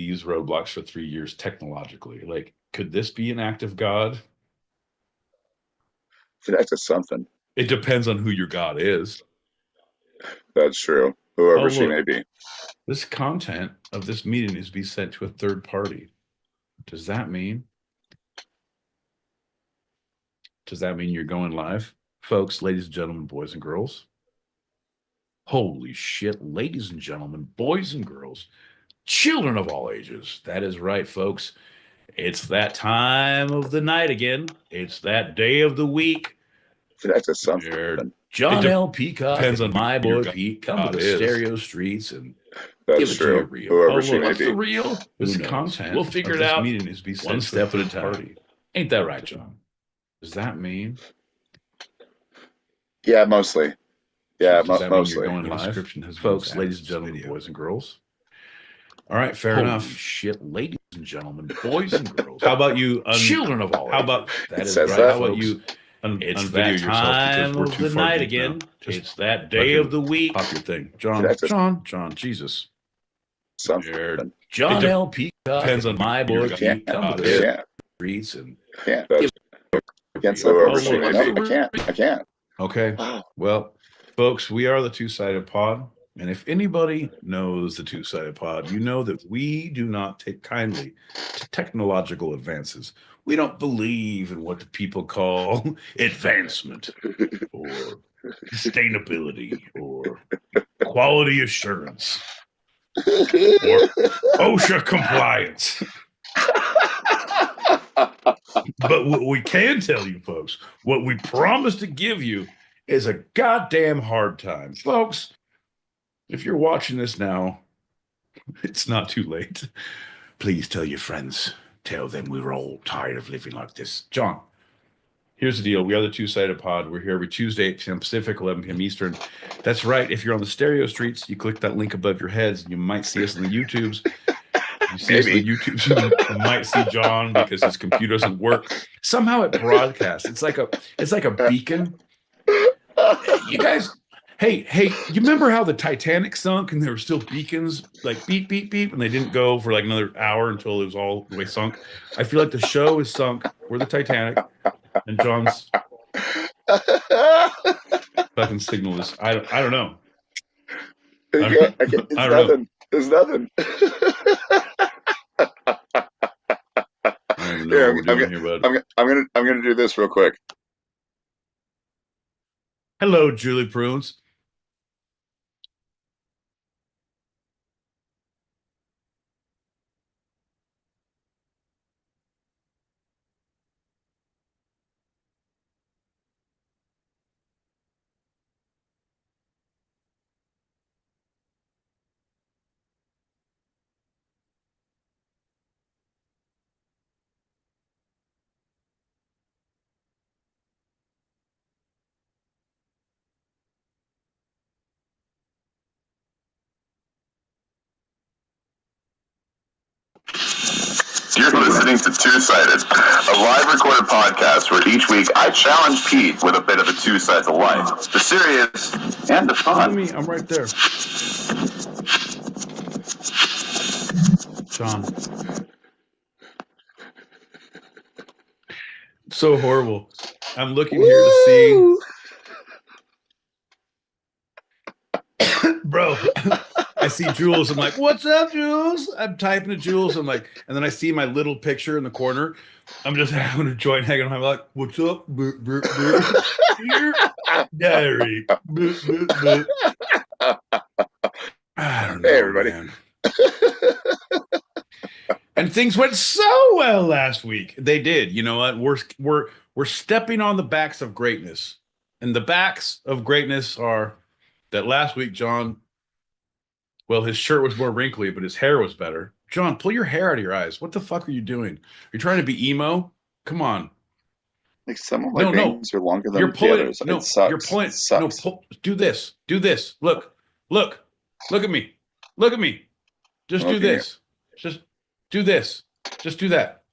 these roadblocks for 3 years technologically. Like, could this be an act of God? That's just something. It depends on who your God is. That's true. Whoever Oh, she may look, be. this content of this meeting is to be sent to a third party. Does that mean you're going live? Folks, ladies and gentlemen, boys and girls. Holy shit, ladies and gentlemen, boys and girls, children of all ages. That is right, folks. It's that time of the night again. It's that day of the week. That's just something. John L. Peacock and my boy Pete come to the stereo streets and give it to you real. Whoever she may What's be. the real? This content. We'll figure it out. Meeting is to be one step at a time. Ain't that right, John? Does that mean? Yeah, mostly. Yeah, mostly. Going live? Description has folks, ladies and gentlemen, boys and girls. All right, fair enough. Shit, ladies and gentlemen, boys and girls. How about you, children of all ages? How about that? Is right. How about you? It's that time of the night again. It's that day of the week. Pop your thing, John. Jesus. Something. John L. Peacock depends on my boy Pete. Come to the streets and I can't. Okay. Well, folks, we are the Two-Sided Pod. And if anybody knows the Two-Sided Pod, you know that we do not take kindly to technological advances. We don't believe in what the people call advancement or sustainability or quality assurance or OSHA compliance. But what we can tell you, folks, what we promise to give you is a goddamn hard time. Folks, if you're watching this now, it's not too late. Please tell your friends. Tell them we're all tired of living like this. John, here's the deal. We are the Two-Sided Pod. We're here every Tuesday, 8 p.m. Pacific, 11 p.m. Eastern. That's right. If you're on the stereo streets, you click that link above your heads, and you might see us in the YouTubes. You see us in the YouTubes, you might see John because his computer doesn't work. Somehow it broadcasts. It's like a beacon. You guys... Hey, you remember how the Titanic sunk and there were still beacons, like beep, beep, beep, and they didn't go for like another hour until it was all the way sunk? I feel like the show is sunk. We're the Titanic, and John's fucking signal is, I don't know. There's nothing. I don't even know what we're doing here, bud. I'm gonna do this real quick. Hello, Julie Prunes. You're listening to Two-Sided, a live recorded podcast where each week I challenge Pete with a bit of the two sides of life, the serious and the fun. I'm right there. John. So horrible. I'm looking here to see. Bro, I see Jules. I'm like, what's up, Jules? I'm typing to Jules. I'm like, and then I see my little picture in the corner. I'm just having a joint hanging on. I'm like, what's up? Diary. I don't know. Hey, everybody. Man. And things went so well last week. They did. You know what? We're stepping on the backs of greatness. And the backs of greatness are that last week, John, well, his shirt was more wrinkly, but his hair was better. John, pull your hair out of your eyes. What the fuck are you doing? Are you trying to be emo? Come on. Like some of my veins are longer than you're pulling, the others. No, it sucks. You're pulling. It sucks. No, do this. Do this. Look at me. Look at me. Just do this. Just do this. Just do that.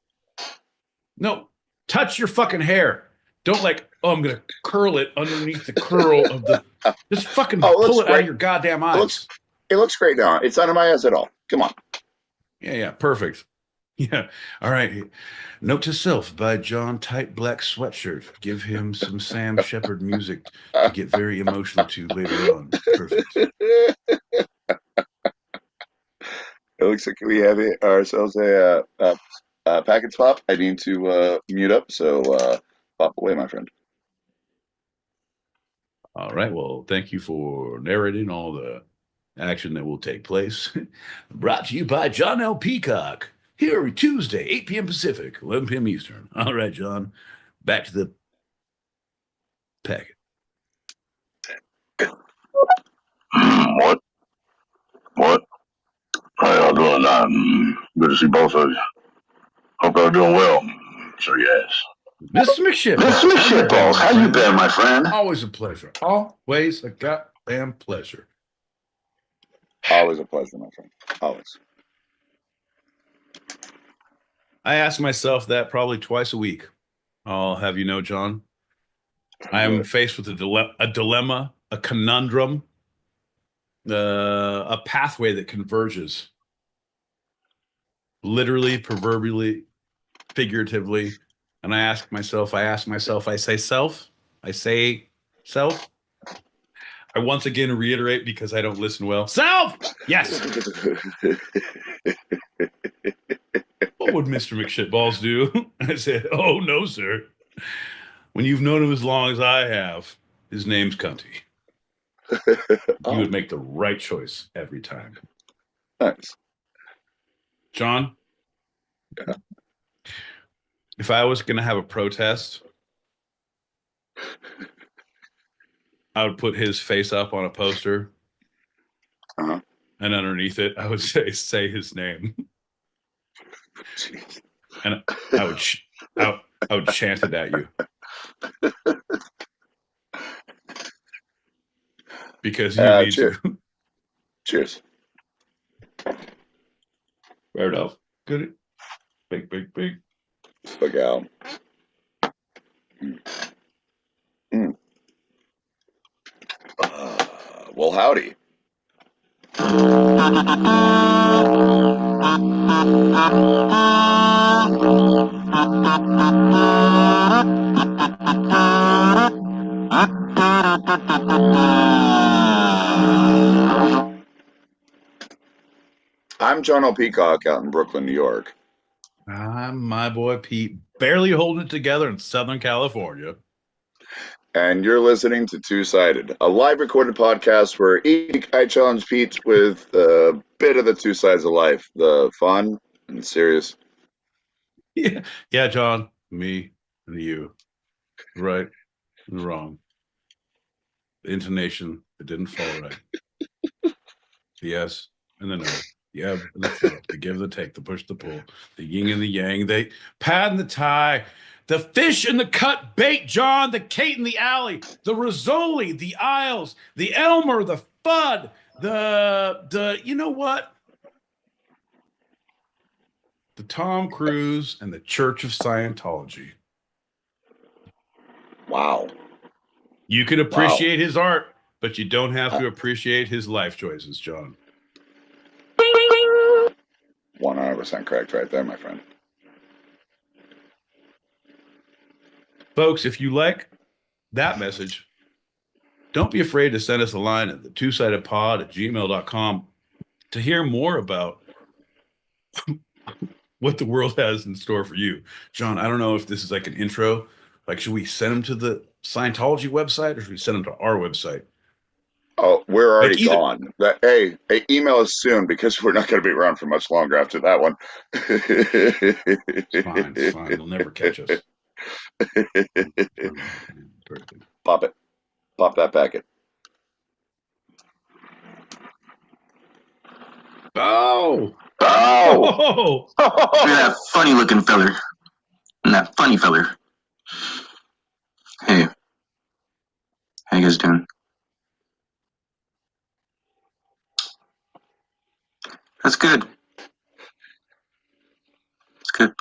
No, touch your fucking hair. Don't like, oh, I'm going to curl it underneath the curl of the... Just fucking pull it out of your goddamn eyes. It looks great now. It's not in my eyes at all. Come on. Yeah, perfect. Yeah. All right. Note to self by John Tight Black Sweatshirt. Give him some Sam Shepard music to get very emotional to later on. Perfect. It looks like we have ourselves a packet swap. I need to mute up, so pop away, my friend. All right. Well, thank you for narrating all the action that will take place. Brought to you by John L. Peacock. Here every Tuesday, 8 p.m. Pacific, 11 p.m. Eastern. All right, John. Back to the packet. What? What? How y'all doing? Good to see both of you. Hope y'all doing well. So yes. Mr. McShitballs. Mr. McShitballs, how you been, my friend? Always a pleasure. Always a goddamn pleasure. Always a pleasure, my friend. Always. I ask myself that probably twice a week. I'll have you know, John. I am faced with a dilemma, a conundrum, a pathway that converges. Literally, proverbially, figuratively. And I ask myself, I say self. I once again reiterate because I don't listen well. Self! Yes. What would Mr. McShitballs do? I said, oh, no, sir. When you've known him as long as I have, his name's Cunty. You would make the right choice every time. Nice. John? Yeah. If I was going to have a protest, I would put his face up on a poster. Uh-huh. And underneath it, I would say his name. Jeez. And I would chant it at you. Because you need cheers. to. Cheers. Fair enough. Good. Big. Look out. Well, howdy. I'm John L. Peacock out in Brooklyn, New York. I'm my boy Pete, barely holding it together in Southern California. And you're listening to Two Sided, a live recorded podcast where each week I challenge Pete with a bit of the two sides of life, the fun and serious. Yeah, John, me and you. Right and wrong. The intonation, it didn't fall right. The yes and the no. The ebb and the flow. The give, the take, the push, the pull. The yin and the yang. The pad and the tie. The fish and the cut bait, John. The Kate in the alley. The Rizzoli. The Isles. The Elmer. The Fudd. The you know what? The Tom Cruise and the Church of Scientology. Wow. You can appreciate his art, but you don't have to appreciate his life choices, John. 100% correct right there, my friend. Folks, if you like that message, don't be afraid to send us a line at the twosidedpod@gmail.com to hear more about what the world has in store for you. John, I don't know if this is like an intro. Like, should we send them to the Scientology website or should we send them to our website? Oh, we're already gone. Hey, email us soon because we're not going to be around for much longer after that one. It's fine. They'll never catch us. Pop it. Pop that packet. Oh! Oh! Look at that funny looking feller. And that funny feller. Hey. How you guys doing? That's good. That's good.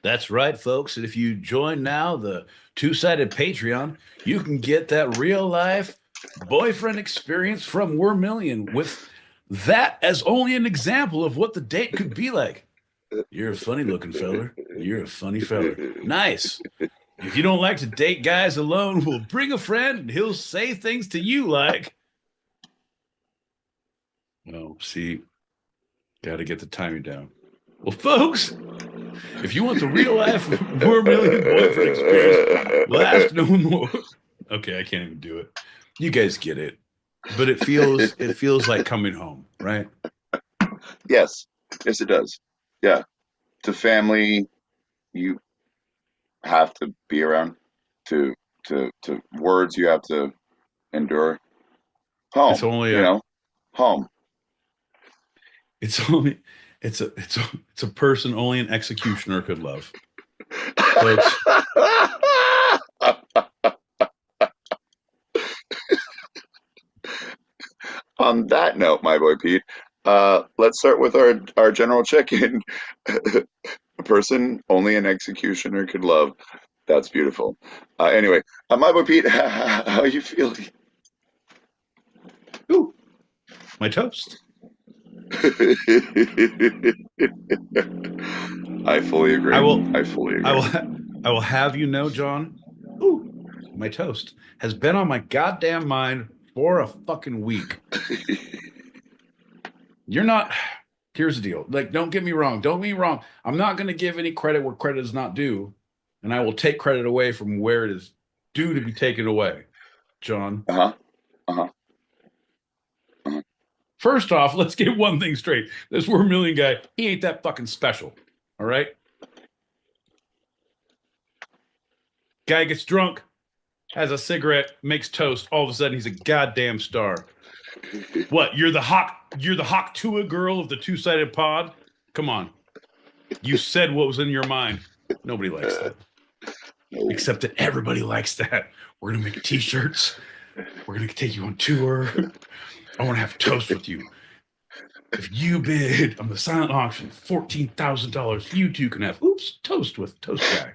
That's right, folks. And if you join now the two-sided Patreon, you can get that real life boyfriend experience from Wermillion with that as only an example of what the date could be like. You're a funny looking feller. You're a funny feller. Nice. If you don't like to date guys alone, we'll bring a friend and he'll say things to you like, oh, see, got to get the timing down. Well, folks, if you want the real life Wermillion boyfriend experience, last no more. Okay, I can't even do it. You guys get it. But it feels like coming home, right? Yes, it does. Yeah, to family, you have to be around. To words, you have to endure. Home, It's only home. it's a person only an executioner could love. Folks. On that note, my boy Pete, let's start with our general check-in. A person only an executioner could love. That's beautiful. Anyway, my boy Pete, how are you feeling? Ooh, my toast. I fully agree. I fully agree. I will have you know, John. Ooh, my toast has been on my goddamn mind for a fucking week. You're not. Here's the deal. Like, don't get me wrong. Don't get me wrong. I'm not going to give any credit where credit is not due, and I will take credit away from where it is due to be taken away, John. First off, let's get one thing straight. This Wermillion guy, he ain't that fucking special. All right? Guy gets drunk, has a cigarette, makes toast. All of a sudden, he's a goddamn star. What? You're the Hawk Tua girl of the two-sided pod? Come on. You said what was in your mind. Nobody likes that. Except that everybody likes that. We're going to make T-shirts. We're going to take you on tour. I want to have toast with you. If you bid on the silent auction, $14,000, you too can have, toast with Toast Guy.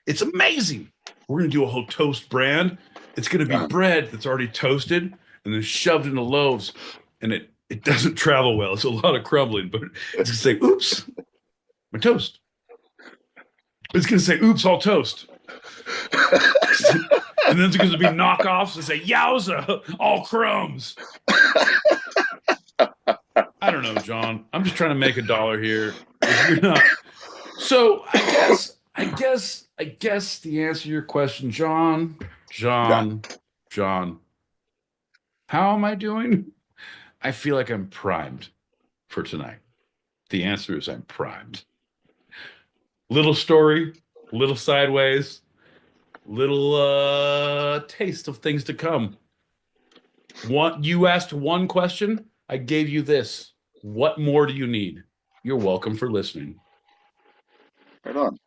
It's amazing. We're going to do a whole toast brand. It's going to be bread that's already toasted and then shoved into loaves. And it doesn't travel well. It's a lot of crumbling, but it's going to say, oops, my toast. It's going to say, oops, all toast. And then it's going to be knockoffs and say, yowza, all crumbs. I don't know, John. I'm just trying to make $1 here. If you're not. So I guess the answer to your question, John, how am I doing? I feel like I'm primed for tonight. The answer is I'm primed. Little story, little sideways, little taste of things to come. You asked one question, I gave you this. What more do you need? You're welcome for listening. Right on.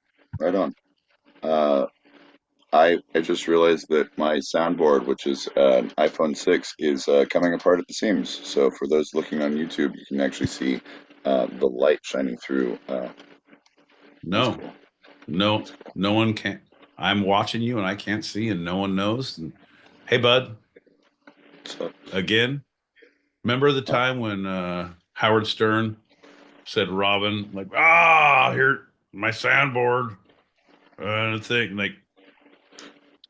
I just realized that my soundboard, which is an iPhone 6, is coming apart at the seams. So for those looking on YouTube, you can actually see the light shining through. No one can. I'm watching you and I can't see and no one knows. And, hey, bud. Again, remember the time when Howard Stern said Robin, like, here, my soundboard. Thing, like,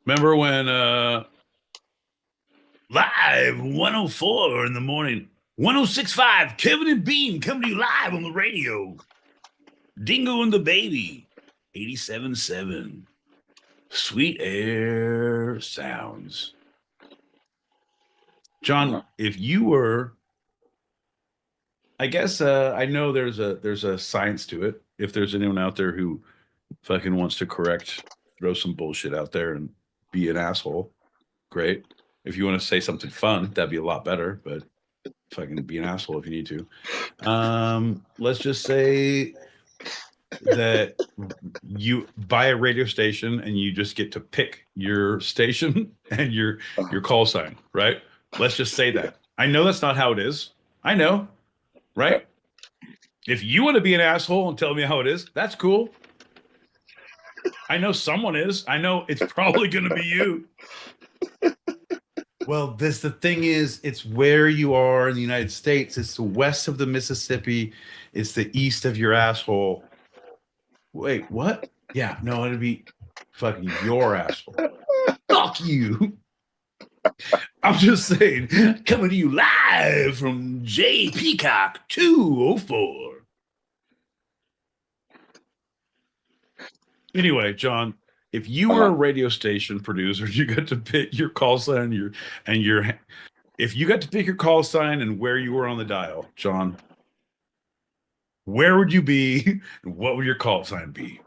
remember when live 104 in the morning, 106.5, Kevin and Bean coming to you live on the radio. Dingo and the Baby, 87.7. Sweet Air Sounds. John, if you were, I guess I know there's a science to it. If there's anyone out there who fucking wants to throw some bullshit out there and be an asshole, great. If you want to say something fun, that'd be a lot better, but fucking be an asshole if you need to. Let's just say that you buy a radio station and you just get to pick your station and your call sign, right? Let's just say that. I know that's not how it is. I know, right? If you want to be an asshole and tell me how it is, that's cool. I know someone is. I know it's probably going to be you. Well, the thing is, it's where you are in the United States. It's the west of the Mississippi. It's the east of your asshole. Wait, what? Yeah, no, it'd be fucking your asshole. Fuck you. I'm just saying, coming to you live from J Peacock 204. Anyway, John, if you were a Uh-huh. radio station producer, you got to pick your call sign and your if you got to pick your call sign and where you were on the dial, John, where would you be and what would your call sign be?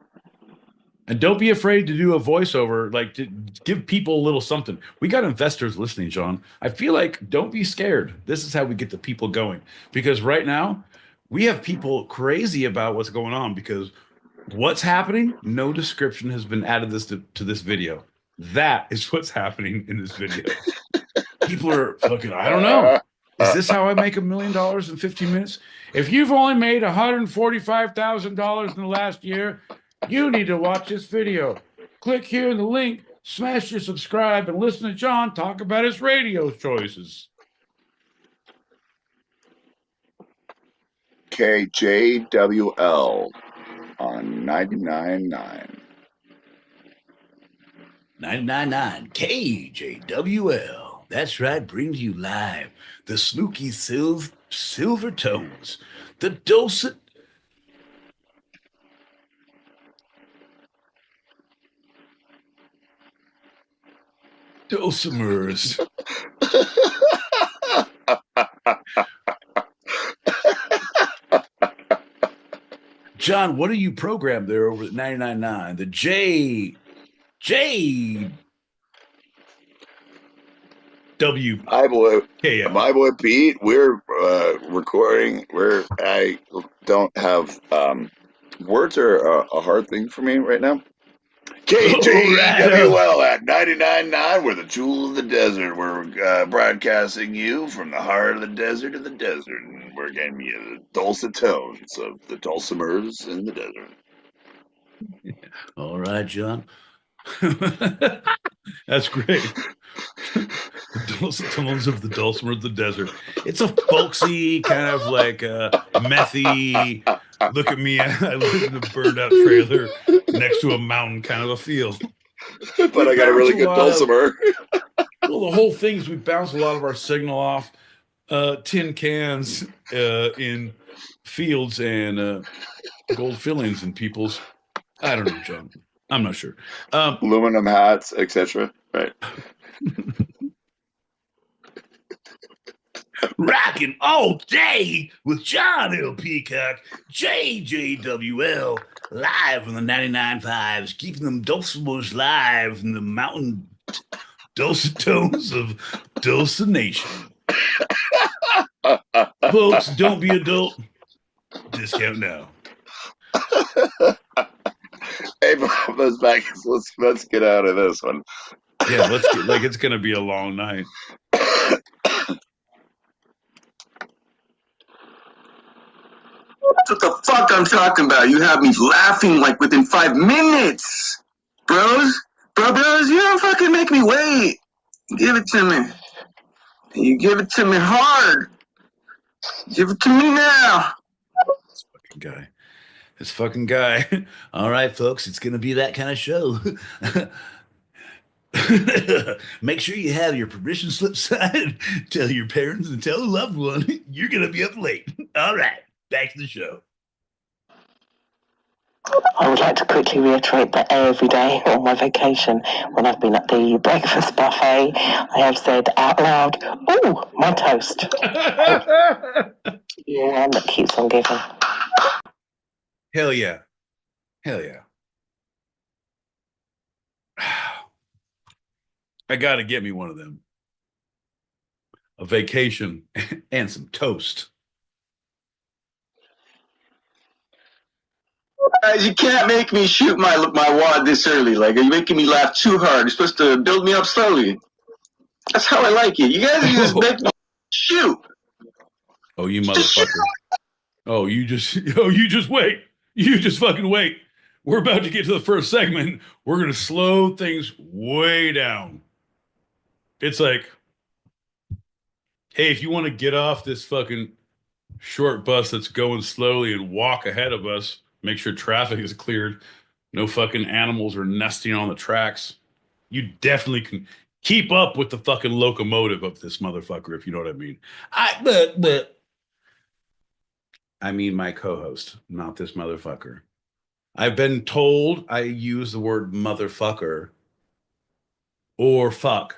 And don't be afraid to do a voiceover, like to give people a little something. We got investors listening, John. I feel like don't be scared. This is how we get the people going. Because right now, we have people crazy about what's going on because what's happening, no description has been added to this video. That is what's happening in this video. People are fucking, I don't know. Is this how I make $1 million in 15 minutes? If you've only made $145,000 in the last year, you need to watch this video. Click here in the link, smash your subscribe, and listen to John talk about his radio choices. KJWL on 99.9. 999 KJWL. That's right, brings you live the smoky silver tones, the dulcet dulcimers. John, what do you program there over at 99.9? The JW My boy Pete, we're recording. I don't have words are a hard thing for me right now. KJWL at 99.9. We're the jewel of the desert. We're broadcasting you from the heart of the desert to the desert. And we're getting you the dulcet tones of the dulcimers in the desert. All right, John. That's great. The dulcet tones of the dulcimer of the desert. It's a folksy kind of like methy. Look at me, I live in a burned out trailer next to a mountain kind of a feel. But I got a really good dulcimer. Well, the whole thing is we bounce a lot of our signal off tin cans in fields and gold fillings in people's. I don't know, John. I'm not sure. Aluminum hats, etc. Right. Rocking all day with John L. Peacock, JJWL, live on the 99.5s, keeping them dulcimers live in the mountain dulcet tones of Dulce Nation. Folks, don't be adult. Discount now. Hey, let's get out of this one. Yeah, let's get like it's gonna be a long night. That's what the fuck I'm talking about. You have me laughing like within 5 minutes. Bros, you don't fucking make me wait. Give it to me. You give it to me hard. Give it to me now. This fucking guy. All right, folks, it's gonna be that kind of show. Make sure you have your permission slip signed. Tell your parents and tell a loved one you're gonna be up late. All right, back to the show. I would like to quickly reiterate that every day on my vacation, when I've been at the breakfast buffet, I have said out loud, "Oh, my toast." Yeah, that keeps on giving. Hell yeah. Hell yeah. I gotta get me one of them. A vacation and some toast. Guys, you can't make me shoot my wad this early. Like, you're making me laugh too hard. You're supposed to build me up slowly. That's how I like it. You guys just make me shoot. Oh, you motherfucker. Oh, you just wait. You just fucking wait. We're about to get to the first segment. We're going to slow things way down. It's like Hey, if you want to get off this fucking short bus that's going slowly and walk ahead of us, make sure traffic is cleared. No fucking animals are nesting on the tracks. You definitely can keep up with the fucking locomotive of this motherfucker, if you know what I mean. But I mean my co-host, not this motherfucker. I've been told I use the word motherfucker or fuck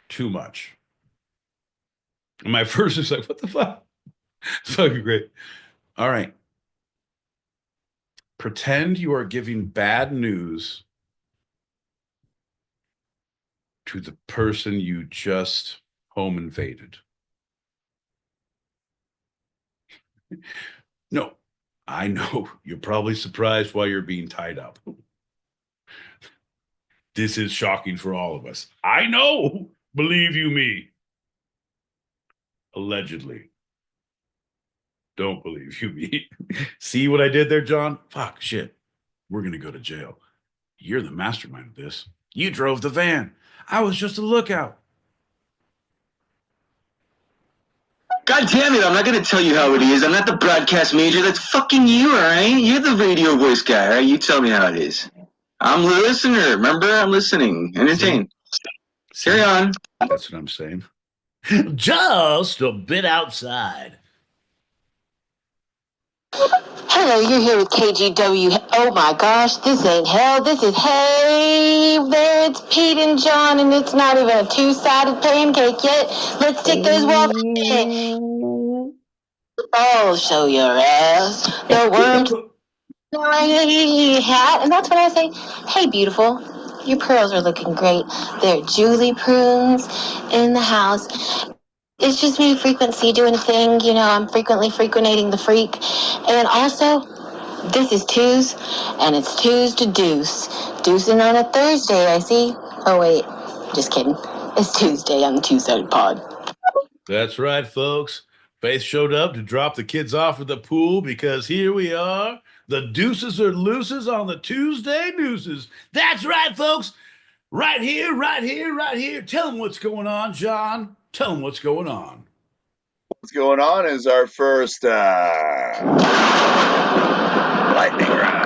too much. And my first is like, what the fuck? It's fucking great. All right. Pretend you are giving bad news to the person you just home invaded. No, I know you're probably surprised why you're being tied up. This is shocking for all of us. I know, believe you me. Allegedly. Don't believe you me. See what I did there, John? Fuck, shit. We're going to go to jail. You're the mastermind of this. You drove the van. I was just a lookout. God damn it, I'm not gonna tell you how it is. I'm not the broadcast major. That's fucking you, alright? You're the radio voice guy, alright? You tell me how it is. I'm the listener. Remember? I'm listening. Entertain. Carry on. That's what I'm saying. Just a bit outside. Hello, you're here with KGW. Oh my gosh, this ain't hell. This is hey there. It's Pete and John, and it's not even a two-sided pancake yet. Let's take those walls. Oh, show your ass. The worms. Hat, and that's when I say, hey, beautiful. Your pearls are looking great. They're Julie prunes in the house. It's just me, frequency, doing a thing. You know, I'm frequently frequentating the freak. And also, this is Tues, and it's Tues to Deuce. Deucing on a Thursday, I see. Oh, wait. Just kidding. It's Tuesday on the Two-Sided Pod. That's right, folks. Faith showed up to drop the kids off at the pool because here we are. The deuces are looses on the Tuesday Nooses. That's right, folks. Right here, right here, right here. Tell them what's going on, John. Tell them what's going on. What's going on is our first lightning round.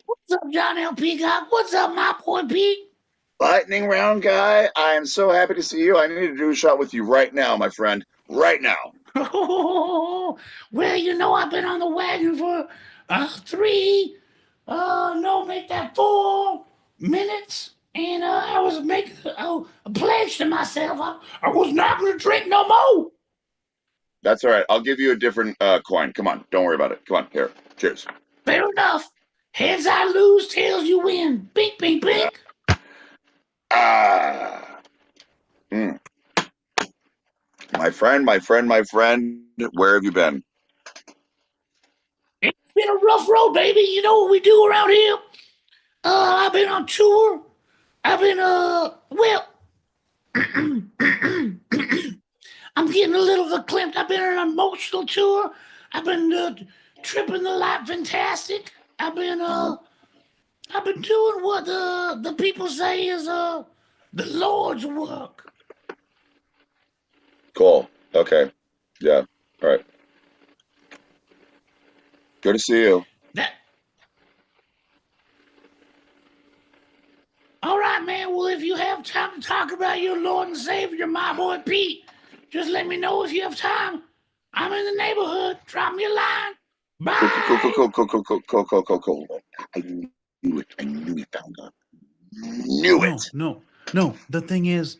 What's up, John L. Peacock? What's up, my boy Pete? Lightning round guy, I am so happy to see you. I need to do a shot with you right now, my friend. Right now. Well, you know, I've been on the wagon for 4 minutes. And I was making a pledge to myself. I was not going to drink no more. That's all right. I'll give you a different coin. Come on. Don't worry about it. Come on. Here. Cheers. Fair enough. Heads I lose, tails you win. Bink, bink, bink. My friend, where have you been? It's been a rough road, baby. You know what we do around here? I've been on tour. I've been, I'm getting a little verklempt. I've been on an emotional tour. I've been tripping the light fantastic. I've been doing what the people say is the Lord's work. Cool. Okay. Yeah. All right. Good to see you. All right, man. Well, if you have time to talk about your Lord and Savior, my boy Pete, just let me know if you have time. I'm in the neighborhood. Drop me a line. Bye. Cool. I knew it. I knew it, Founder. Knew it. No. The thing is,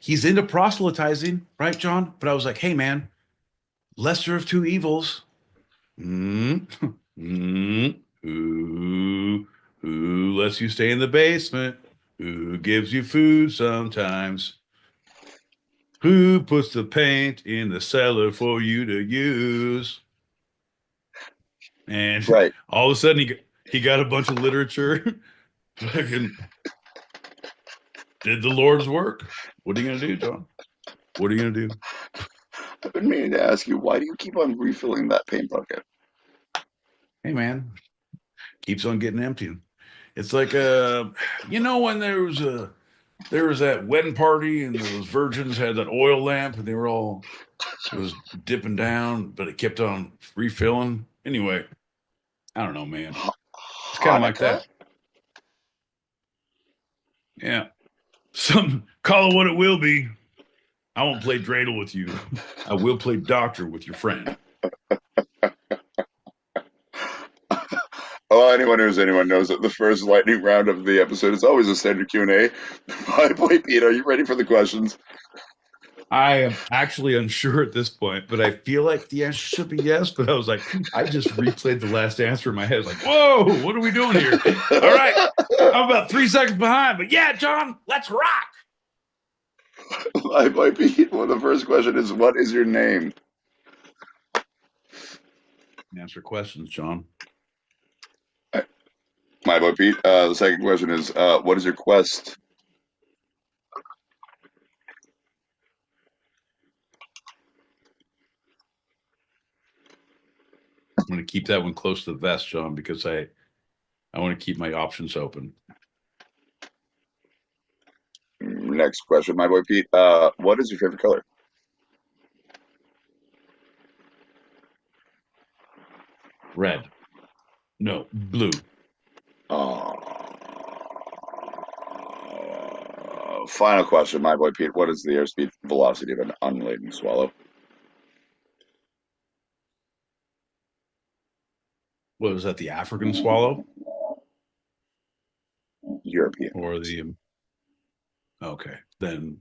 he's into proselytizing, right, John? But I was like, hey, man, lesser of two evils. Who lets you stay in the basement? Who gives you food sometimes? Who puts the paint in the cellar for you to use? And right. All of a sudden, he got a bunch of literature. Fucking did the Lord's work. What are you gonna do, John? What are you gonna do? I've been meaning to ask you, why do you keep on refilling that paint bucket? Hey, man, keeps on getting empty. It's like when there was that wedding party and those virgins had that oil lamp and it was dipping down, but it kept on refilling. Anyway, I don't know, man. It's kind of like Hanukkah? that. Yeah. Call it what it will be. I won't play dreidel with you. I will play doctor with your friend. Well, anyone knows that the first lightning round of the episode is always a standard Q&A. My boy Pete, are you ready for the questions? I am actually unsure at this point, but I feel like the answer should be yes. But I was like, I just replayed the last answer in my head. Like, whoa, what are we doing here? All right. I'm about 3 seconds behind, but yeah, John, let's rock. My boy Pete, well, the first question is, what is your name? Answer questions, John. My boy Pete, the second question is, what is your quest? I'm going to keep that one close to the vest, John, because I want to keep my options open. Next question, my boy Pete, what is your favorite color? Red. No, blue. Final question, my boy Pete, what is the airspeed velocity of an unladen swallow? What was that, the African swallow? European. Or okay, then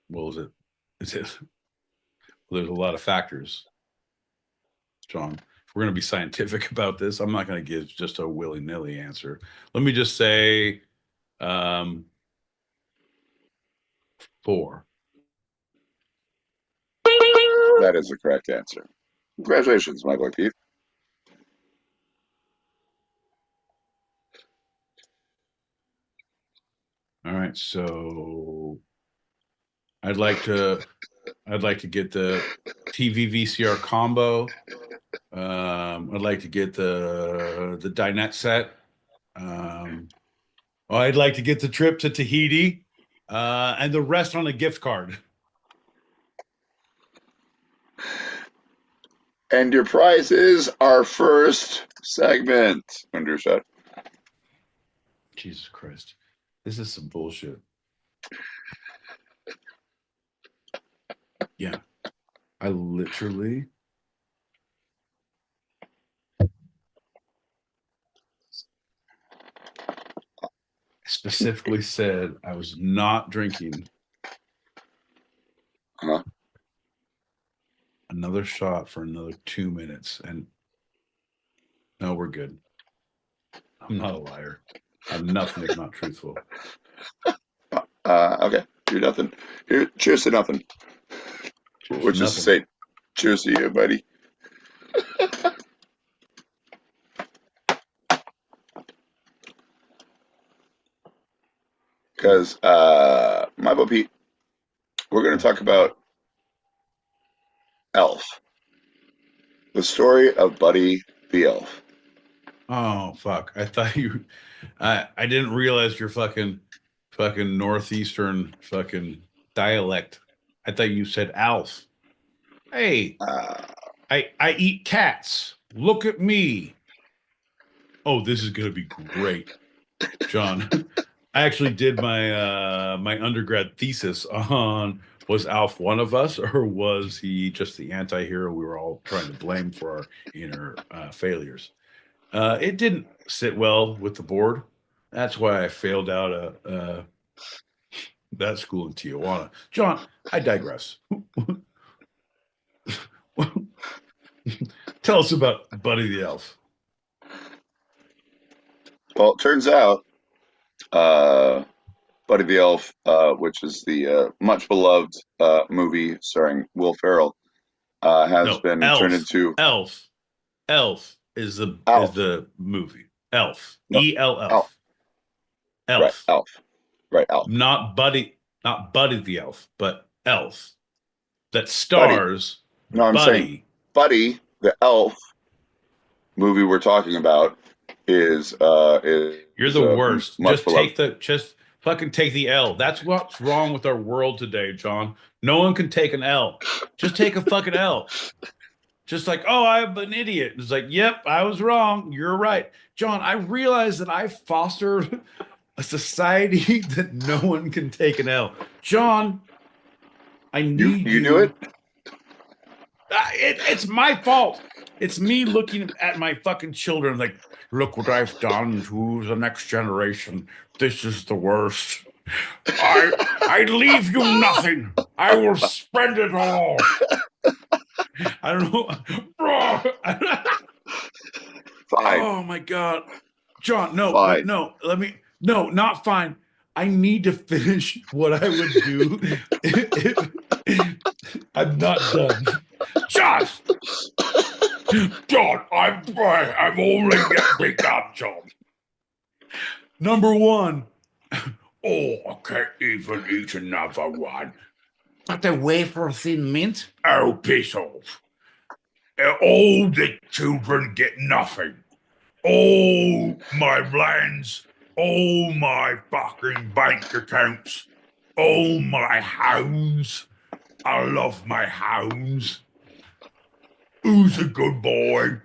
what was it? Well, there's a lot of factors, John. If we're going to be scientific about this, I'm not going to give just a willy-nilly answer. Let me just say 4. That is the correct answer. Congratulations, my boy Pete. All right, so I'd like to get the TV VCR combo. I'd like to get the dinette set. I'd like to get the trip to Tahiti, and the rest on a gift card. And your prize is our first segment. Undershot. Jesus Christ, this is some bullshit. Yeah, I literally specifically said I was not drinking another shot for another 2 minutes, and no, we're good. I'm not a liar. I'm nothing if not truthful. Okay, you're nothing. Cheers to nothing. Cheers Which is to say, cheers to you, buddy. Because, my boy Pete, we're going to talk about Elf. The story of Buddy the Elf. Oh fuck! I thought you. I didn't realize your fucking northeastern fucking dialect. I thought you said Alf. Hey, I eat cats. Look at me. Oh, this is gonna be great, John. I actually did my my undergrad thesis on, was Alf one of us, or was he just the anti-hero we were all trying to blame for our inner failures? It didn't sit well with the board. That's why I failed out that school in Tijuana. John, I digress. Tell us about Buddy the Elf. Well, it turns out, Buddy the Elf, which is the much beloved movie starring Will Ferrell, has been turned into Elf is Alf. the movie. Elf. No, ELF. Right, Elf. Alf. Right, Alf. Not Buddy the Elf, but Elf. that stars No, I'm saying Buddy, the elf movie we're talking about is You're the worst. much Just fucking take the L. That's what's wrong with our world today, John. No one can take an L. Just take a fucking L. Just like, oh, I'm an idiot. It's like, yep, I was wrong. You're right. John, I realize that I fostered a society that no one can take an L. John, I need you do it. It's my fault. It's me looking at my fucking children like, look what I've done to the next generation. This is the worst. I leave you nothing. I will spend it all. I don't know. Fine. Oh my God. John, no, Fine. no, not fine. I need to finish what I would do. I'm not done. John, I've only yet begun, John. Number one. Oh, I can't even eat another one. But the wafer thin mint? Oh, piss off. All the children get nothing. All my lands, all my fucking bank accounts, all my hounds. I love my hounds. Who's a good boy?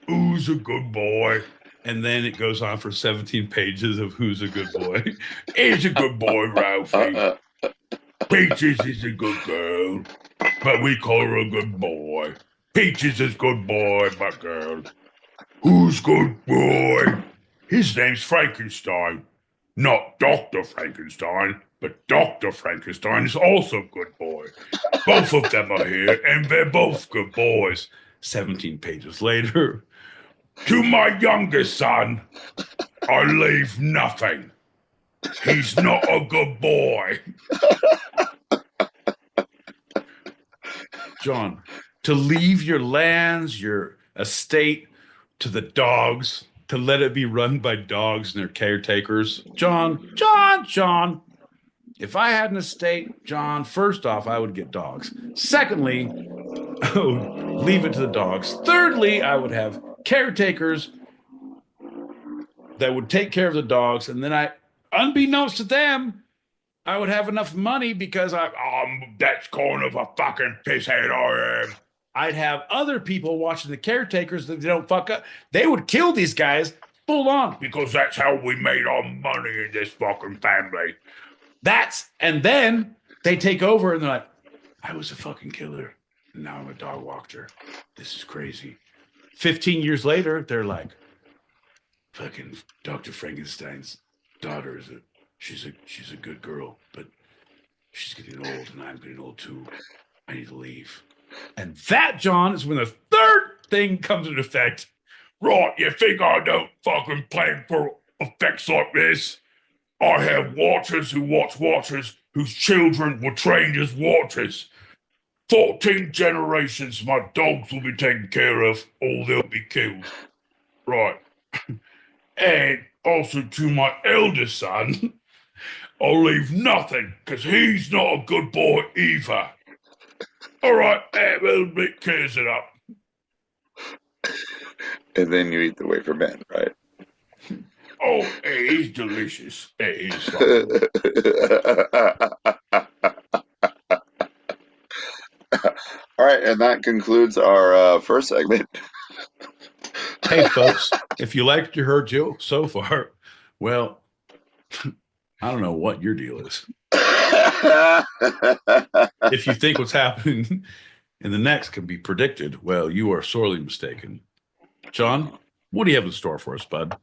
Who's a good boy? And then it goes on for 17 pages of who's a good boy. He's a good boy, Ralphie. Peaches is a good girl, but we call her a good boy. Peaches is good boy, but girl. Who's good boy? His name's Frankenstein. Not Dr. Frankenstein, but Dr. Frankenstein is also good boy. Both of them are here, and they're both good boys. 17 pages later. To my youngest son, I leave nothing. He's not a good boy. John, to leave your lands, your estate to the dogs, to let it be run by dogs and their caretakers. John, if I had an estate, John, first off, I would get dogs. Secondly, I would leave it to the dogs. Thirdly, I would have caretakers that would take care of the dogs. And then unbeknownst to them, I would have enough money because I'm that kind of a fucking pisshead I am. I'd have other people watching the caretakers that they don't fuck up. They would kill these guys full on because that's how we made our money in this fucking family. And then they take over and they're like, I was a fucking killer. And now I'm a dog walker. This is crazy. 15 years later, they're like, fucking Dr. Frankenstein's daughter she's a good girl, but she's getting old and I'm getting old too. I need to leave. And that, John, is when the third thing comes into effect. Right, you think I don't fucking plan for effects like this? I have watchers who watch watchers whose children were trained as watchers. 14 generations, my dogs will be taken care of, or they'll be killed. Right. And also to my eldest son, I'll leave nothing, because he's not a good boy either. All right, that little bit clears it up. And then you eat the wafer man, right? Oh, it is delicious. It is. All right, and that concludes our first segment. Hey, folks, if you liked what you heard Joe so far, well, I don't know what your deal is. If you think what's happening in the next can be predicted, well, you are sorely mistaken. John, what do you have in store for us, bud?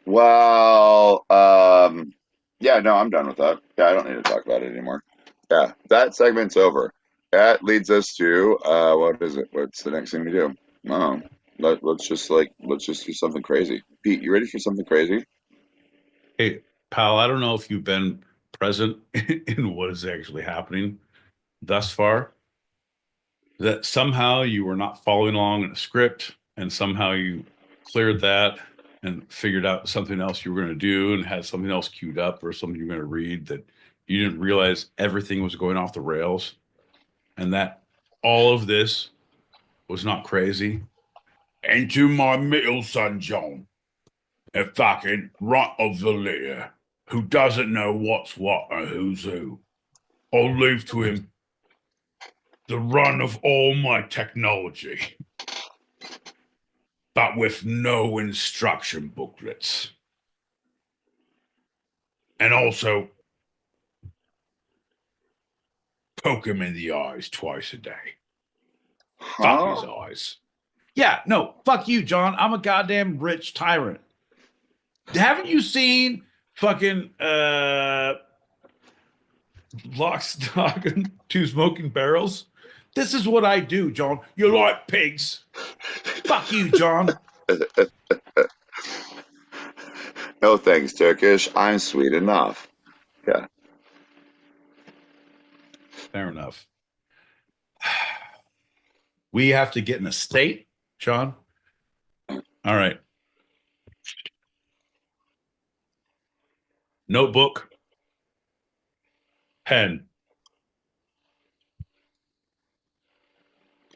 Well, yeah, no, I'm done with that. Yeah, I don't need to talk about it anymore. Yeah, that segment's over. That leads us to what is it? What's the next thing we do? Oh, let's just do something crazy. Pete, you ready for something crazy? Hey, pal, I don't know if you've been present in what is actually happening thus far. That somehow you were not following along in a script, and somehow you cleared that and figured out something else you were going to do and had something else queued up or something you were going to read that you didn't realize everything was going off the rails. and that all of this was not crazy. Into my middle son, John, a fucking runt of the litter who doesn't know what's what or who's who. I'll leave to him the run of all my technology, but with no instruction booklets. And also, poke him in the eyes twice a day. Fuck his eyes. Yeah, no, fuck you, John. I'm a goddamn rich tyrant. Haven't you seen fucking Lock, Stock, and Two Smoking Barrels? This is what I do, John. You like pigs. Fuck you, John. No thanks, Turkish. I'm sweet enough. Yeah. Fair enough. We have to get in a state, John. All right. Notebook. Pen.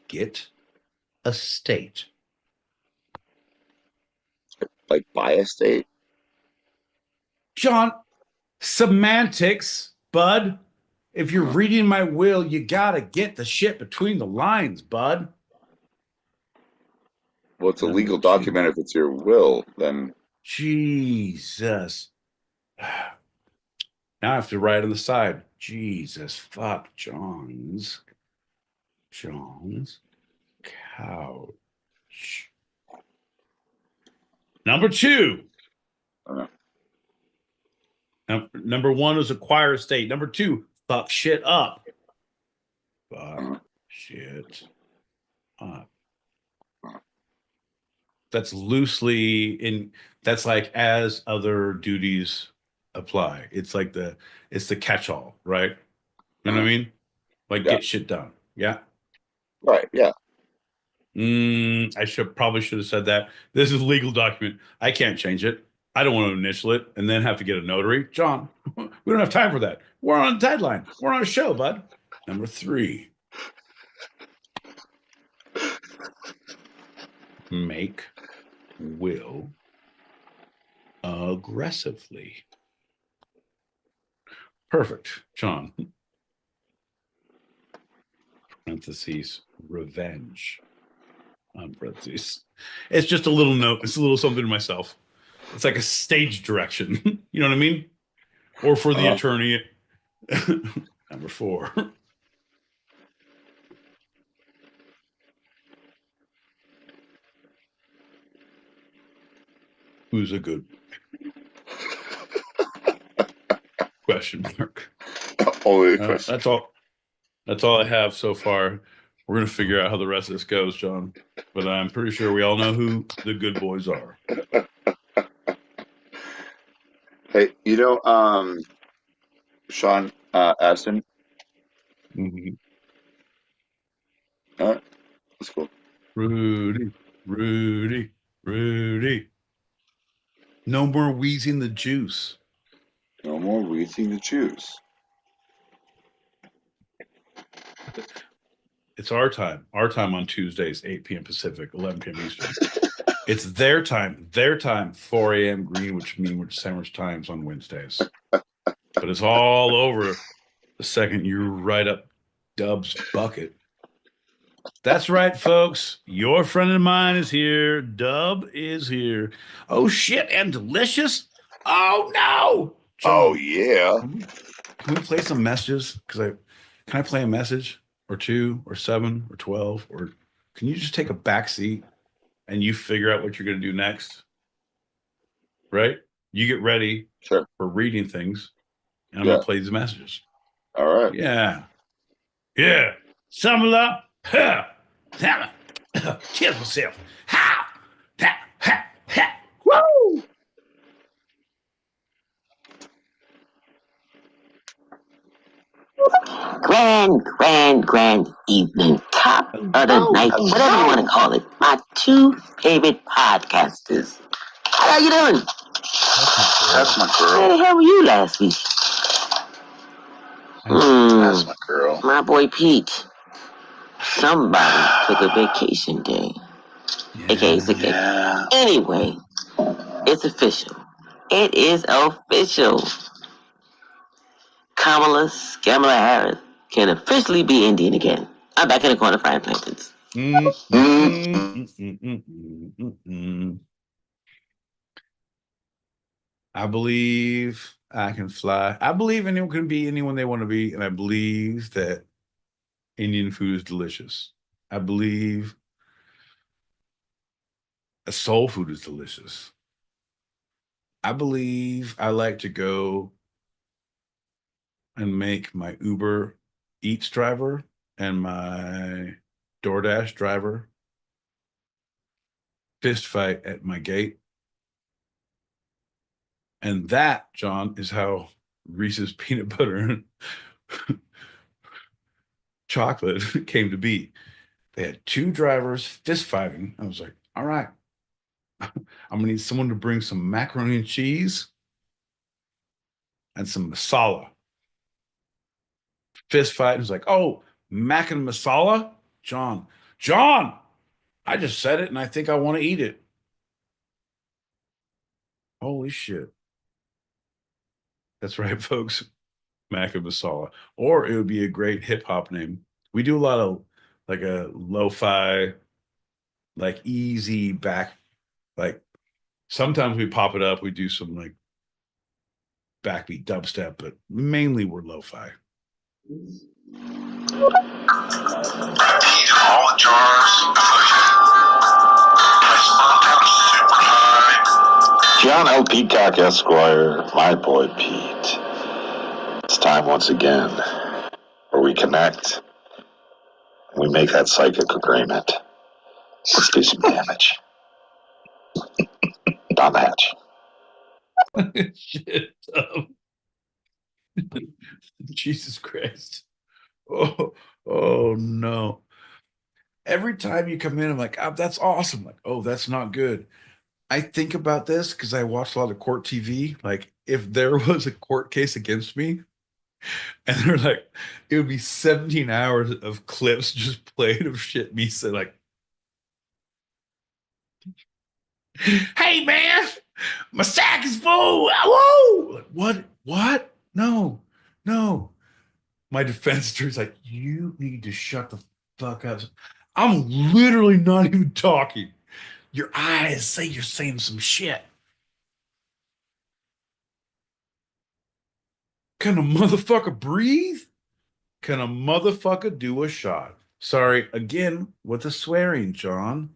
Get a state. Like buy a state? John, semantics, bud. If you're reading my will, you gotta get the shit between the lines, bud. Well, it's a legal document if it's your will, then. Jesus. Now I have to write on the side. Jesus, fuck John's couch. Number 2. Number 1 is acquire a state. Number 2, fuck shit up. Fuck shit up. That's loosely in. That's like as other duties apply. It's like it's the catch-all, right? You know what I mean? Like get shit done. Yeah. Right. Yeah. I probably should have said that. This is a legal document. I can't change it. I don't want to initial it and then have to get a notary. John, we don't have time for that. We're on a deadline. We're on a show, bud. Number 3. Make will aggressively. Perfect, John. Parentheses, revenge. Parentheses. It's just a little note. It's a little something to myself. It's like a stage direction. You know what I mean? Or for the attorney. Number 4. Who's a good question mark? Only a question. That's all I have so far. We're gonna figure out how the rest of this goes, John. But I'm pretty sure we all know who the good boys are. Hey, Sean Aston. Mm-hmm. All right, that's cool. Rudy. No more wheezing the juice. No more wheezing the juice. It's our time. Our time on Tuesdays, 8 p.m. Pacific, 11 p.m. Eastern. It's their time. 4 a.m. Greenwich Mean Sandwich times on Wednesdays. But it's all over the second you right up Dub's bucket. That's right, folks. Your friend of mine is here. Dub is here. Oh, shit, and delicious? Oh, no. John, oh, yeah. Can we play some messages? Can I play a message or 2 or 7 or 12? Or can you just take a back seat and you figure out what you're going to do next? Right? You get ready for reading things, and I'm going to play these messages. All right. Yeah. Sum it up. Kill myself. Woo! Grand evening. Top of the night, whatever you want to call it. My 2 favorite podcasters. How you doing? That's my girl. Where the hell were you last week? That's my girl. My boy Pete. Somebody took a vacation day. Okay, it's okay. Anyway, it's official. It is official. Kamala Harris can officially be Indian again. I'm back in the corner frying plantains. I believe I can fly. I believe anyone can be anyone they want to be, and I believe that Indian food is delicious. I believe soul food is delicious. I believe I like to go and make my Uber Eats driver and my DoorDash driver fist fight at my gate. And that, John, is how Reese's peanut butter and chocolate came to be. They had two drivers fist fighting. I was like, all right, I'm gonna need someone to bring some macaroni and cheese and some masala. Fist fight. It's like, oh, mac and masala? John, I just said it and I think I want to eat it. Holy shit. That's right, folks. Mac and masala. Or it would be a great hip hop name. We do a lot of like a lo-fi, like easy back, like sometimes we pop it up. We do some like backbeat dubstep, but mainly we're lo-fi. All jars. John L. Peacock Esquire, my boy Pete. It's time once again where we connect. We make that psychic agreement. Let's do some damage. Down the hatch. Shit. Jesus Christ. Oh no. Every time you come in, I'm like, oh, that's awesome. Like, oh, that's not good. I think about this because I watch a lot of court TV. Like, if there was a court case against me, and they're like, it would be 17 hours of clips just played of shit me saying, like, hey man, my sack is full. Whoa! Like, what? No. My defense attorney's like, you need to shut the fuck up. I'm literally not even talking. Your eyes say you're saying some shit. Can a motherfucker breathe? Can a motherfucker do a shot? Sorry, again, with the swearing, John.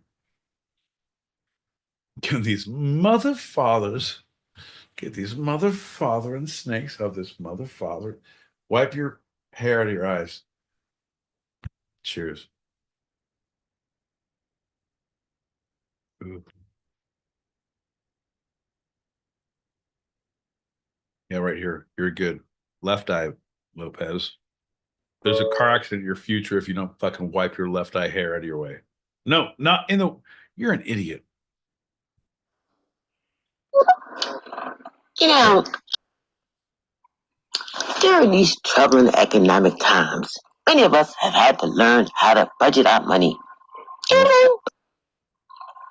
Can these mother fathers get these mother father and snakes of this mother father? Wipe your hair out of your eyes. Cheers. Ooh. Yeah, right here. You're good. Left eye, Lopez. There's a car accident in your future if you don't fucking wipe your left eye hair out of your way. No, not in the. You're an idiot. You know, during these troubling economic times, many of us have had to learn how to budget our money. You know,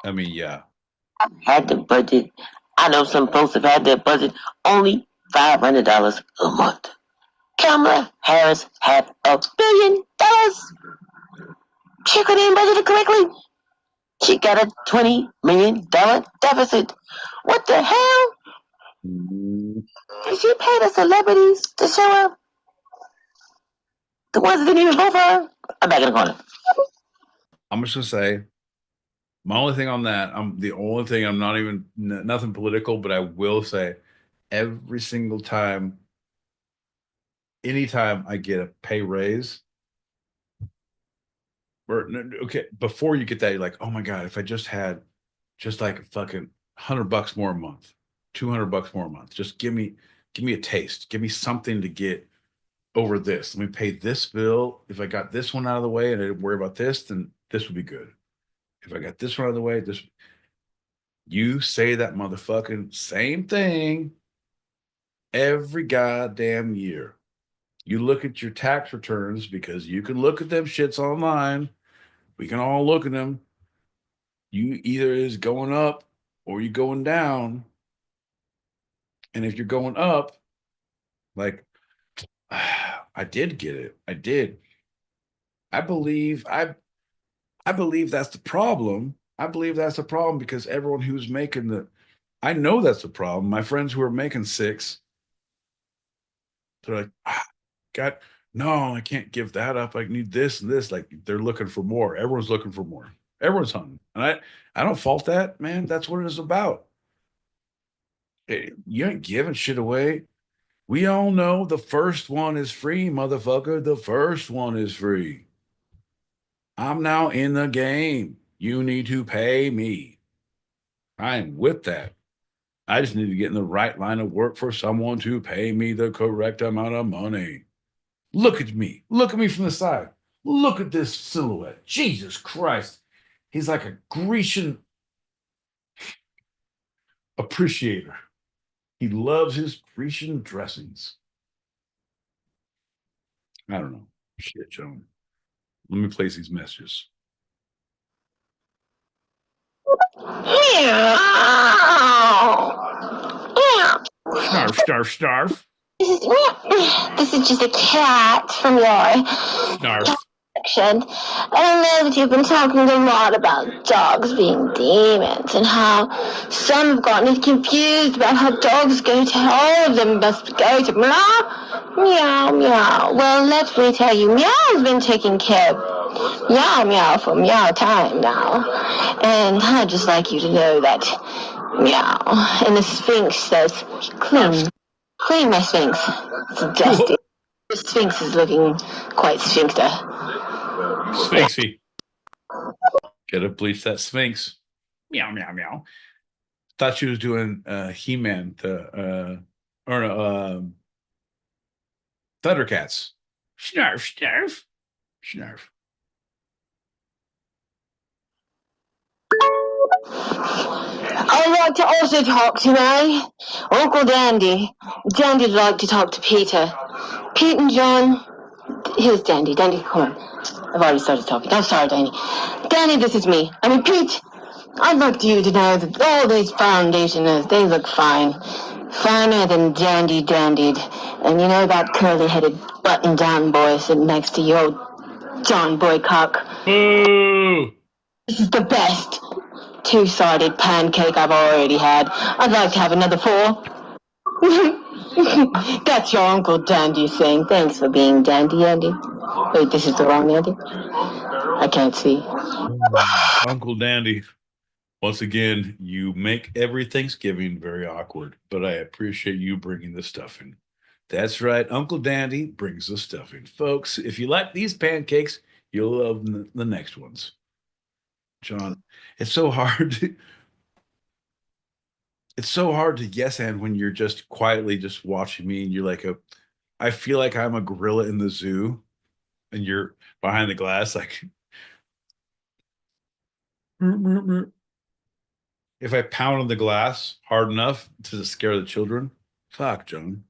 I mean, yeah. had to budget. I know some folks have had their budget only $500 a month. Kamala Harris had $1 billion. She couldn't budget it correctly. She got a $20 million deficit. What the hell? Did she pay the celebrities to show up? The ones that didn't even vote for her? I'm back in the corner. I'm just gonna say, my only thing on that, I'm not even nothing political, but I will say, every single time, anytime I get a pay raise, or okay, before you get that, you're like, oh my god, if I just had just like a fucking $100 more a month, $200 more a month, just give me a taste, give me something to get over this. Let me pay this bill. If I got this one out of the way and I didn't worry about this, then this would be good. If I got this one out of the way, this. You say that motherfucking same thing every goddamn year. You look at your tax returns because you can look at them shits online We can all look at them. You either is going up or you going down. And if you're going up, like I did get it. I did. I believe that's the problem. I believe that's the problem because everyone who's making I know that's the problem. My friends who are making 6, they're like, God, no, I can't give that up. I need this and this. Like they're looking for more. Everyone's looking for more. Everyone's hunting. And I don't fault that, man. That's what it is about. You ain't giving shit away. We all know the first one is free, motherfucker. The first one is free. I'm now in the game. You need to pay me. I am with that. I just need to get in the right line of work for someone to pay me the correct amount of money. Look at me. Look at me from the side. Look at this silhouette. Jesus Christ. He's like a Grecian appreciator. He loves his Grecian dressings. I don't know. Shit, John. Let me place these messages. Snarf, snarf, snarf. This is just a cat from your Snarf. section. I know that you've been talking a lot about dogs being demons and how some have gotten confused about how dogs go to all of them must go to meow, meow, meow. Well, let me tell you, Meow has been taking care of Meow Meow for Meow time now. And I'd just like you to know that Meow and the Sphinx says, clean my Sphinx. It's dusty. The Sphinx is looking quite sphincter. Sphinxy. Gotta bleach that Sphinx. Meow, meow, meow. Thought she was doing He-Man, Thundercats. Snarf, snarf, snarf. I'd like to also talk to my Uncle Dandy. Dandy'd like to talk to Peter. Pete and John. Here's Dandy. Dandy, come on. I've already started talking. I'm sorry, Dandy. Dandy, this is me. I mean, Pete, I'd like you to know that all these foundationers, they look fine. Finer than Dandy dandied. And you know that curly-headed button-down boy sitting next to you, old John Boycock? Boo! This is the best two-sided pancake I've already had. I'd like to have another 4. That's your Uncle Dandy saying thanks for being Dandy Andy. Wait, this is the wrong Andy? I can't see. Uncle Dandy. Once again, you make every Thanksgiving very awkward, but I appreciate you bringing the stuff in. That's right. Uncle Dandy brings the stuff in. Folks, if you like these pancakes, you'll love the next ones. John, it's so hard to yes and when you're just quietly just watching me and you're like I feel like I'm a gorilla in the zoo and you're behind the glass like if I pound on the glass hard enough to scare the children. Fuck, John.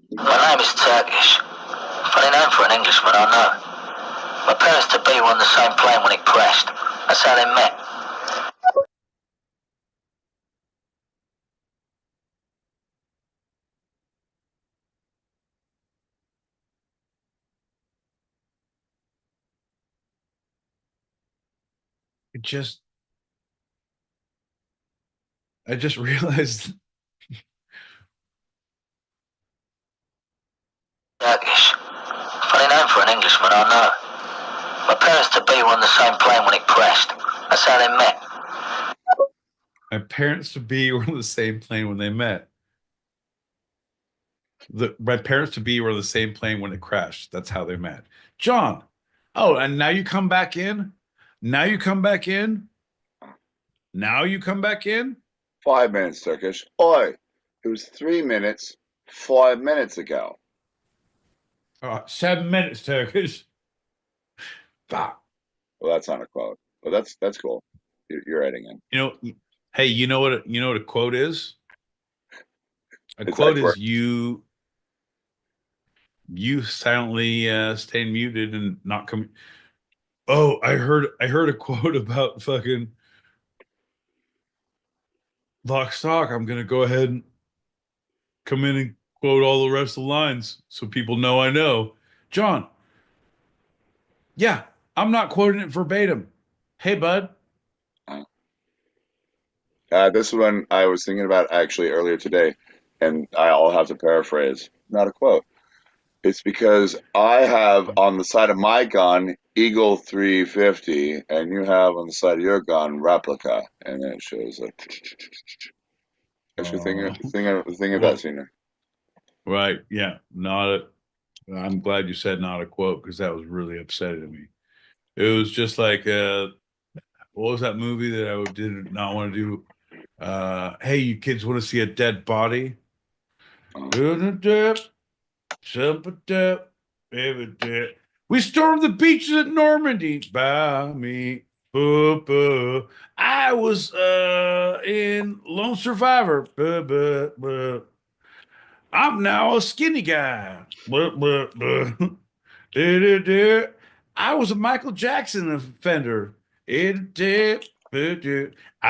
My name is Turkish. Funny name for an Englishman, I know. My parents-to-be were on the same plane when it crashed. That's how they met. I just realized Turkish. Funny name for an Englishman, I know. My parents-to-be were on the same plane when it crashed. That's how they met. my parents to be were on the same plane when they met. My parents to be were on the same plane when it crashed. That's how they met. John. Oh, and now you come back in? Now you come back in? Now you come back in? 5 minutes, Turkish. Oi, it was 3 minutes, 5 minutes ago. 7 minutes, Turkish. Fuck. Well, that's not a quote, but that's cool. You're adding in. You know, hey, you know what a quote is? A It's quote Edward. is you silently staying muted and not coming. Oh, I heard a quote about fucking Lock Stock. I'm gonna go ahead and come in and quote all the rest of the lines so people know I know. John, yeah, I'm not quoting it verbatim. Hey, bud. This is one I was thinking about actually earlier today, and I'll have to paraphrase. Not a quote. It's because I have on the side of my gun Eagle 350, and you have on the side of your gun replica, and then it shows like. What's your thing about Well, senior? right. Yeah. Not a, I'm glad you said not a quote because that was really upsetting to me. It was just like, what was that movie that I did not want to do? Hey, you kids want to see a dead body? We stormed the beaches at Normandy. By me. Boo, boo. I was in Lone Survivor. Boo, boo, boo. I'm now a skinny guy. Boo, boo, boo. I was a Michael Jackson offender. I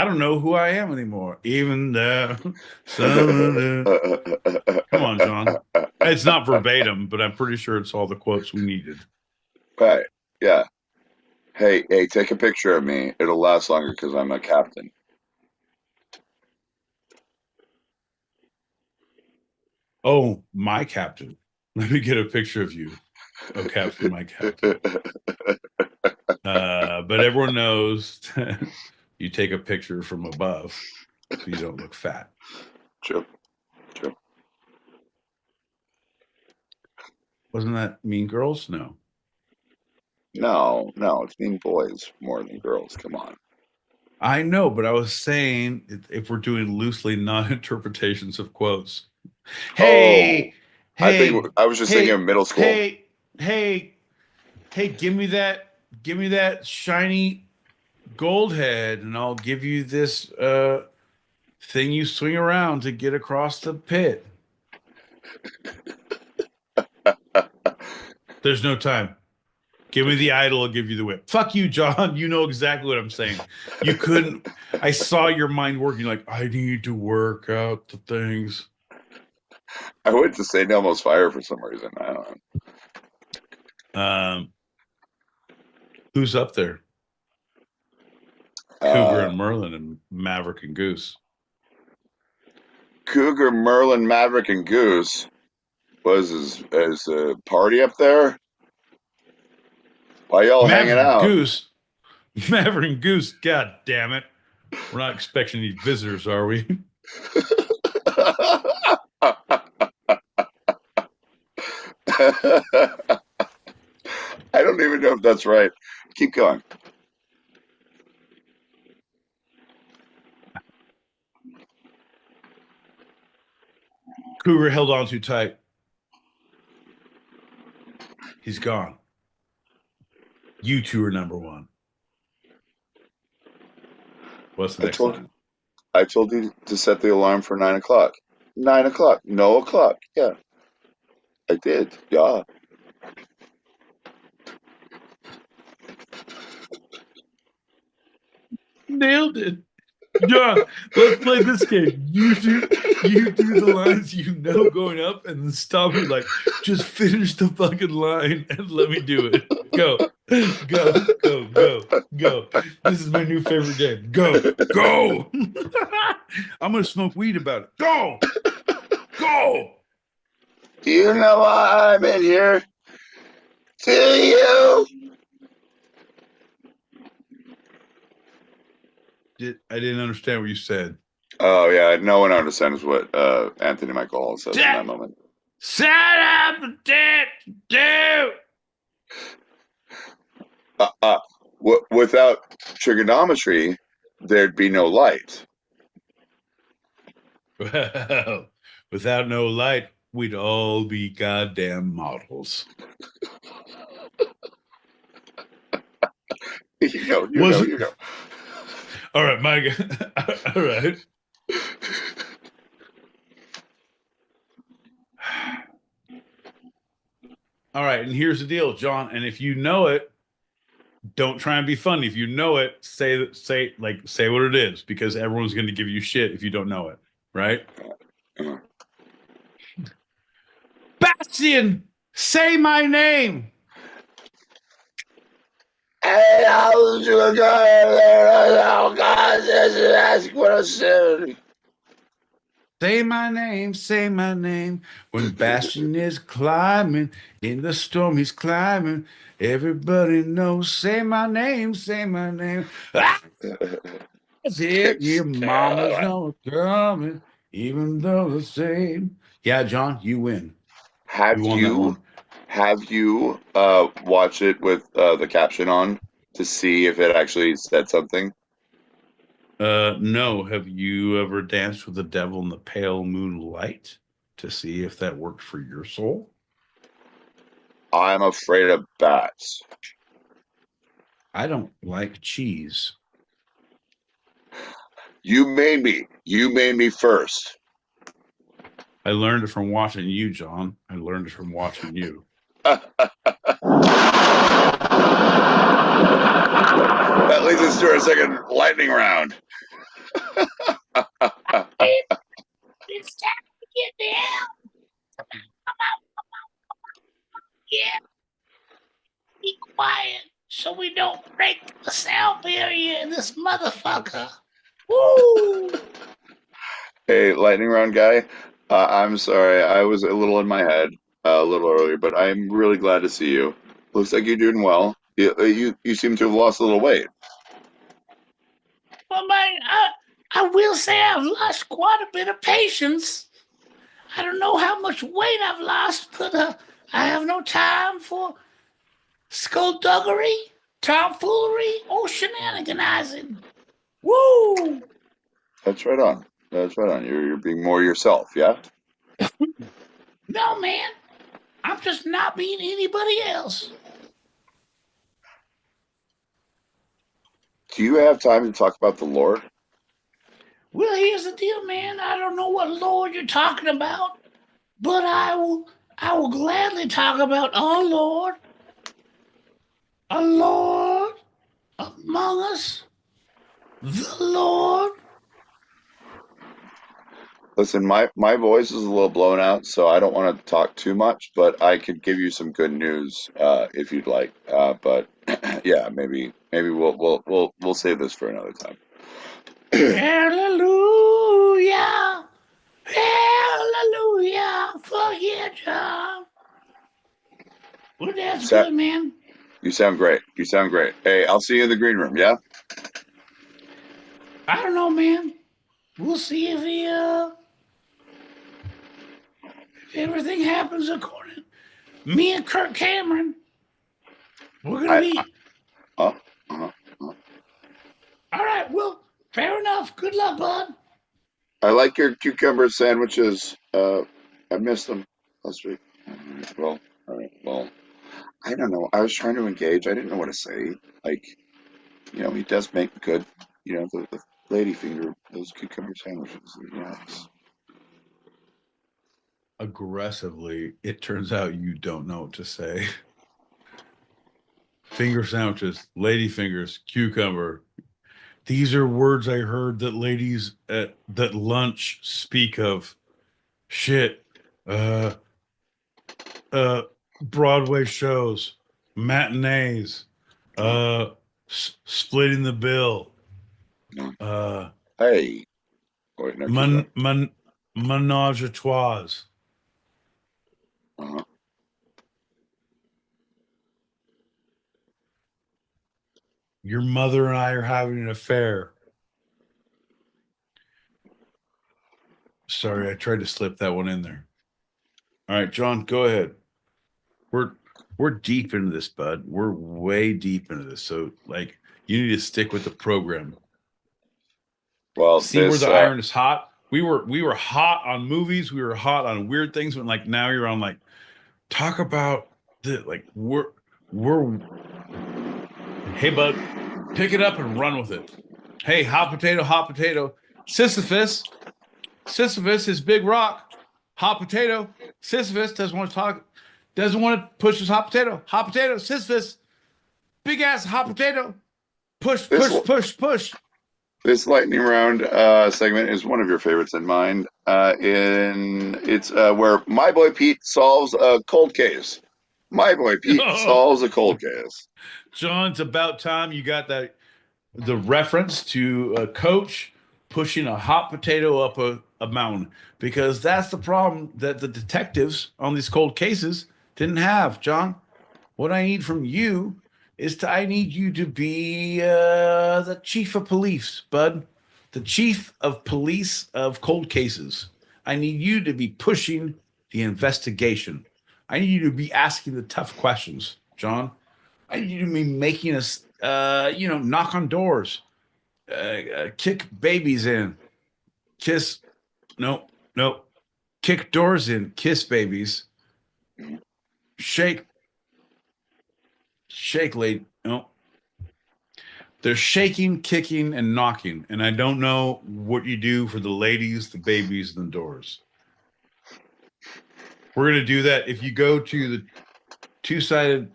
don't know who I am anymore. Even though come on, John. It's not verbatim, but I'm pretty sure it's all the quotes we needed. Right. Yeah. Hey, take a picture of me. It'll last longer because I'm a captain. Oh, my captain. Let me get a picture of you. Oh, Captain, my captain. But everyone knows you take a picture from above so you don't look fat. True. True. Wasn't that Mean Girls? No. No, it's mean boys more than girls. Come on. I know, but I was saying if we're doing loosely non-interpretations of quotes. Oh, Hey, hey, I was just thinking of hey, middle school. hey, hey, hey, give me that shiny gold head, and I'll give you this thing you swing around to get across the pit. There's no time. Give me the idol, I'll give you the whip. Fuck you, John. You know exactly what I'm saying. You couldn't. I saw your mind working like, I need to work out the things. I went to St. Elmo's Fire for some reason. I don't Um, who's up there? Cougar know. and Merlin and Maverick and Goose. Cougar, Merlin, Maverick, and Goose was as a party up there. Why y'all hanging Maverick and out? Goose. Maverick and Goose. God damn it. We're not expecting any visitors, are we? I don't even know if that's right. Keep going. Cougar held on too tight. He's gone. You two are number one. What's the I next told line? I told you to set the alarm for 9 o'clock. 9 o'clock. No o'clock. Yeah, I did. Yeah. Nailed it. John, let's play this game. You do the lines you know going up and then stop me like, just finish the fucking line and let me do it. Go. Go, go, go, go. This is my new favorite game. Go, go. I'm gonna smoke weed about it. Go, go. You know why I'm in here? Do you? I didn't understand what you said. Oh yeah, no one understands what Anthony Michael Hall says in that moment. Set up a debt, do. Without trigonometry, there'd be no light. Well, without no light, we'd all be goddamn models. You know, Was it? you know. All right, Mike. All right. All right, and here's the deal, John. And if you know it, don't try and be funny. If you know it, say what it is, because everyone's going to give you shit if you don't know it, right? Bastian, say my name. Hey, I was gonna oh God, ask what I said. Say my name. When Bastian is climbing, in the storm he's climbing. Everybody knows, say my name, say my name. Ah, that's it. Your mama's not coming, even though the same. Yeah, John, you win. You won that one. Have you watched it with the caption on to see if it actually said something? No. Have you ever danced with the devil in the pale moonlight to see if that worked for your soul? I'm afraid of bats. I don't like cheese. You made me. You made me first. I learned it from watching you, John. I learned it from watching you. That leads us to our second lightning round. It's time to get down. Come on. Yeah. Be quiet so we don't break the sound barrier in this motherfucker. Woo! Hey, lightning round guy. I'm sorry, I was a little in my head a little earlier, but I'm really glad to see you. Looks like you're doing well. You seem to have lost a little weight. Well, I will say I've lost quite a bit of patience. I don't know how much weight I've lost, but I have no time for skullduggery, tomfoolery, or shenaniganizing. Woo! That's right on. That's right on. You're being more yourself, yeah? No, man. I'm just not being anybody else. Do you have time to talk about the Lord? Well, here's the deal, man. I don't know what Lord you're talking about, but I will gladly talk about our Lord. A Lord among us. The Lord. Listen, my voice is a little blown out, so I don't want to talk too much, but I could give you some good news if you'd like. But yeah, maybe we'll save this for another time. Hallelujah. Hallelujah. Fuck yeah, John. Well, that's good, man. You sound great. You sound great. Hey, I'll see you in the green room, yeah? I don't know, man. We'll see if everything happens according. Me and Kirk Cameron, we're gonna be. All right, well, fair enough. Good luck, bud. I like your cucumber sandwiches. I missed them last week. All right. Well, I don't know. I was trying to engage. I didn't know what to say. Like, he does make good, the lady finger, those cucumber sandwiches. Yes. Aggressively, it turns out you don't know what to say. Finger sandwiches, lady fingers, cucumber. These are words I heard that ladies at that lunch speak of. Shit. Broadway shows, matinees, splitting the bill. Hey. Wait, no, menage a trois. Uh-huh. Your mother and I are having an affair. Sorry, I tried to slip that one in there. All right, John, go ahead. We're deep into this, bud. We're way deep into this. So, like, you need to stick with the program. Well, see where the iron is hot. We were hot on movies. We were hot on weird things. But like now you're on like talk about the like we're hey bud, pick it up and run with it. Hey, hot potato. Sisyphus is big rock. Hot potato. Sisyphus doesn't want to push his hot potato. Hot potato, Sisyphus. big ass hot potato. Push, This push, push, push. This lightning round segment is one of your favorites and mine. It's where my boy Pete solves a cold case. My boy Pete solves a cold case. John, it's about time you got the reference to a coach pushing a hot potato up a mountain, because that's the problem that the detectives on these cold cases didn't have, John. What I need from you is I need you to be the chief of police, bud. The chief of police of cold cases. I need you to be pushing the investigation. I need you to be asking the tough questions, John. I need you to be making us, knock on doors, kick babies in, kiss, no, no, kick doors in, kiss babies, shake, lady, no. They're shaking, kicking, and knocking, and I don't know what you do for the ladies, the babies, and the doors. We're gonna do that if you go to the two-sided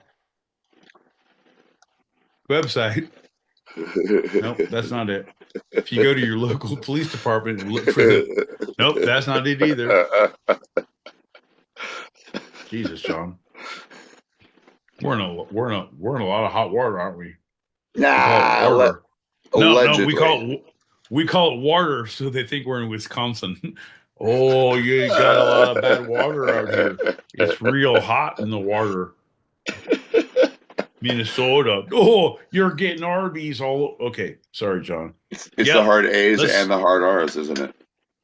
website. Nope, that's not it. If you go to your local police department and look for nope, that's not it either. Jesus, John. We're in a lot of hot water, aren't we? Nah, water. allegedly. No, we call it water, so they think we're in Wisconsin. Oh, you got a lot of bad water out here. It's real hot in the water. Minnesota. Oh, you're getting Arby's all. Okay, sorry, John. It's the hard A's and the hard R's, isn't it?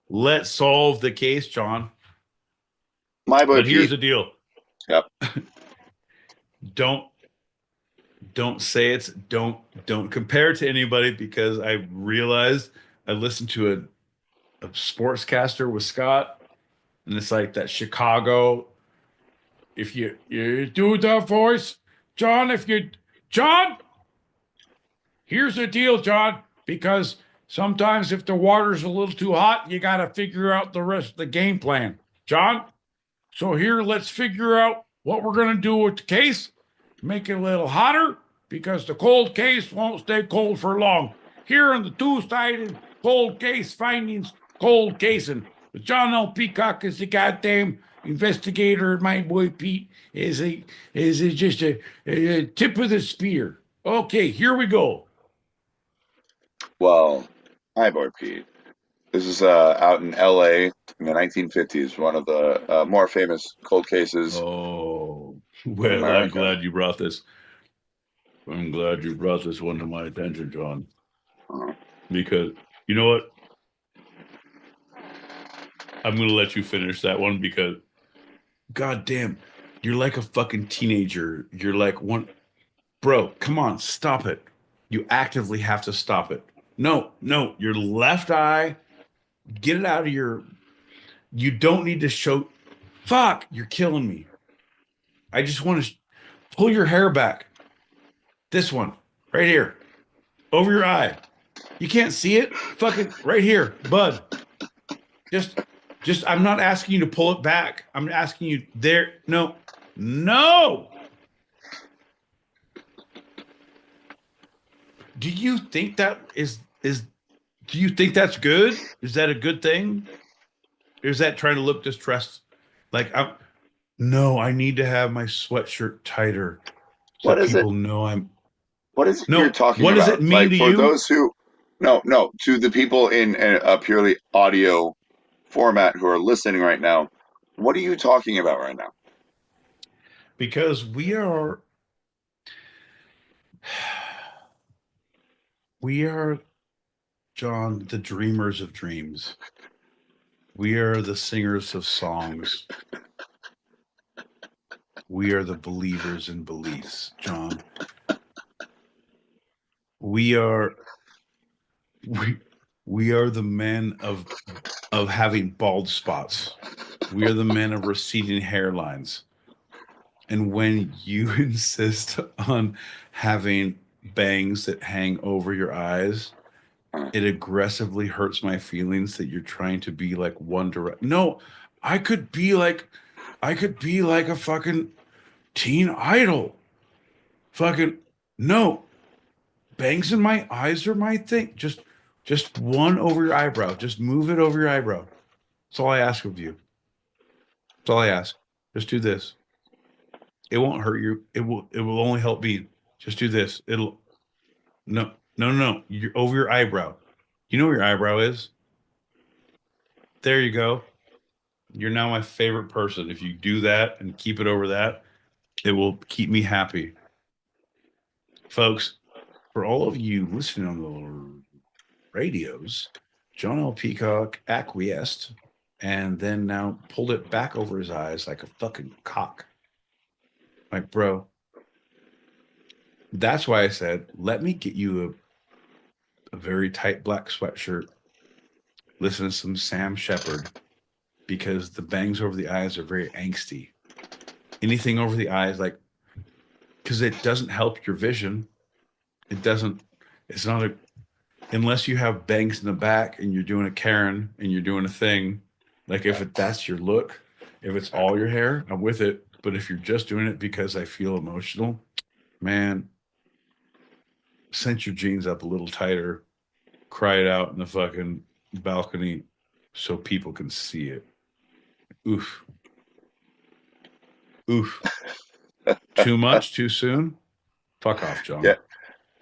Let's solve the case, John. My boy But Pete. here's the deal. Yep. Don't say it's don't compare it to anybody, because I realized I listened to a sportscaster with Scott, and it's like that Chicago. If you do that voice, John, John, here's the deal, John, because sometimes if the water's a little too hot, you got to figure out the rest of the game plan, John. So here, let's figure out what we're going to do with the case. Make it a little hotter, because the cold case won't stay cold for long. Here on the two-sided cold case findings, cold casing. But John L. Peacock is the goddamn investigator. My boy Pete is just a tip of the spear. Okay, here we go. Well, my boy Pete. This is out in L.A. in the 1950s, one of the more famous cold cases. Oh, well, I'm glad you brought this. I'm glad you brought this one to my attention, John. Because you know what? I'm going to let you finish that one, because God damn, you're like a fucking teenager. You're like one, bro, come on, stop it. You actively have to stop it. No, your left eye, get it out of you don't need to show, fuck, you're killing me. I just want to pull your hair back. This one, right here, over your eye. You can't see it? Fucking right here, bud. Just, I'm not asking you to pull it back. I'm asking you there. No. Do you think that do you think that's good? Is that a good thing? Or is that trying to look distressed? Like, no, I need to have my sweatshirt tighter. So what is people it? know I'm. What is it you're talking what about? What does it mean like, to for you? those who, no, to the people in a purely audio format who are listening right now, what are you talking about right now? Because we are, John, the dreamers of dreams. We are the singers of songs. We are the believers in beliefs, John. We are the men of having bald spots. We are the men of receding hairlines. And when you insist on having bangs that hang over your eyes, it aggressively hurts my feelings that you're trying to be like One Direction. No, I could be like a fucking teen idol. Fucking No, bangs in my eyes are my thing. Just one over your eyebrow. Just move it over your eyebrow. That's all I ask of you. That's all I ask. Just do this. It won't hurt you. It will only help me. Just do this. It'll no. You're over your eyebrow. You know where your eyebrow is? There you go. You're now my favorite person. If you do that and keep it over that, it will keep me happy. Folks, for all of you listening on the radios, John L. Peacock acquiesced and then now pulled it back over his eyes like a fucking cock. Like, bro, that's why I said, let me get you a very tight black sweatshirt. Listen to some Sam Shepard because the bangs over the eyes are very angsty. Anything over the eyes, like, because it doesn't help your vision. It's not unless you have bangs in the back and you're doing a Karen and you're doing a thing, like if that's your look, if it's all your hair, I'm with it. But if you're just doing it because I feel emotional, man, cinch your jeans up a little tighter, cry it out in the fucking balcony so people can see it. Oof. Too much, too soon? Fuck off, John. Yeah.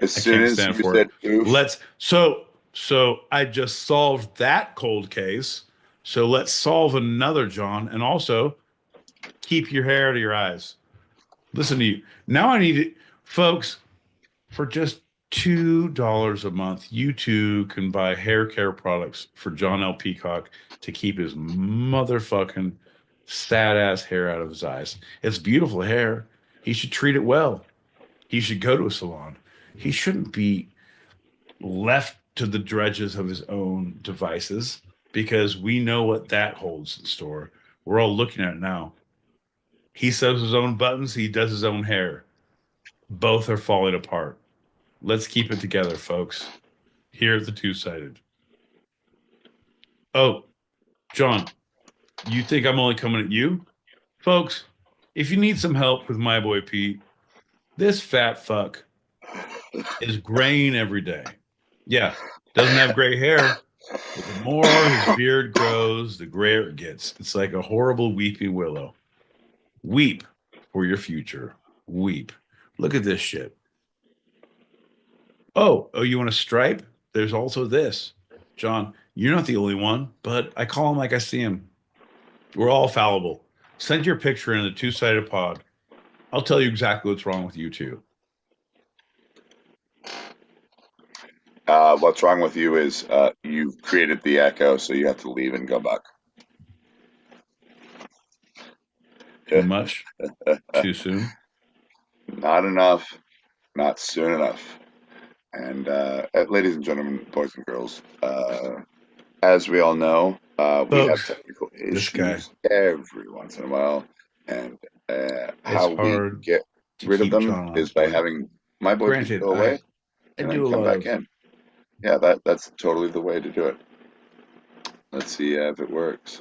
As I soon can't as stand you for said it. oof. So I just solved that cold case. So let's solve another, John, and also keep your hair out of your eyes. Listen to you. Now I need it, folks, for just $2 a month. You too can buy hair care products for John L. Peacock to keep his motherfucking sad ass hair out of his eyes. It's beautiful hair. He should treat it well. He should go to a salon. He shouldn't be left to the dredges of his own devices because we know what that holds in store. We're all looking at it now. He sews his own buttons, he does his own hair. Both are falling apart. Let's keep it together, folks. Here at the Two-Sided. Oh, John, you think I'm only coming at you? Folks, if you need some help with my boy Pete, this fat fuck is graying every day. Yeah, doesn't have gray hair, but the more his beard grows, the grayer it gets. It's like a horrible weeping willow. Weep for your future. Weep. Look at this shit. Oh, you want a stripe? There's also this. John, you're not the only one, but I call him like I see him. We're all fallible. Send your picture in the Two-Sided Pod. I'll tell you exactly what's wrong with you two. What's wrong with you is you've created the echo, so you have to leave and go back. Too much? Too soon? Not enough. Not soon enough. And ladies and gentlemen, boys and girls, as we all know, we have Folks, technical this guy. issues every once in a while. And how It's we hard get to rid of keep them John on is by point. having my boy Pete Granted, go away I and then do a come lot back of in. Yeah, that's totally the way to do it. Let's see if it works.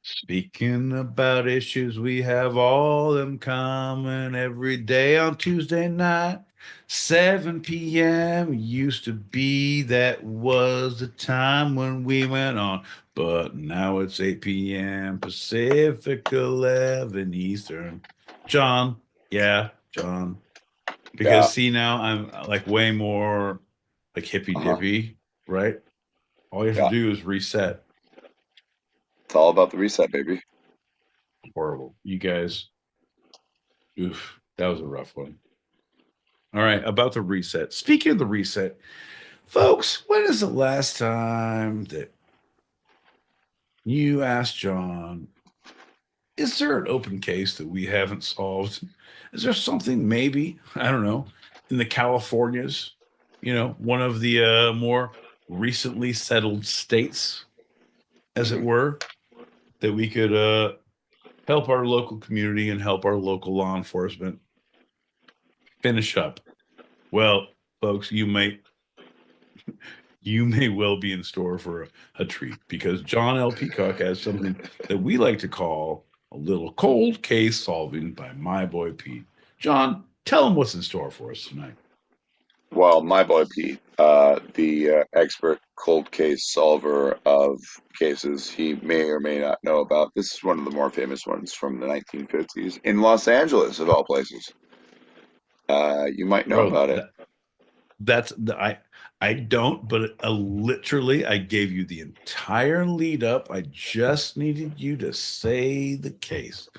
speaking about issues, we have all them common every day on Tuesday night, 7 p.m. Used to be that was the time when we went on, but now it's 8 p.m. Pacific, 11 Eastern. John, yeah, John. Because Yeah. see now I'm like way more like hippy dippy, right? All you have Yeah. to do is reset. It's all about the reset, baby. Horrible. You guys, oof, that was a rough one. All right, about the reset. Speaking of the reset, folks, when is the last time that you asked John, is there an open case that we haven't solved? Is there something maybe, I don't know, in the Californias, one of the more recently settled states, as it were, that we could help our local community and help our local law enforcement finish up? Well, folks, you may well be in store for a treat because John L. Peacock has something that we like to call a little cold case solving by my boy Pete. John, Tell them what's in store for us tonight. Well, my boy Pete, the expert cold case solver of cases he may or may not know about. This is one of the more famous ones from the 1950s in Los Angeles, of all places. You might know Bro, about it. I don't, but literally I gave you the entire lead up. I just needed you to say the case.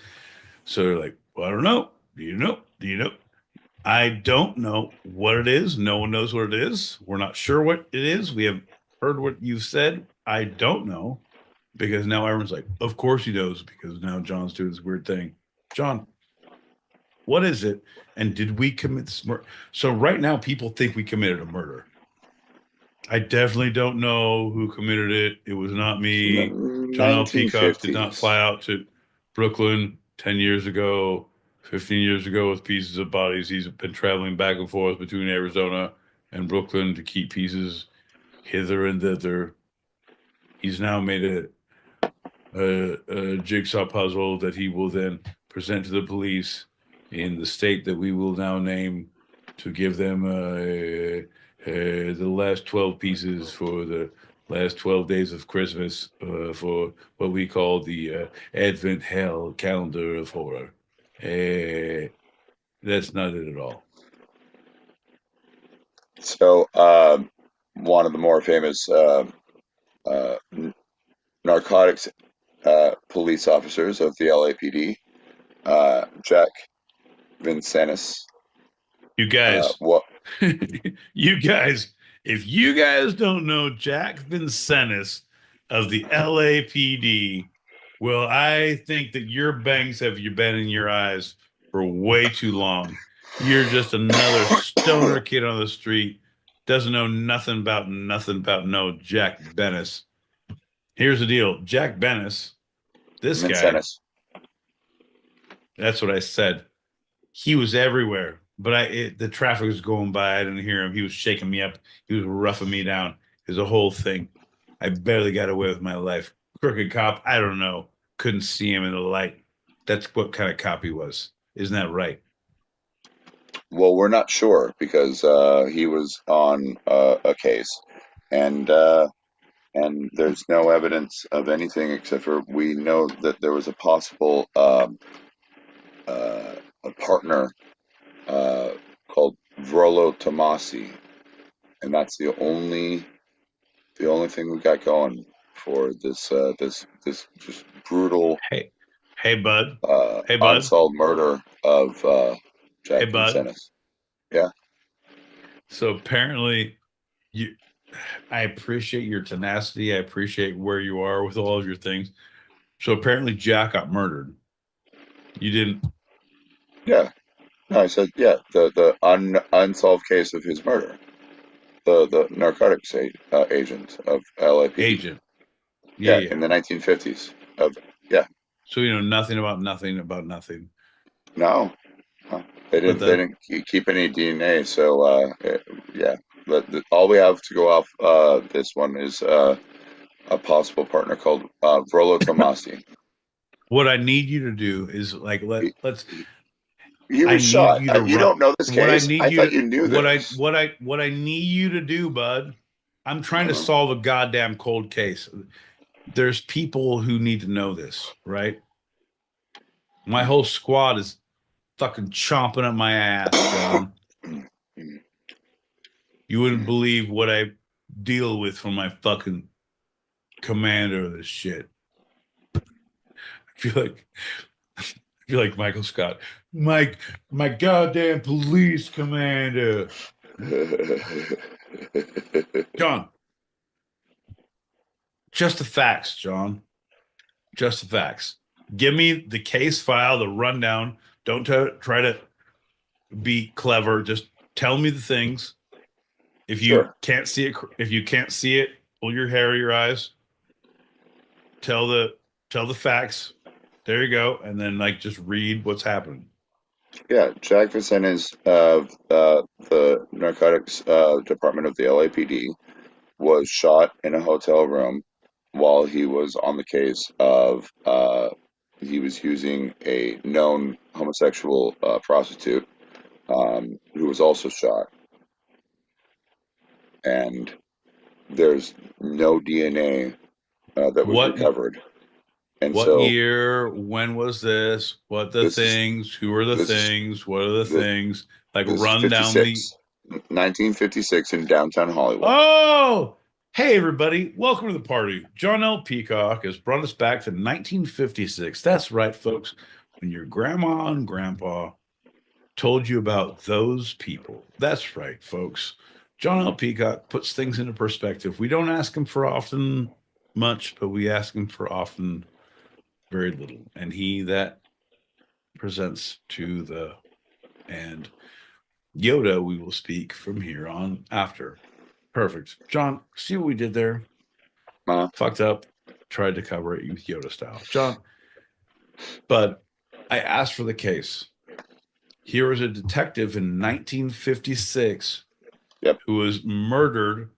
So they're like, well, I don't know. Do you know? Do you know? I don't know what it is. No one knows what it is. We're not sure what it is. We have heard what you've said. I don't know, because now everyone's like, of course he knows, because now John's doing this weird thing. John, what is it? And did we commit this murder? So right now, people think we committed a murder. I definitely don't know who committed it. It was not me. John L. Peacock did not 1950s. fly out to Brooklyn 10 years ago, 15 years ago with pieces of bodies. He's been traveling back and forth between Arizona and Brooklyn to keep pieces hither and thither. He's now made a jigsaw puzzle that he will then present to the police in the state that we will now name, to give them the last 12 pieces for the last 12 days of Christmas, for what we call the Advent Hell calendar of horror. That's not it at all. So, one of the more famous narcotics police officers of the LAPD, Jack Vincennes. You guys, What? you guys, if you guys don't know Jack Vincennes of the LAPD, well, I think that your bangs have been in your eyes for way too long. You're just another stoner kid on the street, doesn't know nothing about no Jack Bennis. Here's the deal, Jack Bennis, this guy, Vincennes. that's what I said. He was everywhere, but the traffic was going by. I didn't hear him. He was shaking me up. He was roughing me down. It was a whole thing. I barely got away with my life. Crooked cop, I don't know. Couldn't see him in the light. That's what kind of cop he was. Isn't that right? Well, we're not sure because he was on a case, and there's no evidence of anything except for we know that there was a possible a partner uh, called Vrolo Tomasi, and that's the only thing we got going for this just brutal Hey, bud. Hey, bud. unsolved murder of Hey, Jack bud. Vincennes. Yeah. So apparently, you. I appreciate your tenacity. I appreciate where you are with all of your things. So apparently, Jack got murdered. You didn't. Yeah. No, I said yeah. The unsolved case of his murder. The narcotics agent of LAPD. Agent. Yeah, Yeah. in the 1950s. Of yeah. So you know nothing about nothing about nothing. No, no. They But didn't keep any DNA. So yeah. All we have to go off this one is a possible partner called Vrolo Tomasi. what I need you to do is like let's. He I was need shot. you to You run. don't know this What I case? need I you thought to you knew this. what I need you to do, bud. I'm trying to Uh-huh. solve a goddamn cold case. There's people who need to know this, right? My whole squad is fucking chomping at my ass, John. You wouldn't believe what I deal with from my fucking commander of this shit. I feel like Michael Scott. My goddamn police commander. John. Just the facts, John. Just the facts. Give me the case file, the rundown. Don't try to be clever. Just tell me the things. If you Sure. can't see it, pull your hair or your eyes. Tell the facts. There you go, and then like just read what's happening. Yeah, Jack Vincennes of the narcotics department of the LAPD was shot in a hotel room while he was on the case of he was using a known homosexual prostitute who was also shot, and there's no DNA that was What recovered. And what so year? When was this? What the this is things? Who are the this is things? What are the this, things? Like this is run down the 1956 in downtown Hollywood. Oh, hey everybody. Welcome to the party. John L. Peacock has brought us back to 1956. That's right, folks. When your grandma and grandpa told you about those people. That's right, folks. John L. Peacock puts things into perspective. We don't ask him for often much, but we ask him for often very little. And he that presents to the and Yoda we will speak from here on after. Perfect. John, see what we did there? Fucked up. Tried to cover it with Yoda style. John, but I asked for the case. Here was a detective in 1956 who was murdered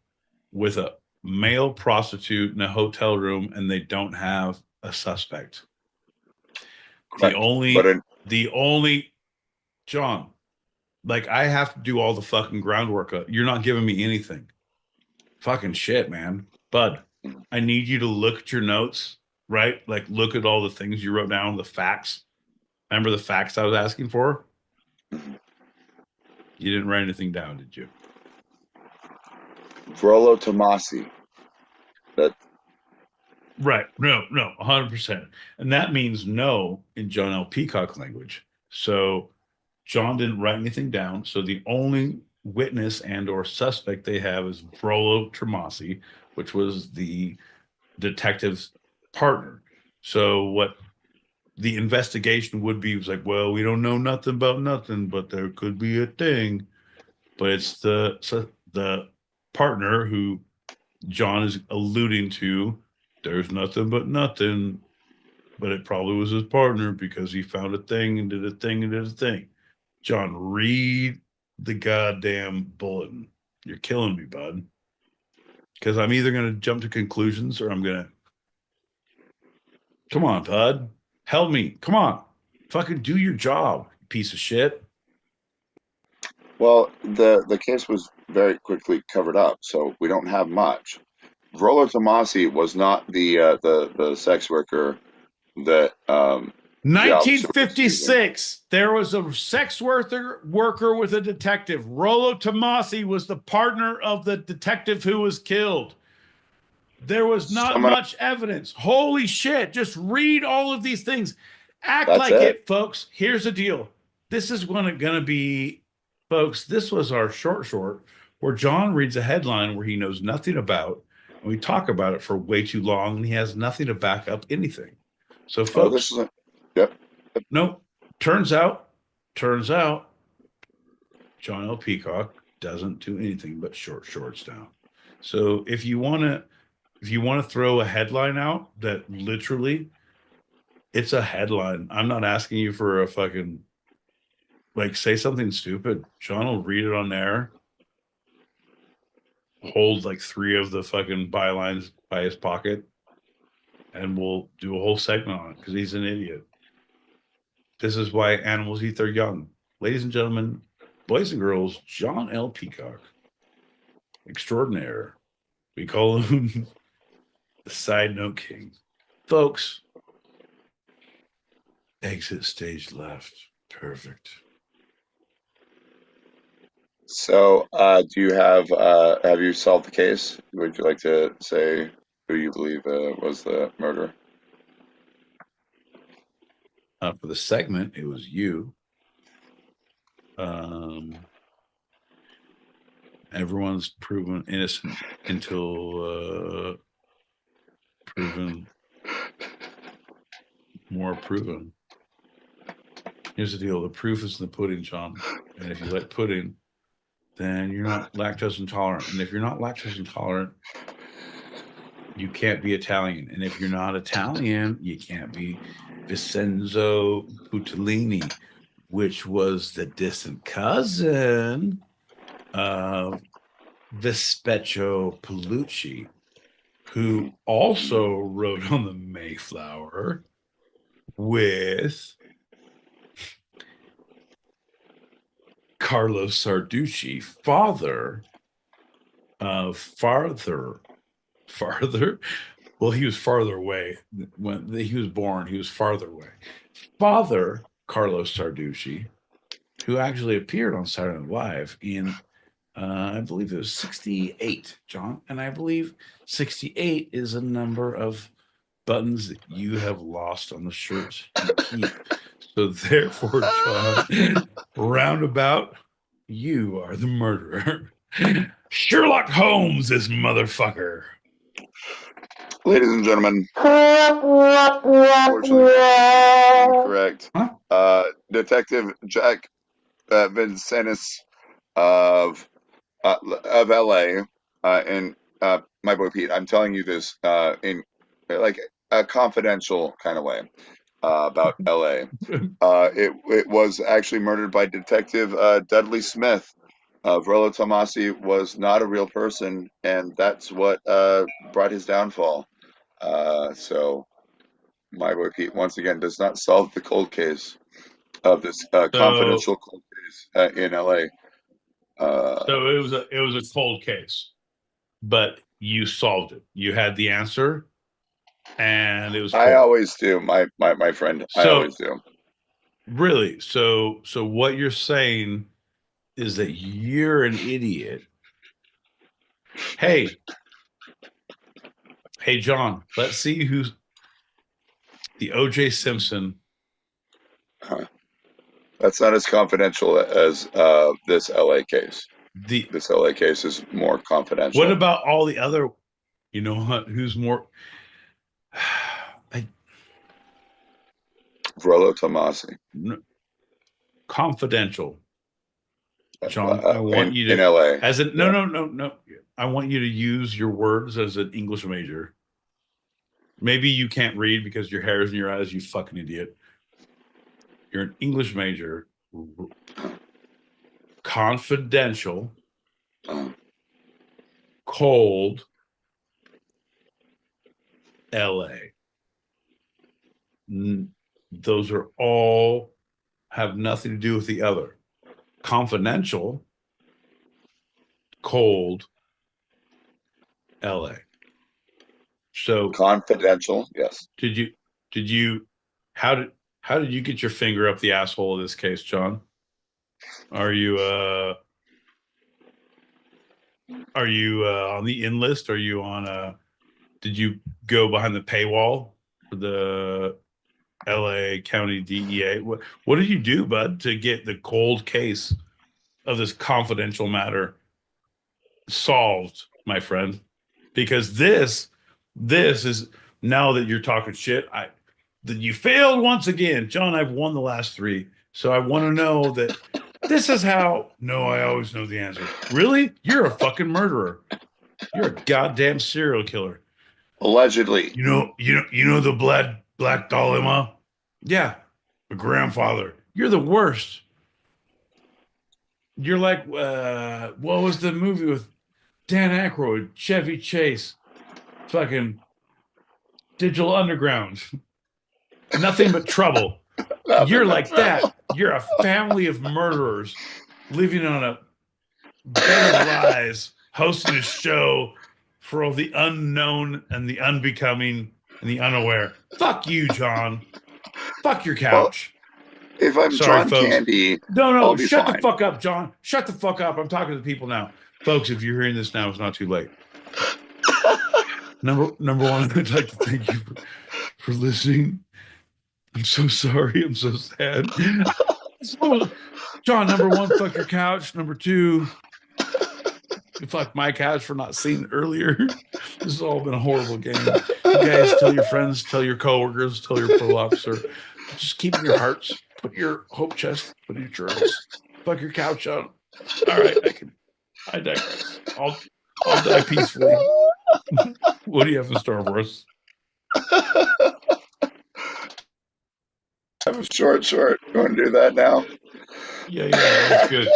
with a male prostitute in a hotel room, and they don't have a suspect. Correct. The only John, like I have to do all the fucking groundwork. You're not giving me anything. Fucking shit, man. Bud, I need you to look at your notes, right? Like look at all the things you wrote down, the facts. Remember the facts I was asking for? You didn't write anything down, did you? Rollo Tomasi. Right. No, 100%. And that means no in John L. Peacock language. So John didn't write anything down. So the only witness and or suspect they have is Rollo Tomasi, which was the detective's partner. So what the investigation would be was like, well, we don't know nothing about nothing, but there could be a thing. But it's the partner who John is alluding to. There's nothing but nothing, but it probably was his partner because he found a thing and did a thing and did a thing. John, read the goddamn bulletin. You're killing me, bud. Because I'm either going to jump to conclusions or I'm going to. Come on, bud. Help me. Come on. Fucking do your job, piece of shit. Well, the case was very quickly covered up, so we don't have much. Rollo Tomasi was not the sex worker that the officer was accusing. 1956, there was a sex worker with a detective. Rollo Tomasi was the partner of the detective who was killed. There was not much evidence. Holy shit. Just read all of these things. Act like it, folks. Here's the deal. This is going to be, folks, this was our short where John reads a headline where he knows nothing about, and we talk about it for way too long, and he has nothing to back up anything. So, folks, no, turns out, John L. Peacock doesn't do anything but shorts now. So if you want to throw a headline out that literally it's a headline. I'm not asking you for a fucking like say something stupid. John will read it on there. Hold like 3 of the fucking bylines by his pocket, and we'll do a whole segment on it because he's an idiot. This is why animals eat their young. Ladies and gentlemen, boys and girls, John L. Peacock, extraordinaire. We call him the Side Note King. Folks, exit stage left. Perfect. So, do you have you solved the case? Would you like to say who you believe was the murderer? For the segment, it was you. Everyone's proven innocent until proven more proven. Here's the deal. The proof is in the pudding, John. And if you like pudding, then you're not lactose intolerant. And if you're not lactose intolerant, you can't be Italian. And if you're not Italian, you can't be Vincenzo Puttolini, which was the distant cousin of Vespecchio Pellucci, who also rode on the Mayflower with Carlos Sarducci, father of farther. Well, he was farther away when he was born. He was farther away. Father Carlos Sarducci, who actually appeared on Saturday Night Live in, I believe it was 68, John, and I believe 68 is a number of buttons that you have lost on the shirts you keep. So therefore, John, roundabout, you are the murderer. Sherlock Holmes, this motherfucker. Ladies and gentlemen, unfortunately, incorrect. Huh? Detective Jack Vincennes of LA, and my boy Pete, I'm telling you this in like a confidential kind of way about LA. It was actually murdered by Detective Dudley Smith. Rollo Tomasi was not a real person, and that's what brought his downfall. So my boy Pete once again does not solve the cold case of this confidential cold case in LA. So it was a cold case, but you solved it. You had the answer, and it was cold. I always do, my friend. I always do. Really? So what you're saying is that you're an idiot. Hey, John, let's see who's the O.J. Simpson. That's not as confidential as this LA case. This LA case is more confidential. What about all the other? You know what? Who's more? Rollo Tomasi. Confidential. John, I want you to in LA. As a no. I want you to use your words as an English major. Maybe you can't read because your hair is in your eyes, you fucking idiot. You're an English major. Confidential. Cold. LA. Those are all have nothing to do with the other. Confidential. Cold. LA. So confidential, yes. How did you get your finger up the asshole of this case, John? Are you on the in list? Are you on did you go behind the paywall for the LA County DEA? What did you do, bud, to get the cold case of this confidential matter solved, my friend? Because this is, now that you're talking shit, that you failed once again. John, I've won the last 3. So I want to know that this is how. No, I always know the answer. Really? You're a fucking murderer. You're a goddamn serial killer. Allegedly. You know the Black Dahlia? Yeah. My grandfather. You're the worst. You're like, what was the movie with Dan Aykroyd, Chevy Chase, fucking Digital Underground? Nothing but trouble. You're like that. You're a family of murderers living on a bed of lies, hosting a show for all the unknown and the unbecoming and the unaware. Fuck you, John. Fuck your couch. Well, if I'm sorry, John folks. Candy, No, shut the fuck up, John. Shut the fuck up. I'm talking to the people now. Folks, if you're hearing this now, it's not too late. Number one, I'd like to thank you for listening. I'm so sorry. I'm so sad. So, John, number 1, fuck your couch. Number 2, fuck my couch for not seeing it earlier. This has all been a horrible game. You guys, tell your friends, tell your coworkers, tell your parole officer. Just keep in your hearts. Put your hope chest, put in your journals. Fuck your couch out. All right, I digress. I'll die peacefully. What do you have in store for us? I'm short. You want to do that now? Yeah, that's good.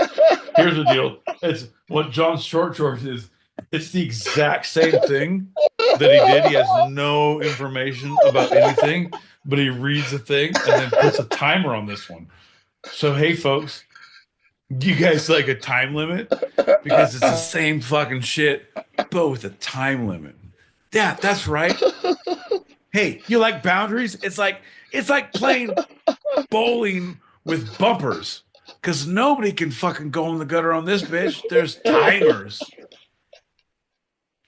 Here's the deal. It's what John's short is. It's the exact same thing that he did. He has no information about anything, but he reads the thing and then puts a timer on this one. So, hey, folks, You guys like a time limit? Because it's the same fucking shit, but with a time limit. Yeah, that's right. Hey, you like boundaries? It's like playing bowling with bumpers. Cause nobody can fucking go in the gutter on this bitch. There's timers.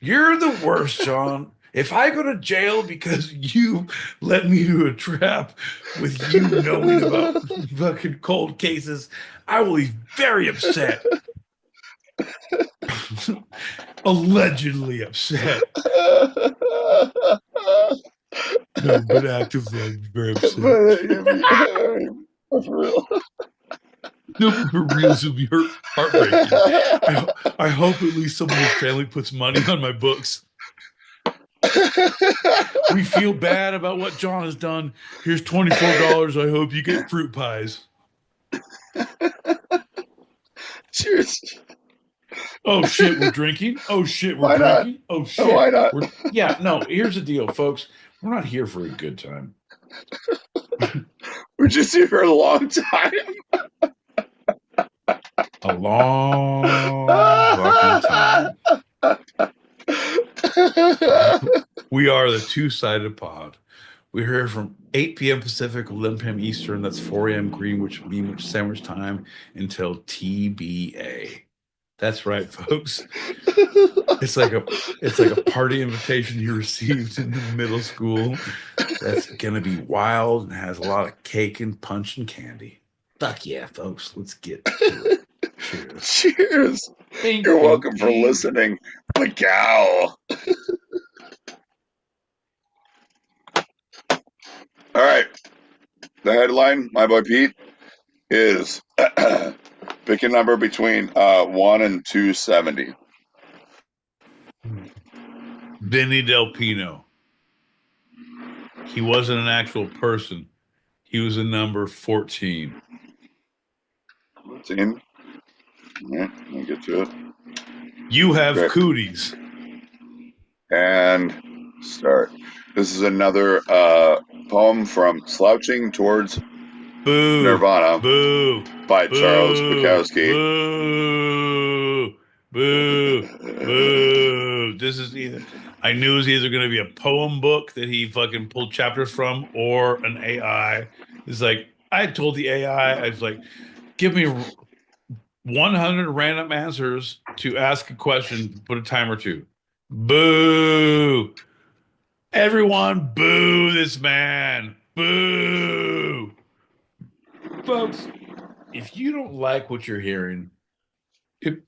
You're the worst, John. If I go to jail because you led me to a trap with you knowing about fucking cold cases, I will be very upset. Allegedly upset. No, but actively, I'm very upset. For real. No, but for real, this will be heartbreaking. I hope at least someone in his family puts money on my books. We feel bad about what John has done. Here's $24. I hope you get fruit pies. Cheers. Oh shit, we're drinking. Oh shit, we're Why not? drinking. Oh shit. Why not? Yeah, no, here's the deal, folks. We're not here for a good time. We're just here for a long time. A long fucking time. We are the two-sided pod. We're here from 8 p.m. Pacific, 11 p.m. Eastern. That's 4 a.m. Greenwich Sandwich time until TBA. That's right, folks. It's like a party invitation you received in the middle school. That's gonna be wild and has a lot of cake and punch and candy. Fuck yeah, folks. Let's get to it. Cheers. Cheers. Bing, You're bing, welcome for bing. listening, Macau. All right. The headline, my boy Pete, is pick a number between 1 and 270. Vinny Del Pino. He wasn't an actual person. He was a number 14. 14. All right, let me get to it. You have Great. cooties. And start. This is another poem from Slouching Towards Boo. Nirvana Boo. by Boo. Charles Bukowski. Boo. Boo. Boo. This is either, I knew it was either going to be a poem book that he fucking pulled chapters from or an AI. It's like, I told the AI, I was like, give me 100 random answers to ask a question, put a timer to. Boo. Everyone boo this man. Boo. Folks, if you don't like what you're hearing, if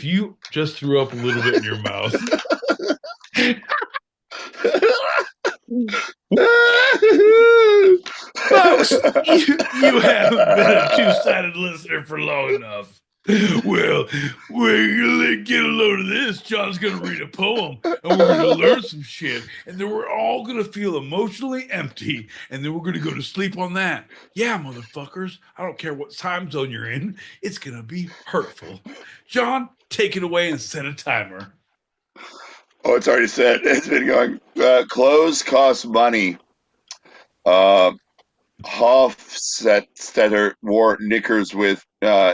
you just threw up a little bit in your mouth. Folks, you haven't been a two-sided listener for long enough. Well, we're gonna get a load of this. John's gonna read a poem, and we're gonna learn some shit, and then we're all gonna feel emotionally empty, and then we're gonna go to sleep on that. Yeah, motherfuckers. I don't care what time zone you're in. It's gonna be hurtful. John, take it away and set a timer. Oh, it's already set. It's been going. Clothes cost money. Hofstetter wore knickers with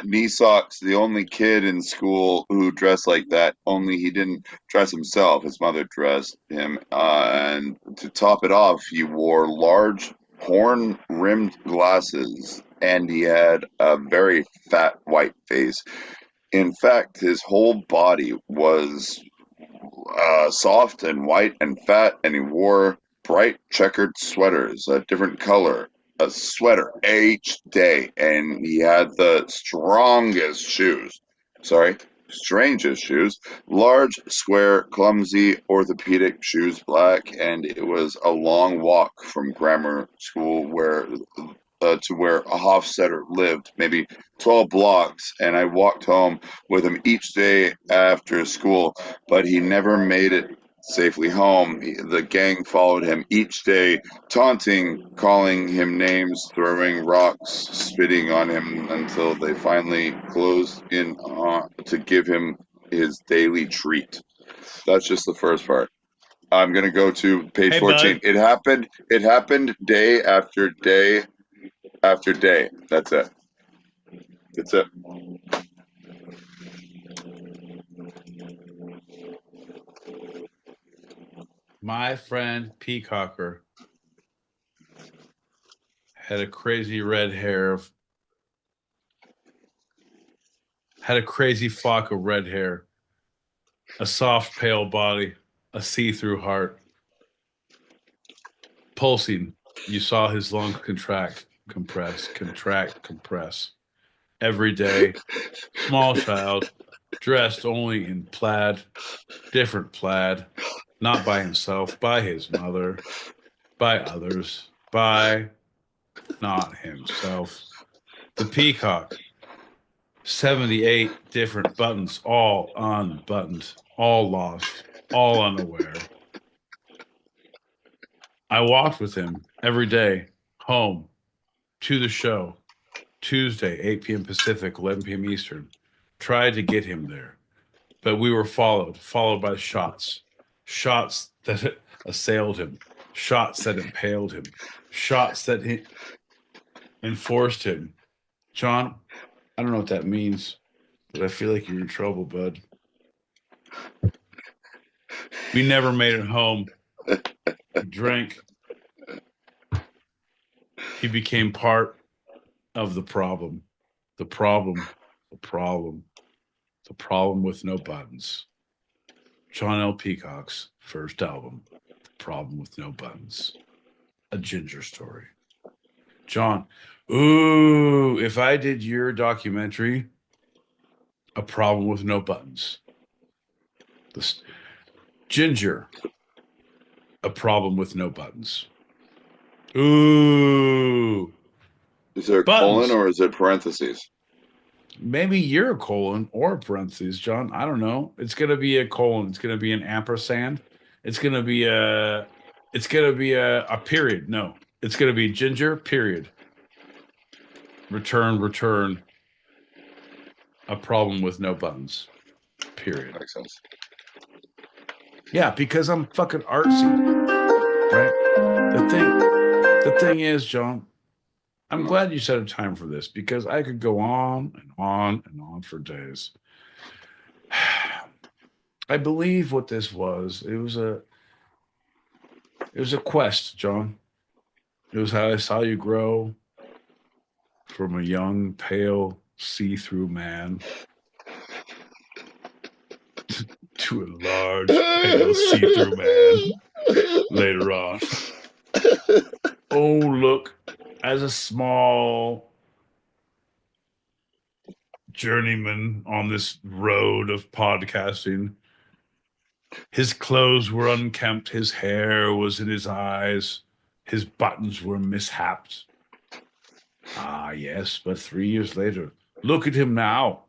knee socks. The only kid in school who dressed like that. Only he didn't dress himself. His mother dressed him. And to top it off, he wore large horn-rimmed glasses, and he had a very fat white face. In fact, his whole body was soft and white and fat, and he wore bright checkered sweaters, a different color, a sweater each day, and he had the strangest shoes, large, square, clumsy, orthopedic shoes, black, and it was a long walk from grammar school to where a Hofstetter lived, maybe 12 blocks, and I walked home with him each day after school, but he never made it safely home. The gang followed him each day, taunting, calling him names, throwing rocks, spitting on him until they finally closed in to give him his daily treat. That's just the first part. I'm going to go to page 14. Bud. It happened day after day after day. That's it. That's it. My friend Peacocker had a crazy red hair, had a crazy flock of red hair, a soft, pale body, a see-through heart. Pulsing, you saw his lungs contract, compress, contract, compress. Every day, small child, dressed only in plaid, different plaid, not by himself, by his mother, by others, by not himself. The peacock, 78 different buttons, all unbuttoned, all lost, all unaware. I walked with him every day home to the show, Tuesday, 8 p.m. Pacific, 11 p.m. Eastern. Tried to get him there, but we were followed by shots that assailed him, shots that impaled him, shots that enforced him. John, I don't know what that means, but I feel like you're in trouble, bud. We never made it home. He drank. He became part of the problem. The problem, the problem, the problem with no buttons. John L. Peacock's first album, The Problem with No Buttons. A ginger story. John, ooh, if I did your documentary, A Problem with No Buttons. This Ginger, A Problem with No Buttons. Ooh. Is there a Buttons. colon or is it parentheses? Maybe you're a colon or a parentheses, John. I don't know. It's gonna be a colon. It's gonna be an ampersand. It's gonna be a period. No, it's gonna be ginger, period. Return. A problem with no buttons. Period. Makes sense. Yeah, because I'm fucking artsy. Right? The thing is, John, I'm glad you set a time for this because I could go on and on and on for days. I believe what this was. It was a quest, John. It was how I saw you grow from a young, pale, see-through man to a large, pale, see-through man later on. Oh, look, as a small journeyman on this road of podcasting, his clothes were unkempt, his hair was in his eyes, his buttons were mishapped. Ah, yes, but 3 years later, look at him now.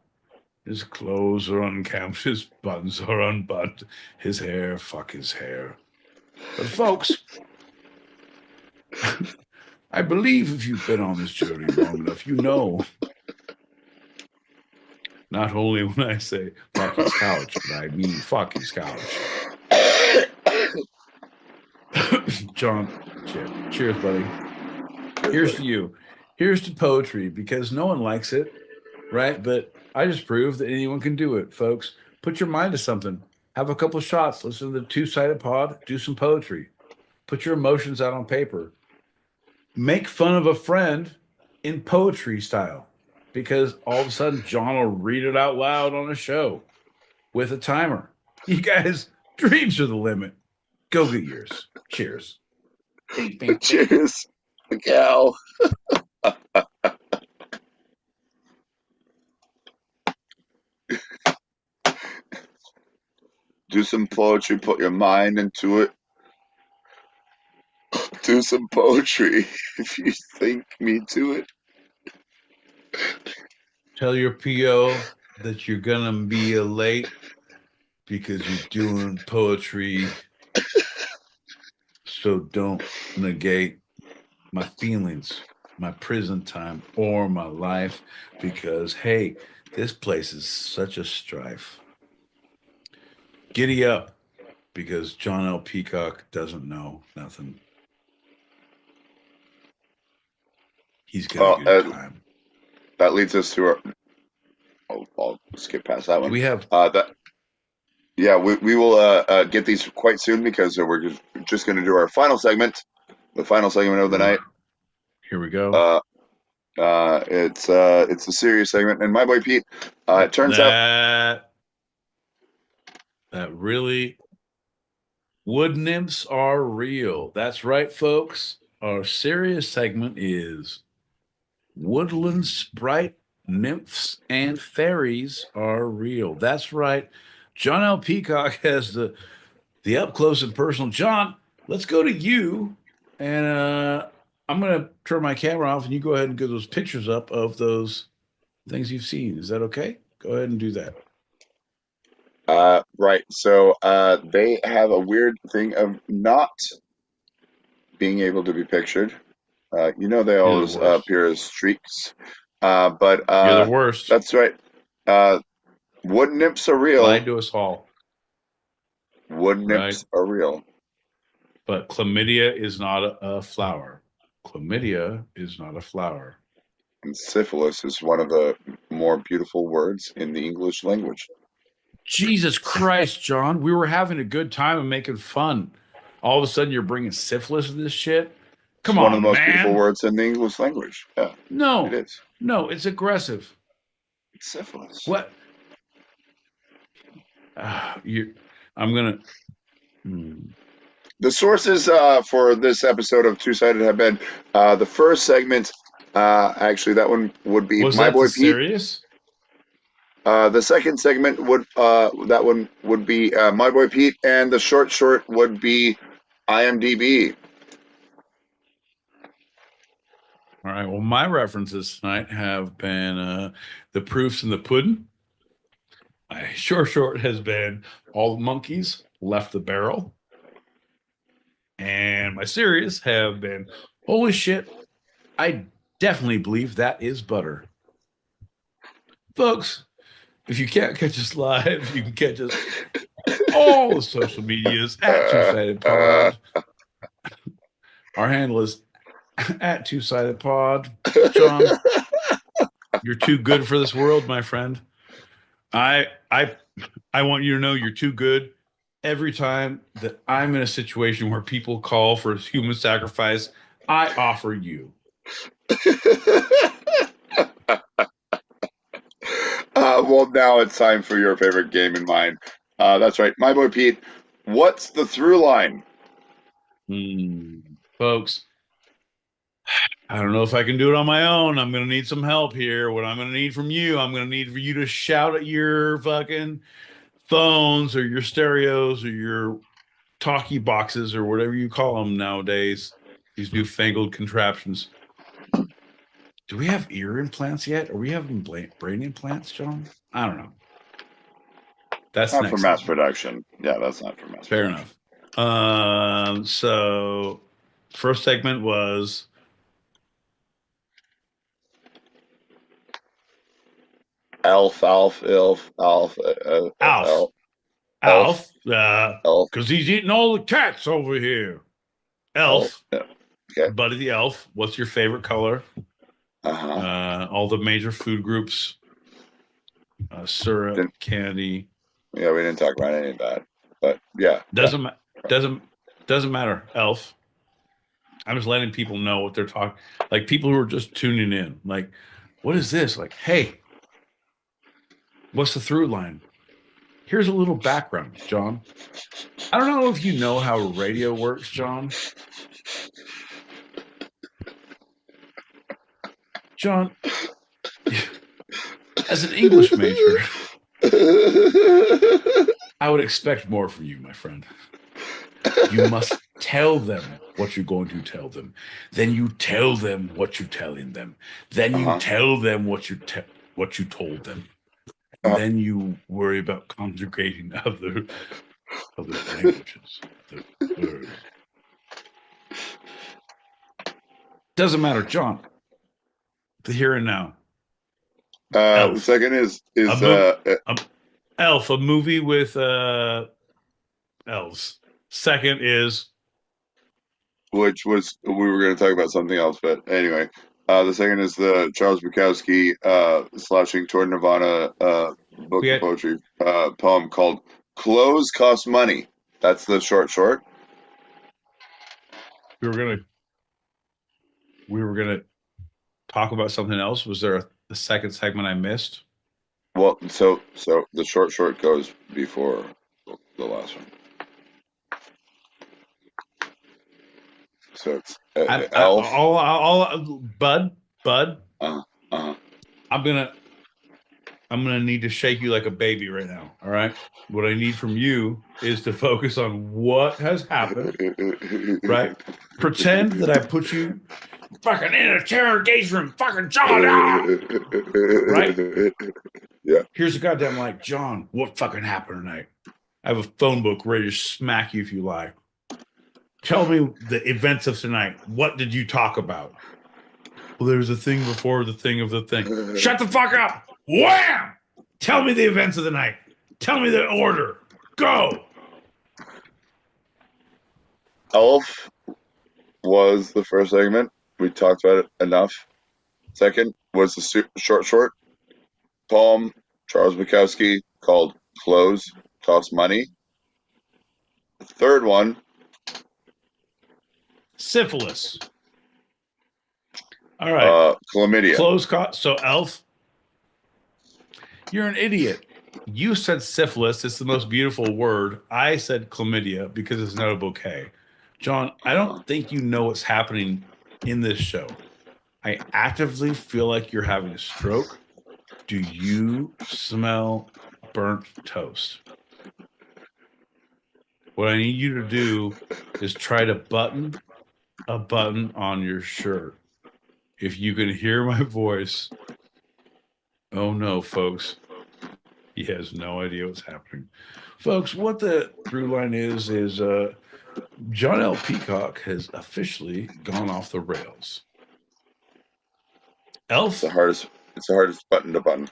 His clothes are unkempt, his buttons are unbuttoned, his hair, fuck his hair. But folks, I believe if you've been on this journey long enough, you know. Not only when I say fuck his couch, but I mean fuck his couch. John, cheers, buddy. Here's to you. Here's to poetry, because no one likes it, right? But I just proved that anyone can do it, folks. Put your mind to something. Have a couple shots. Listen to the Two-Sided Pod. Do some poetry. Put your emotions out on paper. Make fun of a friend in poetry style, because all of a sudden John will read it out loud on a show with a timer. You guys, dreams are the limit. Go get yours. Cheers. Bing, bing, bing. Cheers, Miguel. Do some poetry, put your mind into it. Do some poetry if you think me to it. Tell your PO that you're gonna be late because you're doing poetry. So don't negate my feelings, my prison time, or my life, because hey, this place is such a strife. Giddy up, because John L. Peacock doesn't know nothing. He's gonna get a time. that leads us to our. I'll skip past that one. We have Yeah, we will get these quite soon because we're just going to do our final segment, the final segment of the night. Here we go. It's a serious segment, and my boy Pete. It turns out that really wood nymphs are real. That's right, folks. Our serious segment is woodland sprite nymphs and fairies are real. That's right. John L. Peacock has the up close and personal. John, let's go to you, and I'm gonna turn my camera off, and you go ahead and get those pictures up of those things you've seen. Is that okay? Go ahead and do that. right. So they have a weird thing of not being able to be pictured. They always appear as streaks. But You're the worst. That's right. Wood nymphs are real. Lied to us all. Wood nymphs are real. But chlamydia is not a flower. Chlamydia is not a flower. And syphilis is one of the more beautiful words in the English language. Jesus Christ, John. We were having a good time and making fun. All of a sudden, you're bringing syphilis to this shit? Come on, one of the most man. beautiful words in the English language. Yeah. No. It is. No, it's aggressive. It's syphilis. What? I'm going to... The sources for this episode of Two Sided have been the first segment. Actually, that one would be Was My that Boy the Pete. Serious? The second segment would that one would be My Boy Pete, and the short would be IMDb. All right. Well, my references tonight have been The Proofs in the Pudding. My short has been All the Monkeys Left the Barrel. And my serious have been Holy Shit, I definitely believe that is butter. Folks, if you can't catch us live, you can catch us all the social medias at Two Sided Pod. Our handle is at Two Sided Pod. John, you're too good for this world, my friend. I want you to know you're too good. Every time that I'm in a situation where people call for human sacrifice, I offer you. Well, now it's time for your favorite game and mine. That's right. My Boy Pete, what's the through line? Folks, I don't know if I can do it on my own. I'm going to need some help here. What I'm going to need from you, I'm going to need for you to shout at your fucking phones or your stereos or your talkie boxes or whatever you call them nowadays, these newfangled contraptions. Do we have ear implants yet? Are we having brain implants, John? I don't know. That's not for mass production. Yeah, that's not for mass Fair production. Enough. So first segment was Alf. Because he's eating all the cats over here. Elf. Yeah. Okay. Buddy the Elf. What's your favorite color? All the major food groups. Syrup, candy. Yeah, we didn't talk about any of that. But yeah. Doesn't matter. Elf. I'm just letting people know what they're talking. Like people who are just tuning in. Like, what is this? Like, hey, what's the through line? Here's a little background, John. I don't know if you know how radio works, John. John, as an English major, I would expect more from you, my friend. You must tell them what you're going to tell them. Then you tell them what you're telling them. Then you tell them what you told them. And then you worry about conjugating other languages, the words. Doesn't matter, John. The here and now. The second is Elf, a movie with elves. Second is, which was we were going to talk about something else, but anyway, The second is the Charles Bukowski slashing toward Nirvana book of poetry poem called "Clothes Cost Money." That's the short. We were gonna talk about something else. Was there a second segment I missed? Well, so the short goes before the last one. So it's Elf. Bud. Uh-huh. I'm gonna need to shake you like a baby right now. All right. What I need from you is to focus on what has happened. Right. Pretend that I put you fucking in a interrogation room, fucking John. Right. Yeah. Here's a goddamn like, John, what fucking happened tonight? I have a phone book ready to smack you if you lie. Tell me the events of tonight. What did you talk about? Well, there's a thing before the thing of the thing. Shut the fuck up. Wham! Tell me the events of the night. Tell me the order. Go. Elf was the first segment. We talked about it enough. Second was the short poem, Charles Bukowski, called Clothes Cost Money. The third one, syphilis. All right. Chlamydia. Clothes cost. So, Elf, you're an idiot. You said syphilis. It's the most beautiful word. I said chlamydia because it's not a bouquet. John, I don't think you know what's happening in this show. I actively feel like you're having a stroke. Do you smell burnt toast? What I need you to do is try to button a button on your shirt. If you can hear my voice, oh no, folks. He has no idea what's happening. Folks, what the through line is John L. Peacock has officially gone off the rails. Elf? It's the hardest button to button.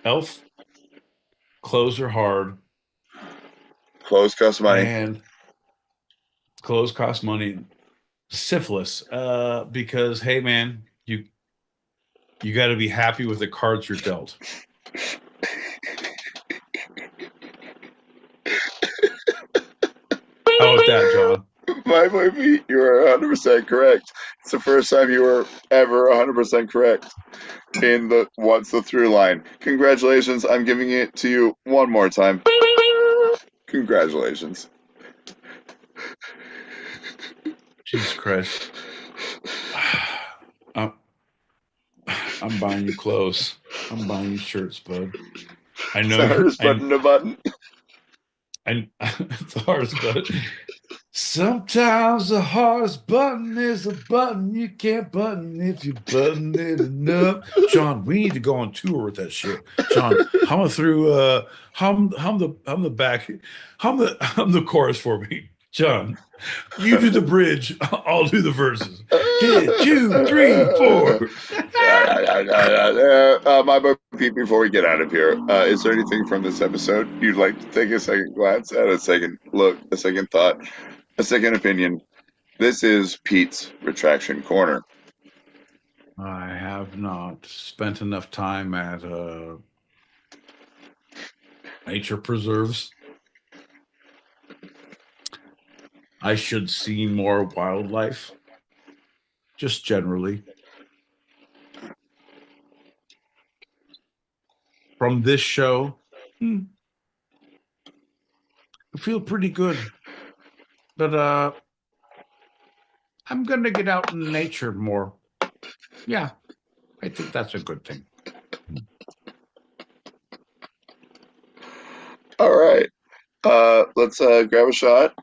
Elf, clothes are hard. Clothes cost money. And clothes cost money. Syphilis, because hey man, you got to be happy with the cards you're dealt. How about that, John? My boy Pete, you are 100% correct. It's the first time you were ever 100% correct in the what's the through line. Congratulations! I'm giving it to you one more time. Congratulations. Jesus Christ. I'm buying you clothes. I'm buying you shirts, bud. I know. It's the hardest button to button. It's the hardest button. Sometimes the hardest button is a button you can't button if you button it enough. John, we need to go on tour with that shit. John, hum through hum the back, hum the chorus for me. John, you do the bridge, I'll do the verses. 2, 3, 4. My boy Pete, before we get out of here, is there anything from this episode you'd like to take a second glance at, a second look, a second thought, a second opinion? This is Pete's Retraction Corner. I have not spent enough time at nature preserves. I should see more wildlife, just generally. From this show, I feel pretty good. But I'm going to get out in nature more. Yeah, I think that's a good thing. All right. Let's grab a shot.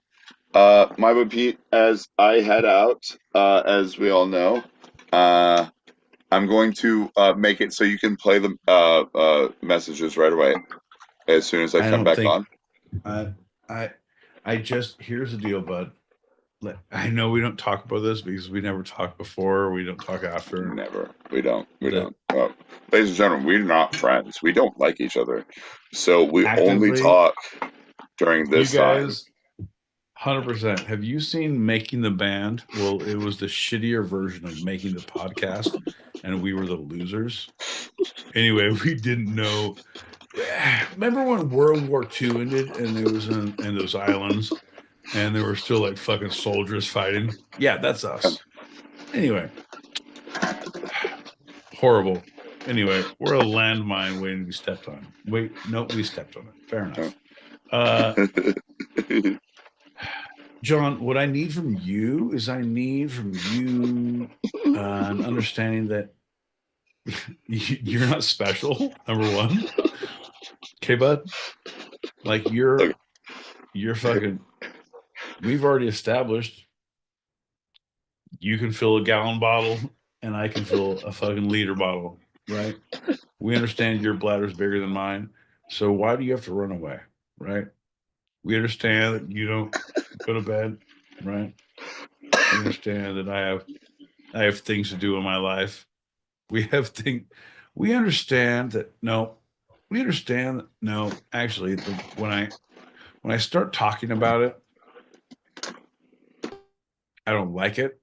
My boy Pete, as I head out, as we all know, I'm going to make it so you can play the messages right away as soon as I come back on. I just, here's the deal, bud. I know we don't talk about this because we never talked before. We don't talk after. Never. We don't. Well, ladies and gentlemen, we're not friends. We don't like each other. So we only talk during this time. 100%. Have you seen Making the Band? Well, it was the shittier version of Making the Podcast, and we were the losers. Anyway, we didn't know. Remember when World War II ended and it was in those islands and there were still like fucking soldiers fighting? Yeah, that's us. Anyway, horrible. Anyway, we're a landmine waiting to be stepped on. Wait, no, we stepped on it. Fair enough. John, what I need from you is an understanding that you're not special, number one. Okay, bud? Like you're fucking, we've already established you can fill a gallon bottle and I can fill a fucking liter bottle, right? We understand your bladder's bigger than mine. So why do you have to run away, right? We understand that you don't go to bed, right? We understand that I have things to do in my life. We understand that actually when I start talking about it, I don't like it.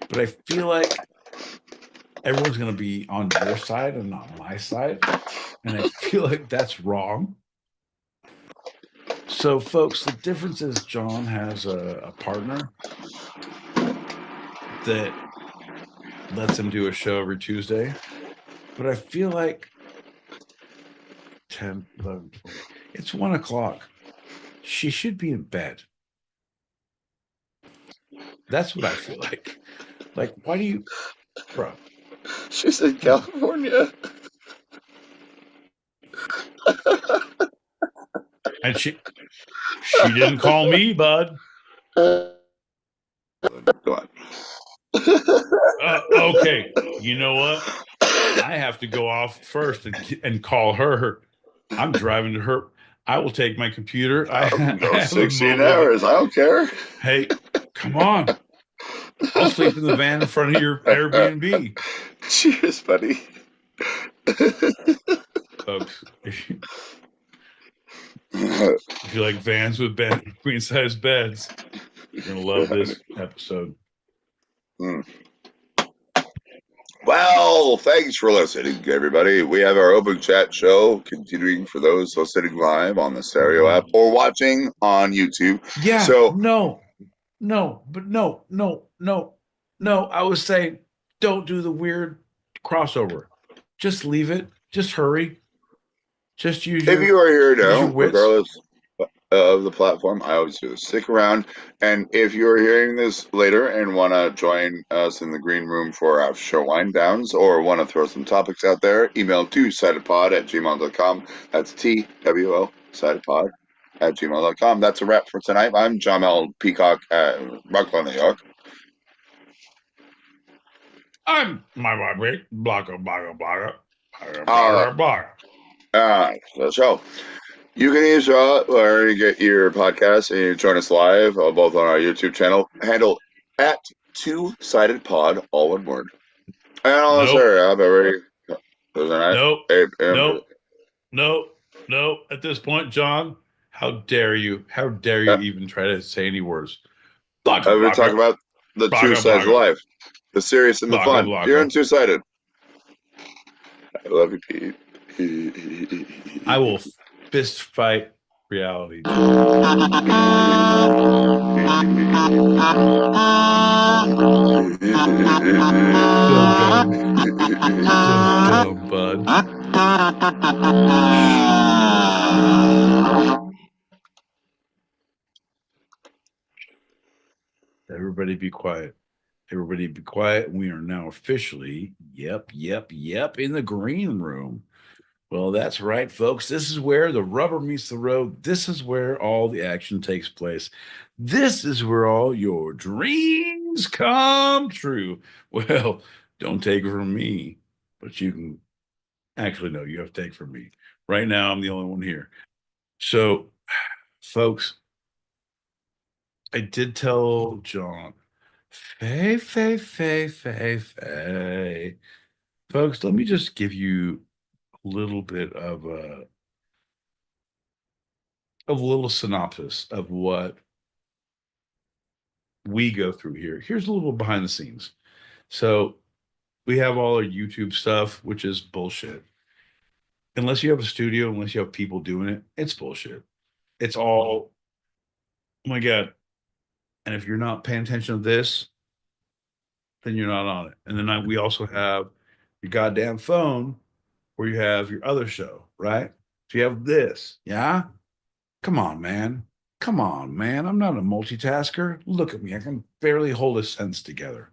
But I feel like everyone's going to be on your side and not my side. And I feel like that's wrong. So, folks, the difference is John has a partner that lets him do a show every Tuesday. But I feel like 10, 11, 12, it's 1 o'clock. She should be in bed. That's what I feel like. Like, why do you, bro? She's in California. And she didn't call me, bud. Go on. Okay, you know what? I have to go off first and call her. I'm driving to her. I will take my computer. I have 16 hours. I don't care. Hey, come on. I'll sleep in the van in front of your Airbnb. Cheers, buddy. Folks, if you like vans with queen size beds, you're gonna love this episode. Well, thanks for listening, everybody. We have our open chat show continuing for those listening live on the Stereo app or watching on YouTube. Yeah. So no. I was saying, don't do the weird crossover. Just leave it. Just hurry. Just use if you are here now, your wits. regardless of the platform, I always do stick around. And if you're hearing this later and want to join us in the green room for our show wind downs or want to throw some topics out there, email two-sidedpod@gmail.com. That's TWO sidedpod@gmail.com. That's a wrap for tonight. I'm John L. Peacock at Brooklyn, New York. I'm my blanca, blanca. All right, so you can use where you get your podcast and you join us live, both on our YouTube channel, handle at two-sided-pod, all one word. And also, Nope. At this point, John, how dare you? How dare you even try to say any words? We're talking about the two sides of life, the serious and the fun. You're in two-sided. I love you, Pete. I will fist fight reality. Dumb, bud. Everybody be quiet. Everybody be quiet. We are now officially, yep, in the green room. Well, that's right, folks. This is where the rubber meets the road. This is where all the action takes place. This is where all your dreams come true. Well, don't take it from me, but you can actually, no, you have to take it from me. Right now, I'm the only one here. So, folks, I did tell John, Faye. Folks, let me just give you a little bit of a little synopsis of what we go through here. Here's a little behind the scenes. So we have all our YouTube stuff, which is bullshit. Unless you have a studio, unless you have people doing it, it's bullshit. It's all, oh my God. And if you're not paying attention to this, then you're not on it. And then we also have your goddamn phone where you have your other show, right? So you have this. Yeah. Come on, man. Come on, man. I'm not a multitasker. Look at me. I can barely hold a sentence together.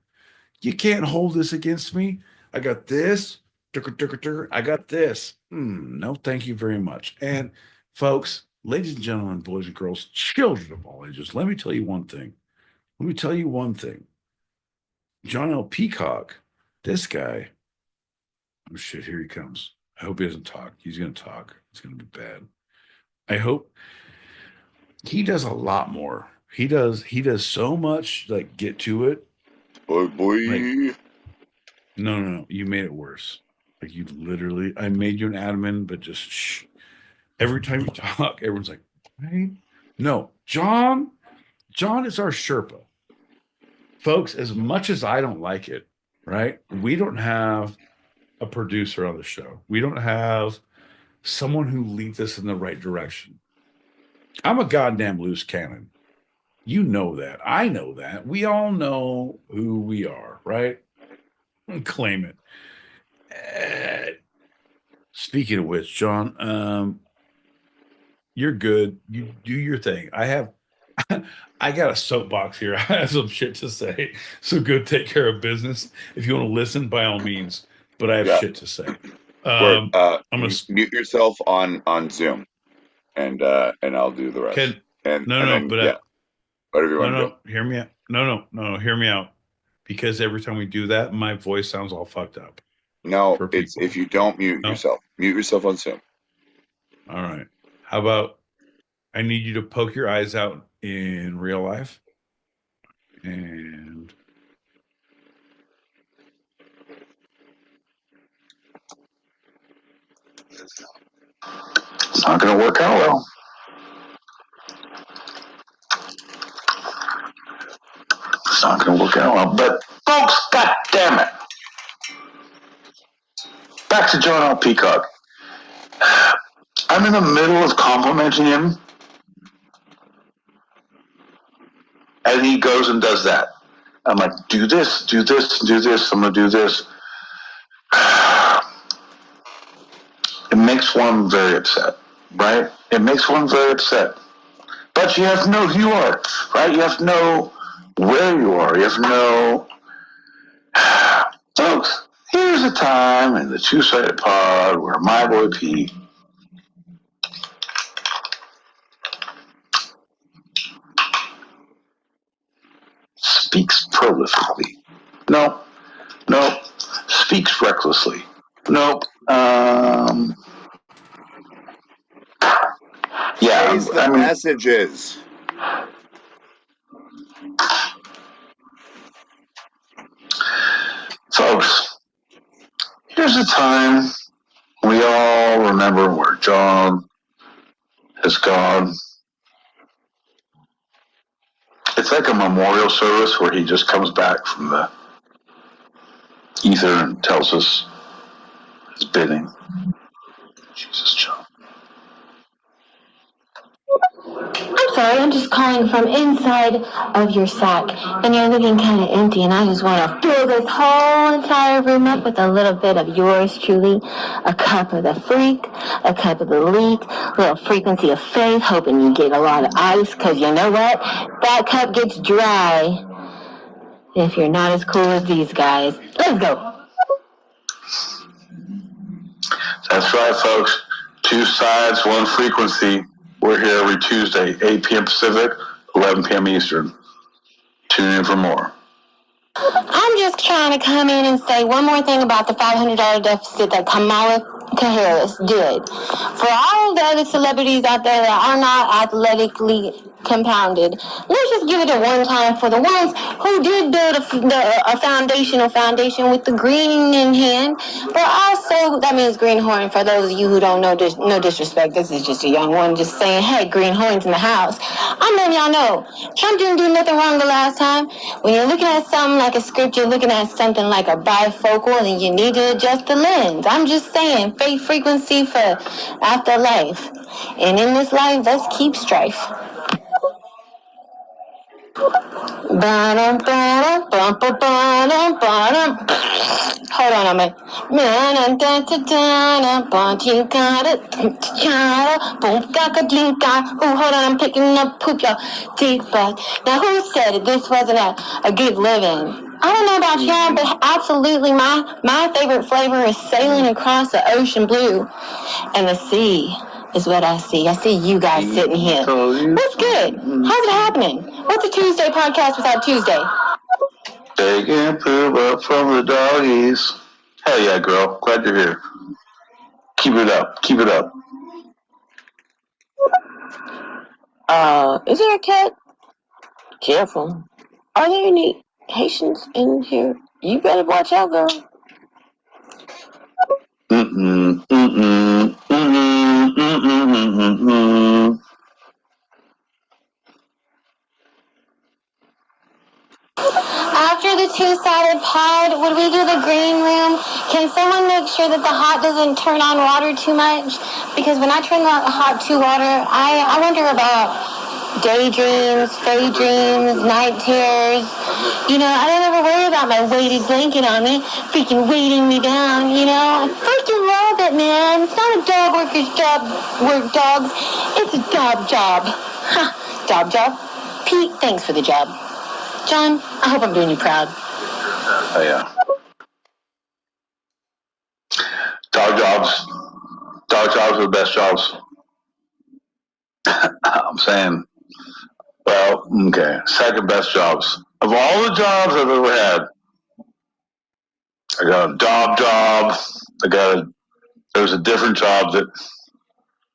You can't hold this against me. I got this. I got this. No, thank you very much. And folks, ladies and gentlemen, boys and girls, children of all ages, let me tell you one thing. John L. Peacock, this guy, oh shit, here he comes. I hope he doesn't talk. He's going to talk. It's going to be bad. I hope he does a lot more. He does so much, like, get to it. Boy. Like, no. You made it worse. Like, you literally, I made you an admin, but just shh. Every time you talk, everyone's like, right? No, John is our Sherpa. Folks, as much as I don't like it, right? We don't have a producer on the show. We don't have someone who leads us in the right direction. I'm a goddamn loose cannon. You know that. I know that. We all know who we are, right? Claim it. Speaking of which, John, you're good. You do your thing. I got a soapbox here. I have some shit to say. So go take care of business. If you want to listen, by all means. But I have shit to say. Word. I'm gonna mute yourself on Zoom, and I'll do the rest. Whatever you want to do. Hear me out. No, hear me out. Because every time we do that, my voice sounds all fucked up. No, it's if you don't mute yourself. Mute yourself on Zoom. All right. How about I need you to poke your eyes out in real life. And it's not going to work out well. It's not going to work out well. But, folks, God damn it. Back to John L. Peacock. I'm in the middle of complimenting him, and he goes and does that. I'm like, do this, do this, do this. I'm going to do this. It makes one very upset, right? It makes one very upset. But you have to know who you are, right? You have to know where you are. You have to know. Folks, here's a time in the two-sided pod where my boy Pete speaks prolifically. No. Speaks recklessly. No. Yeah. Raise the messages. Folks, here's a time we all remember where John has gone. It's like a memorial service where he just comes back from the ether and tells us his bidding. Jesus, John. I'm sorry, I'm just calling from inside of your sack, and you're looking kind of empty, and I just want to fill this whole entire room up with a little bit of yours truly, a cup of the freak, a cup of the leak, a little frequency of faith, hoping you get a lot of ice, because you know what? That cup gets dry if you're not as cool as these guys. Let's go. That's right, folks. Two sides, one frequency. We're here every Tuesday, 8 p.m. Pacific, 11 p.m. Eastern. Tune in for more. I'm just trying to come in and say one more thing about the $500 deficit that Kamala Harris did. For all the other celebrities out there that are not athletically compounded. Let's just give it a one time for the ones who did build a foundation with the green in hand. But also, that means greenhorn. For those of you who don't know, no disrespect, this is just a young one just saying, hey, greenhorn's in the house. I'm letting y'all know, Trump didn't do nothing wrong the last time. When you're looking at something like a script, you're looking at something like a bifocal, and you need to adjust the lens. I'm just saying, faith frequency for afterlife. And in this life, let's keep strife. Hold on, I'm like, you got it. Hold on, I'm picking up poop, y'all. Deep breath. Now, who said this wasn't a good living? I don't know about y'all, but absolutely my favorite flavor is sailing across the ocean blue. And the sea is what I see. I see you guys sitting here. What's good? How's it happening? What's a Tuesday podcast without Tuesday? Taking poop up from the doggies. Hell yeah, girl. Glad you're here. Keep it up. Keep it up. Is there a cat? Careful. Are there any Haitians in here? You better watch out, girl. Mm-mm, mm-mm, mm-mm, mm-mm, mm-mm. After the two-sided pod, would we do the green room? Can someone make sure that the hot doesn't turn on water too much? Because when I turn the hot to water, I wonder about daydreams, fey dreams, night terrors. You know, I don't ever worry about my weighted blanket on me, freaking weighting me down, you know? I freaking love it, man. It's not a dog worker's job, work dogs. It's a job. Ha, job. Pete, thanks for the job. John, I hope I'm doing you proud. Oh, yeah. Dog jobs. Dog jobs are the best jobs. I'm saying, well, okay. Second best jobs. Of all the jobs I've ever had, I got a dog job. There was a different job that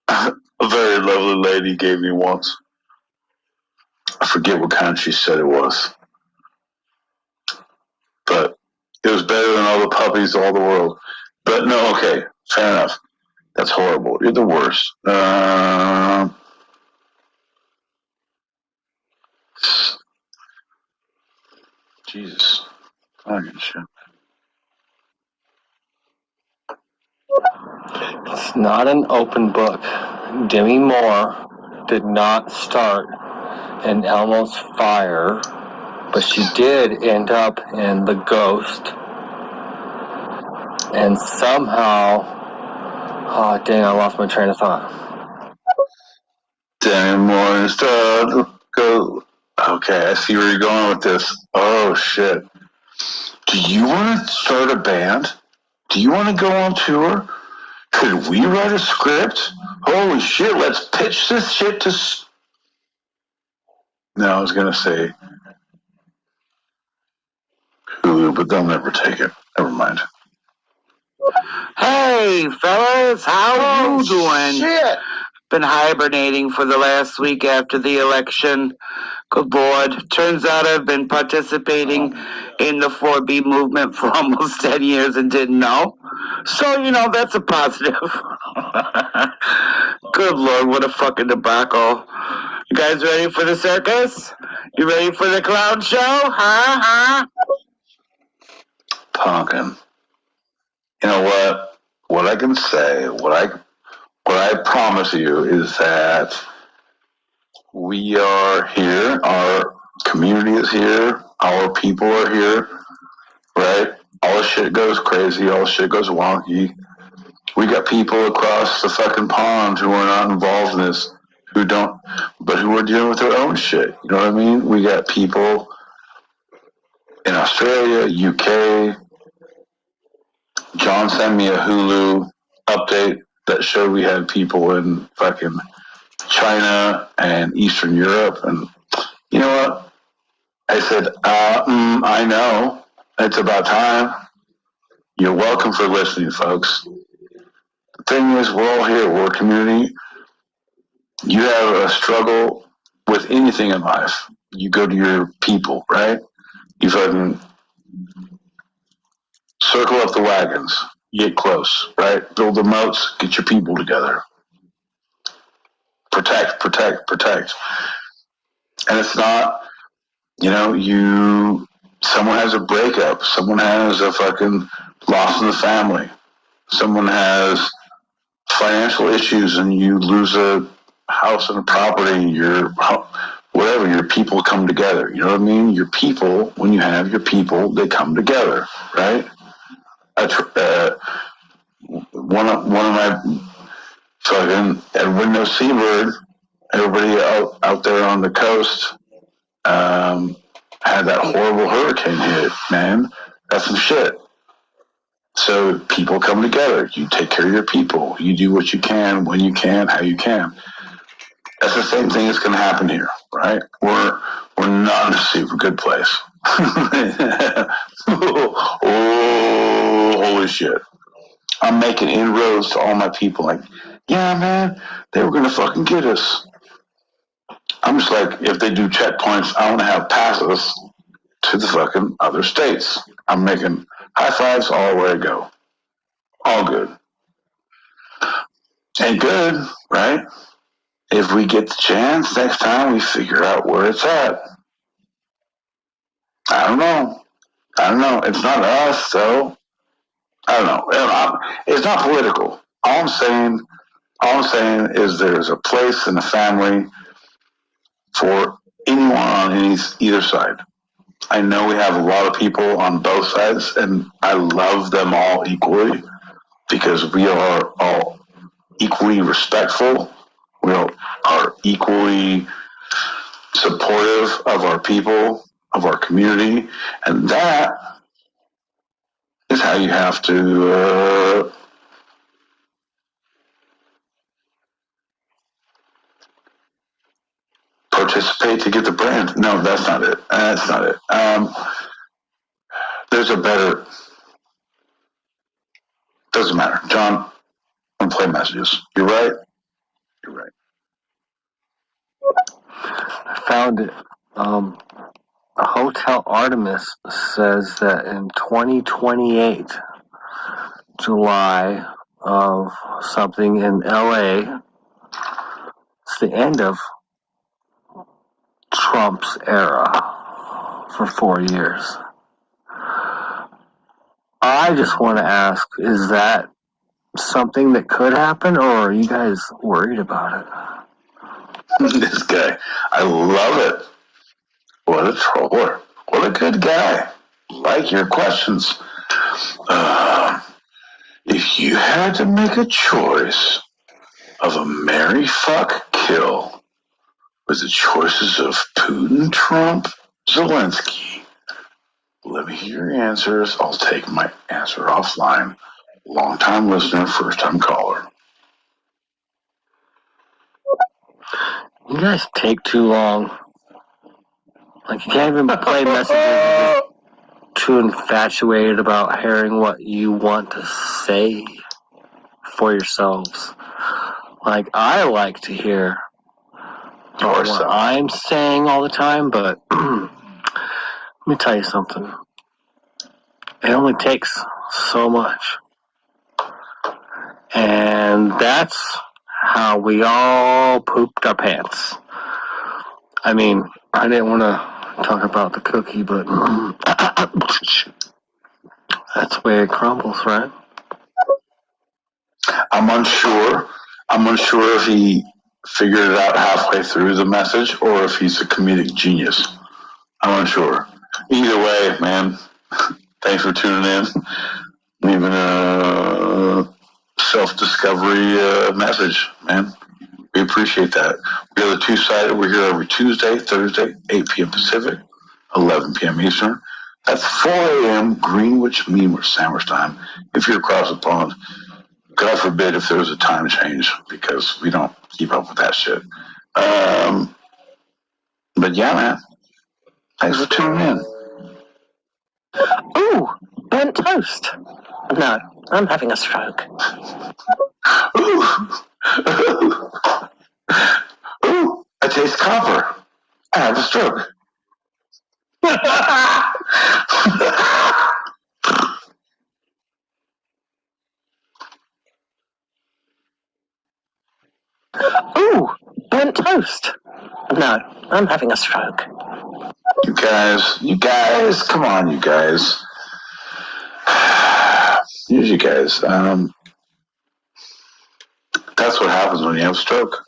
a very lovely lady gave me once. I forget what kind she said it was. But it was better than all the puppies of all the world. But no, okay, fair enough. That's horrible. You're the worst. Jesus. Fucking shit. It's not an open book. Demi Moore did not start in Elmo's fire, but she did end up in The Ghost. And somehow, oh dang, I lost my train of thought. Demi Moore started go. Okay, I see where you're going with this. Oh shit. Do you want to start a band? Do you want to go on tour? Could we write a script? Holy shit, let's pitch this shit to... No, I was going to say Hulu, but they'll never take it. Never mind. Hey, fellas, how you doing? Shit! Been hibernating for the last week after the election. Good Lord. Turns out I've been participating in the 4B movement for almost 10 years and didn't know. So, you know, that's a positive. Good Lord, what a fucking debacle. You guys ready for the circus? You ready for the clown show? Huh? Pumpkin. You know what? What I can say, what I promise you is that we are here, our community is here, our people are here, right? All the shit goes crazy, all the shit goes wonky. We got people across the fucking pond who are not involved in this, who don't, but who are dealing with their own shit. You know what I mean? We got people in Australia, UK. John sent me a Hulu update that showed we had people in fucking China and Eastern Europe. And you know what? I said, I know. It's about time. You're welcome for listening, folks. The thing is, we're all here. We're a community. You have a struggle with anything in life, you go to your people, right? You fucking circle up the wagons, get close, right? Build the moats, get your people together. Protect, protect, protect. And it's not, someone has a breakup, someone has a fucking loss in the family, someone has financial issues and you lose a house and a property, whatever, your people come together. You know what I mean? Your people, when you have your people, they come together, right? One of my fucking, everybody knows Seabird, everybody out there on the coast, had that horrible hurricane hit, man. That's some shit. So people come together. You take care of your people. You do what you can, when you can, how you can. That's the same thing that's going to happen here, right? We're not in a super good place. Oh, holy shit. I'm making inroads to all my people. Like, yeah, man, they were going to fucking get us. I'm just like, if they do checkpoints, I want to have passes to the fucking other states. I'm making high fives all the way to go. All good. Ain't good, right? If we get the chance, next time we figure out where it's at. I don't know. It's not us, though. I don't know. It's not political. All I'm saying is there's a place in the family for anyone on either side. I know we have a lot of people on both sides, and I love them all equally because we are all equally respectful. We are equally supportive of our people, of our community, and that is how you have to participate to get the brand. No, that's not it. That's not it. There's a better. Doesn't matter, John. I'm play messages. You're right. You're right. I found it. Hotel Artemis says that in 2028, July of something in LA, it's the end of Trump's era for 4 years. I just want to ask, is that something that could happen, or are you guys worried about it? This guy, I love it. What a troller. What a good guy. Like your questions. If you had to make a choice of a marry, fuck, kill with the choices of Putin, Trump, Zelensky, let me hear your answers. I'll take my answer offline. Long-time listener, first-time caller. You guys take too long. Like, you can't even play messages. You're just too infatuated about hearing what you want to say for yourselves. Like, I like to hear what I'm saying all the time, but let me tell you something. It only takes so much. And that's how we all pooped our pants. I mean, I didn't want to talk about the cookie, but that's the way it crumbles, right? I'm unsure if he figured it out halfway through the message or if he's a comedic genius. I'm unsure. Either way, man, thanks for tuning in. Leaving a self-discovery message, man. We appreciate that. We are the two-sided. We're here every Tuesday, Thursday, 8 p.m. Pacific, 11 p.m. Eastern. That's 4 a.m. Greenwich Mean Sandwich time. If you're across the pond, God forbid if there's a time change because we don't keep up with that shit. But yeah, man. Thanks for tuning in. Ooh, burnt toast. No, I'm having a stroke. Ooh. Ooh. I taste copper. I have a stroke. Ooh, burnt toast. No, I'm having a stroke. You guys, come on, you guys. Here's you guys. That's what happens when you have a stroke.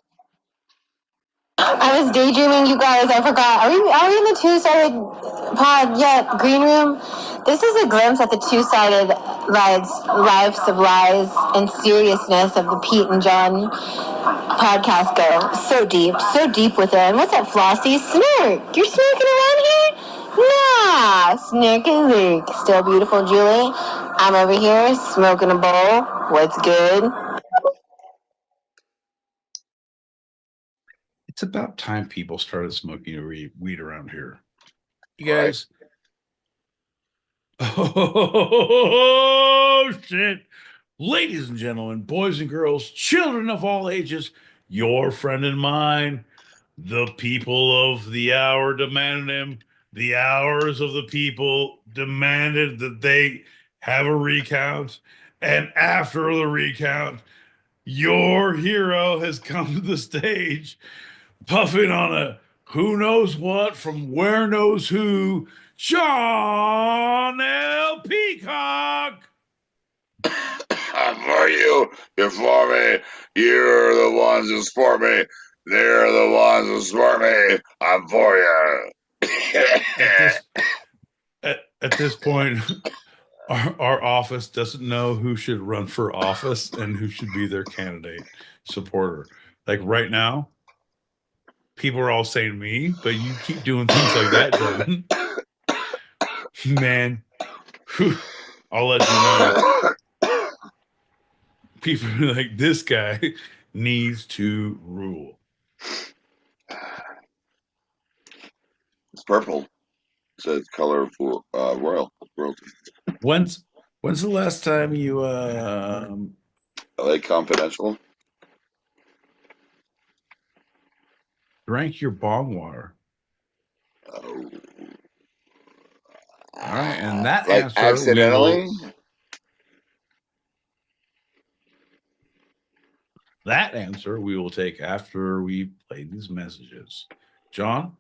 I was daydreaming, you guys. I forgot. Are we in the two-sided pod yet? Green room? This is a glimpse at the two-sided lives of lies and seriousness of the Pete and John podcast go. So deep within. What's up, Flossie? Snark. You're sneaking around here? Nah, snark and lurk. Still beautiful, Julie. I'm over here smoking a bowl. What's good? It's about time people started smoking weed around here. You guys. Oh, shit. Ladies and gentlemen, boys and girls, children of all ages, your friend and mine, the people of the hour demanded him. The hours of the people demanded that they have a recount. And after the recount, your hero has come to the stage, puffing on a who knows what from where knows who, John L. Peacock. I'm for you. You're for me. You're the ones who support me. They're the ones who support me. I'm for you. At this point, our office doesn't know who should run for office and who should be their candidate supporter. Like right now, people are all saying me, but you keep doing things like that, John. Man, I'll let you know. People are like, this guy needs to rule. It's purple. It's a color of royalty. When's the last time you LA Confidential? drank your bong water? Oh. All right, and that like answer accidentally? we will take after we play these messages. John,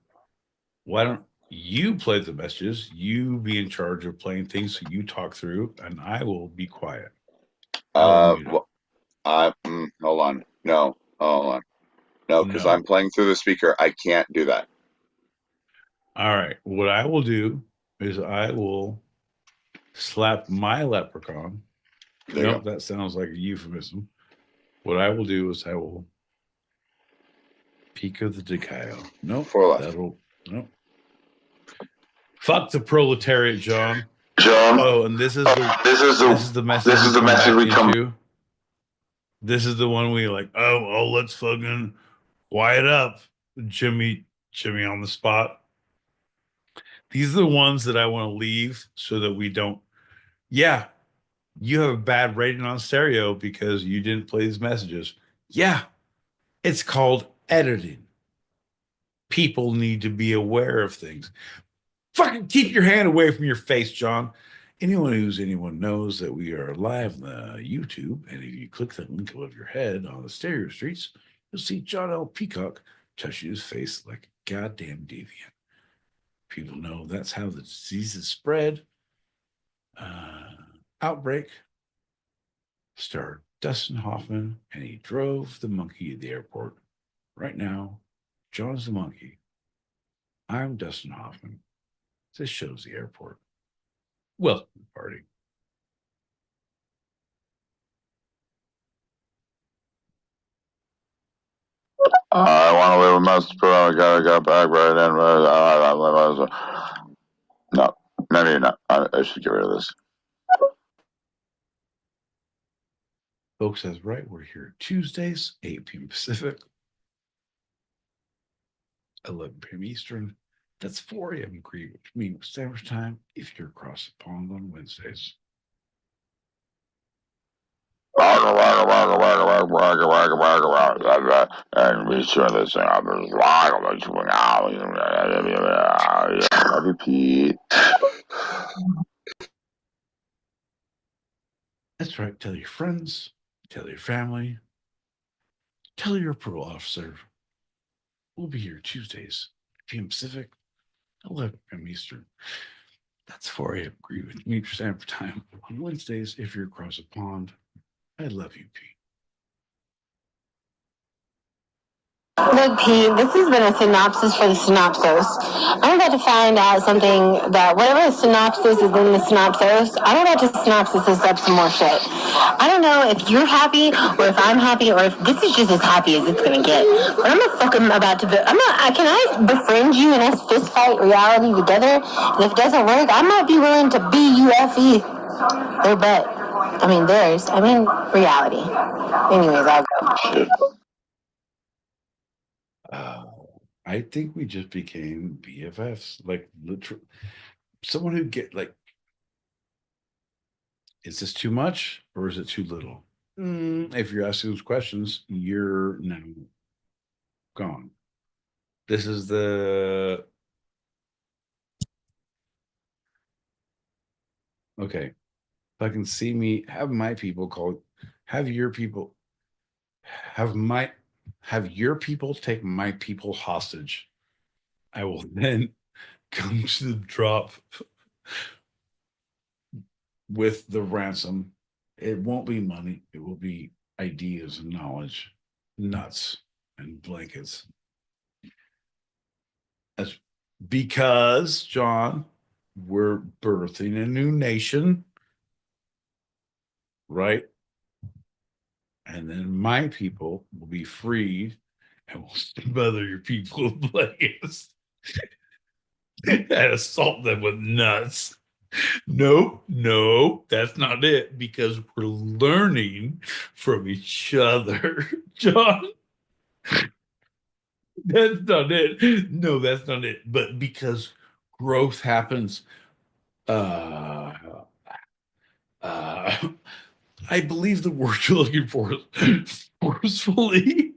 why don't you play the messages? You be in charge of playing things, so you talk through, and I will be quiet. Hold on. No, hold on. No, because I'm playing through the speaker. I can't do that. All right. What I will do is I will slap my leprechaun. Nope, that sounds like a euphemism. What I will do is I will peek of the decal. Nope. Nope. Fuck the proletariat, John. Oh, and this is the message we come into. This is the one we like, let's fucking quiet up, Jimmy on the spot. These are the ones that I want to leave so that we don't. Yeah, you have a bad rating on stereo because you didn't play these messages. Yeah, it's called editing. People need to be aware of things. Fucking keep your hand away from your face, John. Anyone knows that we are live on YouTube, and if you click the link above your head on the stereo streets, you'll see John L. Peacock touching his face like a goddamn deviant. People know that's how the disease is spread. Outbreak starred Dustin Hoffman, and he drove the monkey at the airport. Right now, John's the monkey. I'm Dustin Hoffman. This show's the airport. Welcome to the party. I want to leave a message, but I gotta back right in. No, maybe not. I should get rid of this. Folks, that's right. We're here Tuesdays, 8 p.m. Pacific, 11 p.m. Eastern. That's 4 a.m. Greenwich Mean Standard Time if you're across the pond on Wednesdays. And we turn this thing up. Love you, Pete. That's right. Tell your friends, tell your family, tell your parole officer. We'll be here Tuesdays, 8 p.m. Pacific, 11 p.m. Eastern. That's 4 a.m. Greenwich Standard Time. On Wednesdays, if you're across the pond, I love you, Pete. Look, Pete, this has been a synopsis for the synopsis. I'm about to find out something that whatever the synopsis is in the synopsis, I'm about to synopsis this up some more shit. I don't know if you're happy or if I'm happy or if this is just as happy as it's gonna get. But I'm about to. Can I befriend you and us fist fight reality together? And if it doesn't work, I might be willing to BUFE their butt. I mean theirs. I mean reality. Anyways, I'll go. I think we just became BFFs. Like, literally, someone who is this too much or is it too little? If you're asking those questions, you're now gone. This is the okay. Fucking see me have my people call have your people have your people take my people hostage. I will then come to the drop with the ransom. It won't be money, it will be ideas and knowledge, nuts and blankets. That's because, John, we're birthing a new nation, right? And then my people will be freed and will smother your people with blankets and assault them with nuts. No, that's not it, because we're learning from each other, John. That's not it. No, that's not it. But because growth happens, uh, uh, I believe the word you're looking for is forcefully,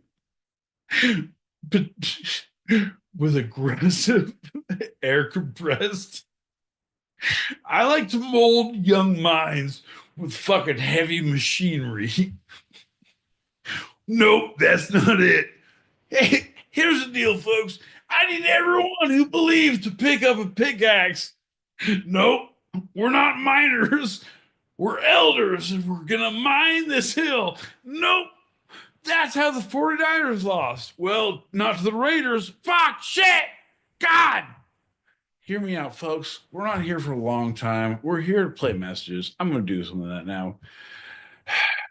but with aggressive, air compressed. I like to mold young minds with fucking heavy machinery. Nope, that's not it. Hey, here's the deal, folks. I need everyone who believes to pick up a pickaxe. Nope, we're not miners. We're elders, and we're going to mine this hill. Nope, that's how the 49ers lost. Well, not to the Raiders. Fuck, shit, God. Hear me out, folks. We're not here for a long time. We're here to play messages. I'm going to do some of that now.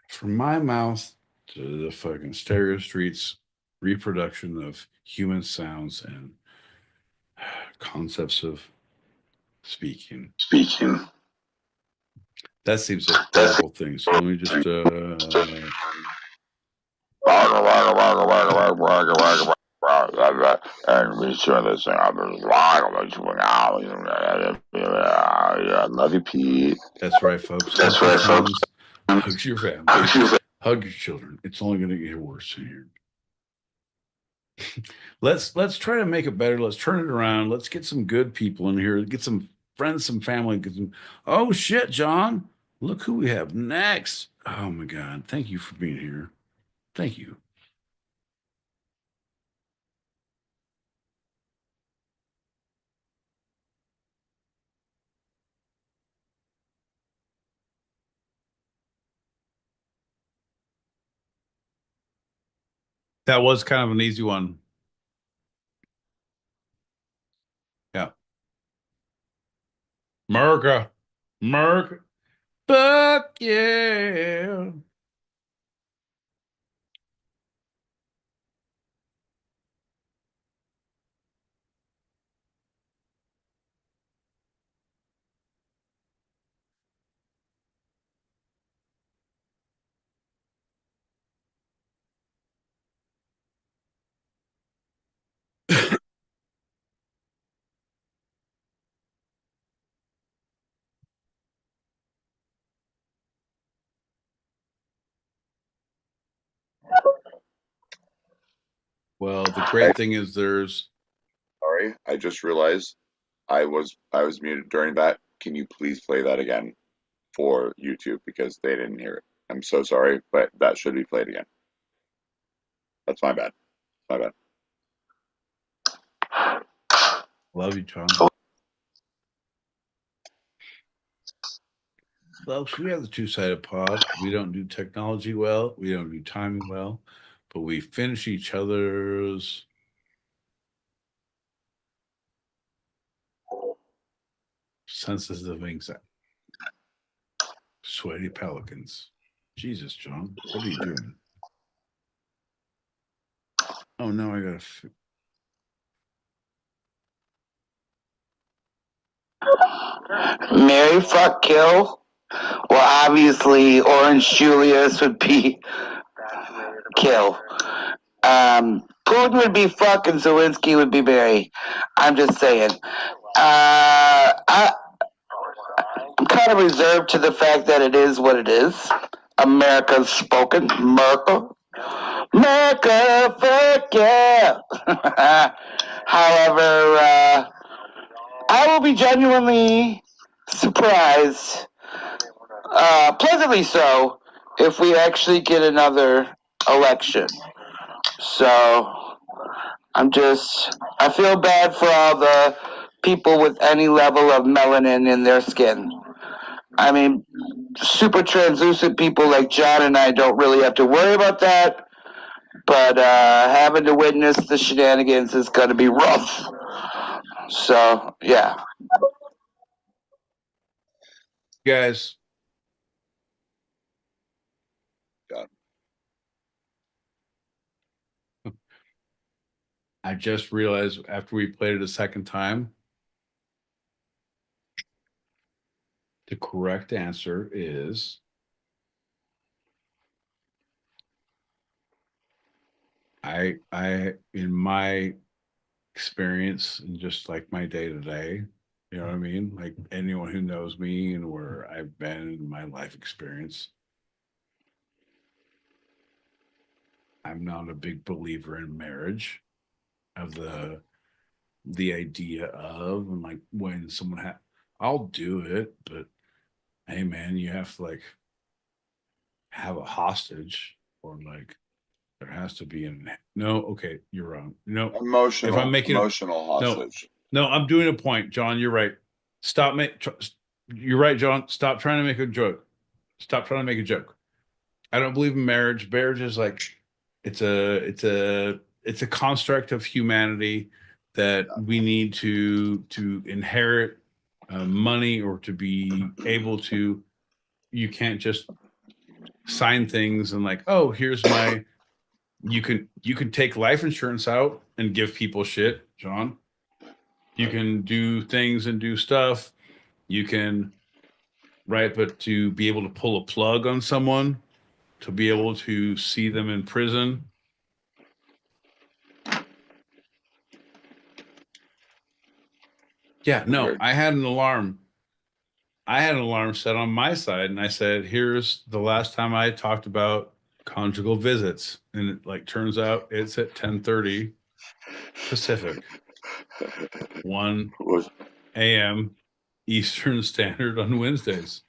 From my mouth to the fucking stereo streets, reproduction of human sounds and concepts of speaking. That seems like horrible thing. So let me just and we turn this thing up. Love you, Pete. that's right, folks. That's right, folks. Hug your family. Hug your children. It's only going to get worse in here. Let's try to make it better. Let's turn it around. Let's get some good people in here. Get some friends, some family. Get some. Oh shit, John! Look who we have next. Oh my God! Thank you for being here. Thank you. That was kind of an easy one. Yeah. America. America. Fuck yeah. Well, the great thing is there's. Sorry, I just realized I was muted during that. Can you please play that again for YouTube because they didn't hear it? I'm so sorry, but that should be played again. That's my bad. My bad. Love you, John. Folks, we have the two-sided pod. We don't do technology well. We don't do timing well, but we finish each other's senses of anxiety. Sweaty pelicans. Jesus, John, what are you doing? Oh no, I gotta. Mary fuck kill. Well, obviously, Orange Julius would be kill. Putin would be fuck and Zelensky would be Mary. I'm just saying. I'm kind of reserved to the fact that it is what it is. America's spoken. America, fuck yeah. However, I will be genuinely surprised, pleasantly so, if we actually get another election. So, I feel bad for all the people with any level of melanin in their skin. I mean, super translucent people like John and I don't really have to worry about that, but having to witness the shenanigans is going to be rough. So, yeah. Guys. I just realized after we played it a second time, the correct answer is I in my experience and just like my day to day, you know what I mean? Like anyone who knows me and where I've been in my life experience, I'm not a big believer in marriage, of the idea of, and like when someone I'll do it, but hey man, you have to like have a hostage, or like there has to be no, okay, you're wrong. No, Emotional. If I'm making emotional hostage. No, I'm doing a point, John. You're right. You're right, John. Stop trying to make a joke. Stop trying to make a joke. I don't believe in marriage. Marriage is like it's a construct of humanity that we need to inherit money, or to be able to. You can't just sign things and like, oh, here's my. You can take life insurance out and give people shit, John. You can do things and do stuff. You can, right? But to be able to pull a plug on someone, to be able to see them in prison. Yeah, no, I had an alarm. I had an alarm set on my side, and I said, here's the last time I talked about conjugal visits. And it like turns out it's at 10:30 Pacific. 1 a.m. Eastern Standard on Wednesdays.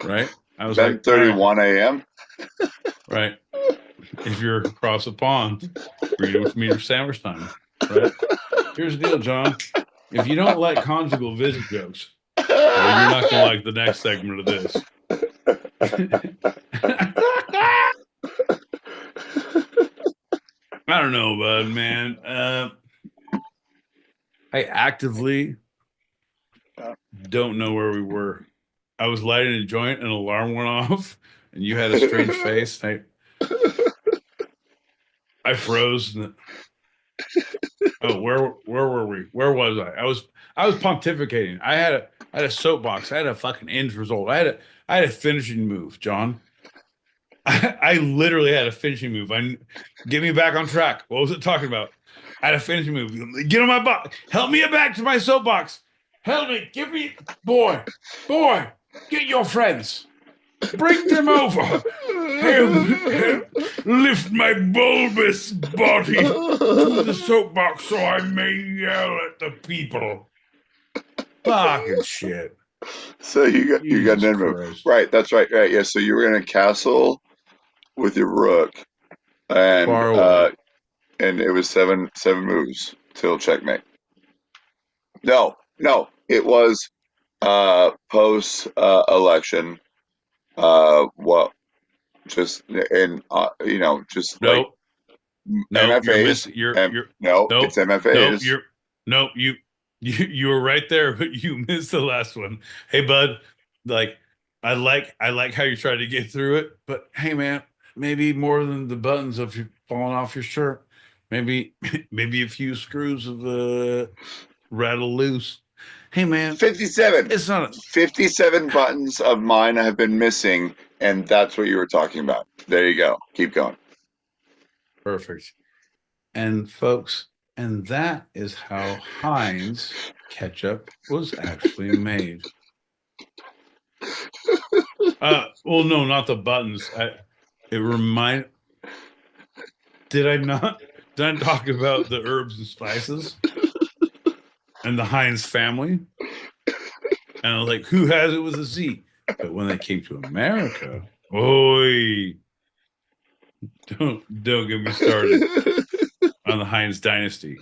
Right? I was like 10:31 a.m. Right. If you're across the pond, Greenwich Mean Sandwich time. Right? Here's the deal, John. If you don't like conjugal visit jokes, well, you're not gonna like the next segment of this. I don't know, bud, man. I actively don't know where we were. I was lighting a joint, and an alarm went off, and you had a strange face. I froze. Oh, where were we? Where was I? I was pontificating. I had a soapbox. I had a fucking end result. I had a finishing move, John. I literally had a finishing move. Get me back on track. What was it talking about? I had a finishing move. Get on my box. Help me back to my soapbox. Help me. Give me, boy. Get your friends. Bring them over. Lift my bulbous body to the soapbox so I may yell at the people. Fucking shit. So you got an end move. Right, that's right. Right, yeah. So you were in a castle with your rook, and it was seven moves till checkmate. No, it was post election. Well, just in just nope. like Nope, MFAs. you're no, nope, it's MFAs. Nope, you were right there, but you missed the last one. Hey, bud, like I like how you tried to get through it, but hey, man, maybe more than the buttons of you falling off your shirt, maybe a few screws of rattle loose. Hey, man, 57. It's not 57 buttons of mine have been missing, and that's what you were talking about. There you go. Keep going. Perfect. And folks, and that is how Heinz ketchup was actually made. Well, no, not the buttons. Did I talk about the herbs and spices and the Heinz family? And I was like, who has it with a Z? But when they came to America, don't get me started on the Heinz dynasty.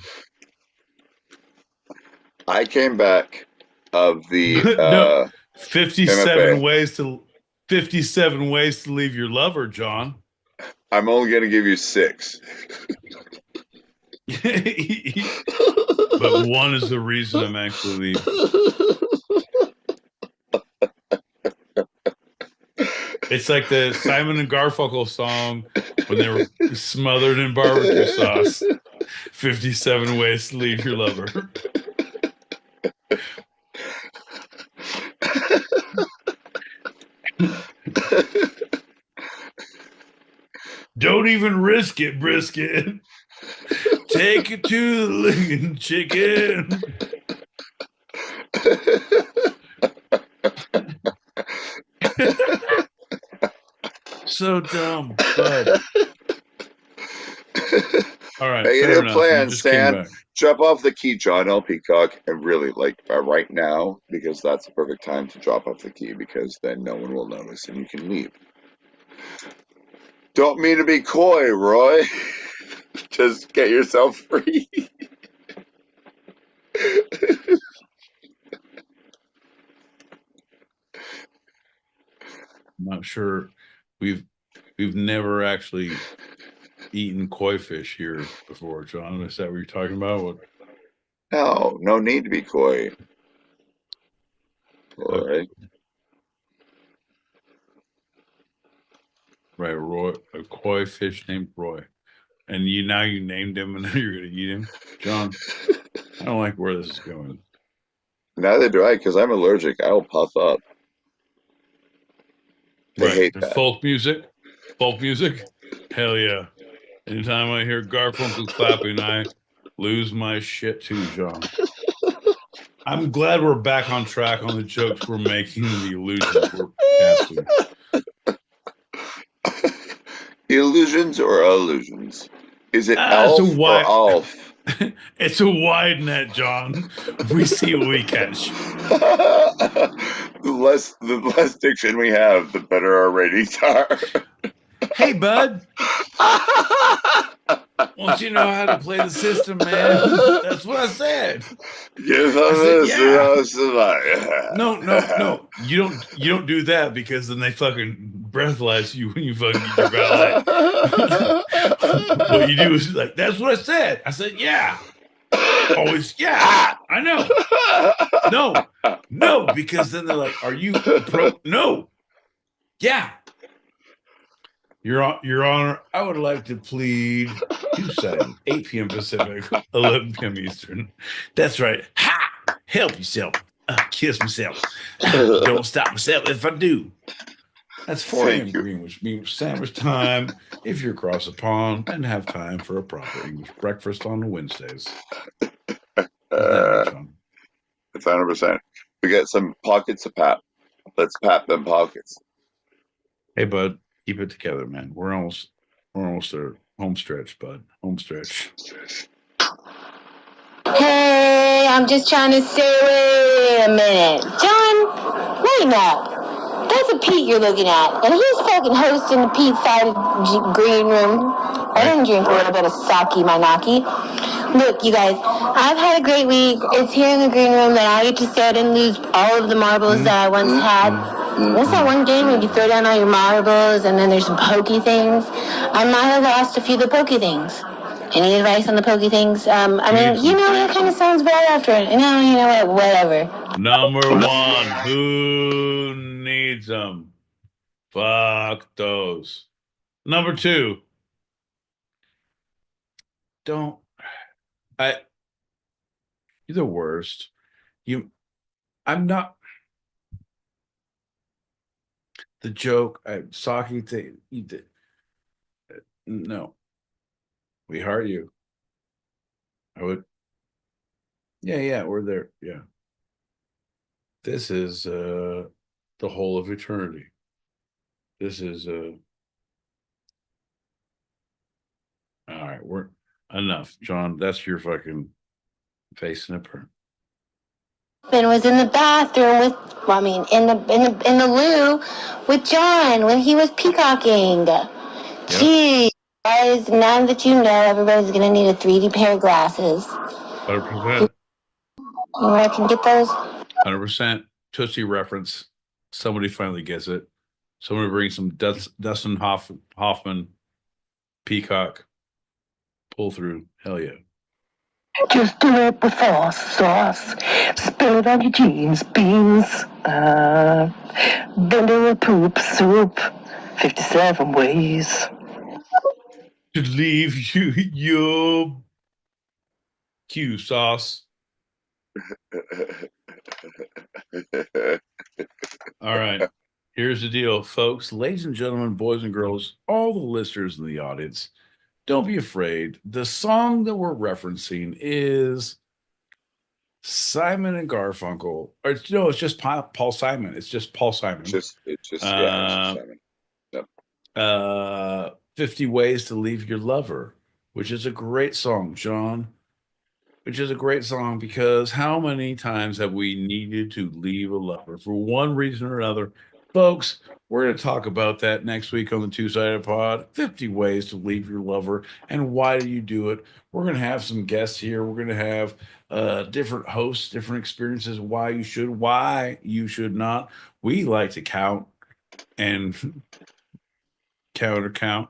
I came back of the no, 57 MFA. ways to 57 ways to leave your lover, John. I'm only going to give you 6. But one is the reason I'm actually leaving. It's like the Simon and Garfunkel song when they were smothered in barbecue sauce. 57 ways to leave your lover. Don't even risk it, brisket. Take it to the licking chicken. So dumb, bud. All right, Make fair a enough. plan, You just came Stan. back. Drop off the key, John L. Peacock, and really, right now, because that's the perfect time to drop off the key, because then no one will notice and you can leave. Don't mean to be coy, Roy. Just get yourself free. I'm not sure. We've never actually eaten koi fish here before, John. Is that what you're talking about? No need to be coy. All right. Right, Roy, a koi fish named Roy. And you named him and now you're gonna eat him. John, I don't like where this is going. Neither do I, because I'm allergic. I'll puff up. I hate that. Folk music. Hell yeah. Anytime I hear Garfunkel clapping, I lose my shit too, John. I'm glad we're back on track on the jokes we're making and the illusions we're casting. Illusions or illusions? Is it elf or alf? It's a wide net, John. We see what we catch. The less diction we have, the better our ratings are. Hey, bud. Once you know how to play the system, man. That's what I said. No. You don't do that because then they fucking breathalyze you when you fucking get your valet. What you do is like, that's what I said. I said, yeah. Always, yeah. I know. No, because then they're like, are you No. Yeah. Your Honor, I would like to plead to setting 8 p.m. Pacific, 11 p.m. Eastern. That's right. Ha! Help yourself. Kiss myself. Don't stop myself if I do. That's 4 a.m. Greenwich means sandwich time if you're across the pond and have time for a proper English breakfast on Wednesdays. It's 100%. We get some pockets of pap. Let's pap them pockets. Hey, bud. Keep it together, man. We're almost there. Home stretch, bud. Home stretch. Hey, I'm just trying to say, wait a minute. John, wait up. That's a Pete you're looking at, and he's fucking hosting the Pete side green room. I didn't drink a little bit of sake, my naki. Look, you guys, I've had a great week. It's here in the green room that I get to sit and lose all of the marbles that I once had. What's that one game where you throw down all your marbles and then there's some pokey things? I might have lost a few of the pokey things. Any advice on the pokey things? I mean, you know, that kind of sounds bad after it. No, you know what? Whatever. Number one, who needs them? Fuck those. Number two, you're the worst. I'm not. The joke, sake thing. No, we heart you. I would. Yeah, we're there. Yeah. This is the whole of eternity. This is all right. We're enough, John. That's your fucking face snipper. Ben was in the bathroom with, well, I mean, in the loo with John when he was peacocking. Gee, guys, now that you know, everybody's gonna need a 3D pair of glasses. 100%. You know where I can get those? 100%. Tootsie reference. Somebody finally gets it. Somebody bring some Dustin Hoffman peacock pull through. Hell yeah. Just do it with sauce. Spill it on your jeans, beans. Vanilla poop, soup. 57 ways to leave you your Q sauce. All right. Here's the deal, folks. Ladies and gentlemen, boys and girls, all the listeners in the audience, don't be afraid. The song that we're referencing is Simon and Garfunkel. Or no, it's just Paul Simon. It's just Paul Simon. It's just Simon. Yep. 50 Ways to Leave Your Lover, which is a great song, John. Which is a great song because how many times have we needed to leave a lover for one reason or another? Folks, we're going to talk about that next week on the Two-Sided Pod. 50 Ways to Leave Your Lover and why do you do it? We're going to have some guests here. We're going to have different hosts, different experiences, why you should not. We like to count and count.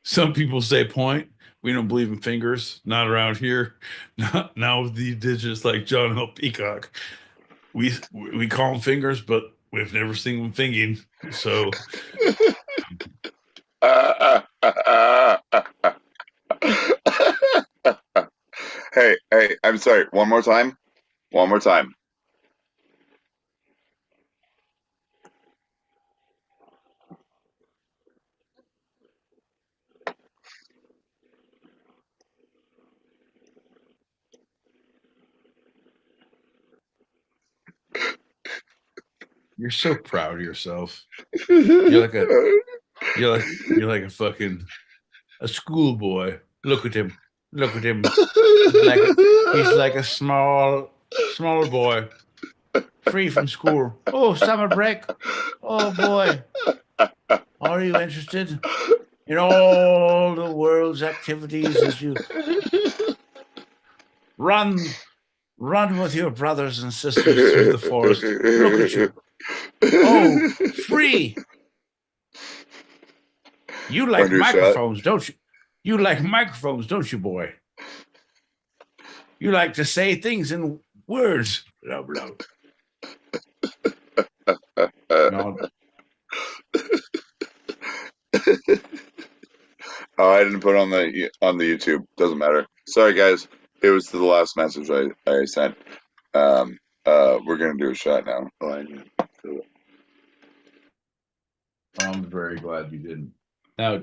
Some people say point. We don't believe in fingers, not around here. Not with the digits like John L. Peacock. We call them fingers, but we've never seen them finging. So, hey, I'm sorry. One more time. you're so proud of yourself. You're like a fucking a schoolboy. Look at him. He's like a smaller boy, free from school. Oh, summer break. Oh boy, are you interested in all the world's activities as you run with your brothers and sisters through the forest? Look at you. Oh, free. You like microphones, don't you? You like microphones, don't you, boy? You like to say things in words. No. Oh, I didn't put it on the YouTube. Doesn't matter. Sorry, guys. It was to the last message I sent. We're gonna do a shot now. I'm very glad you didn't. Now,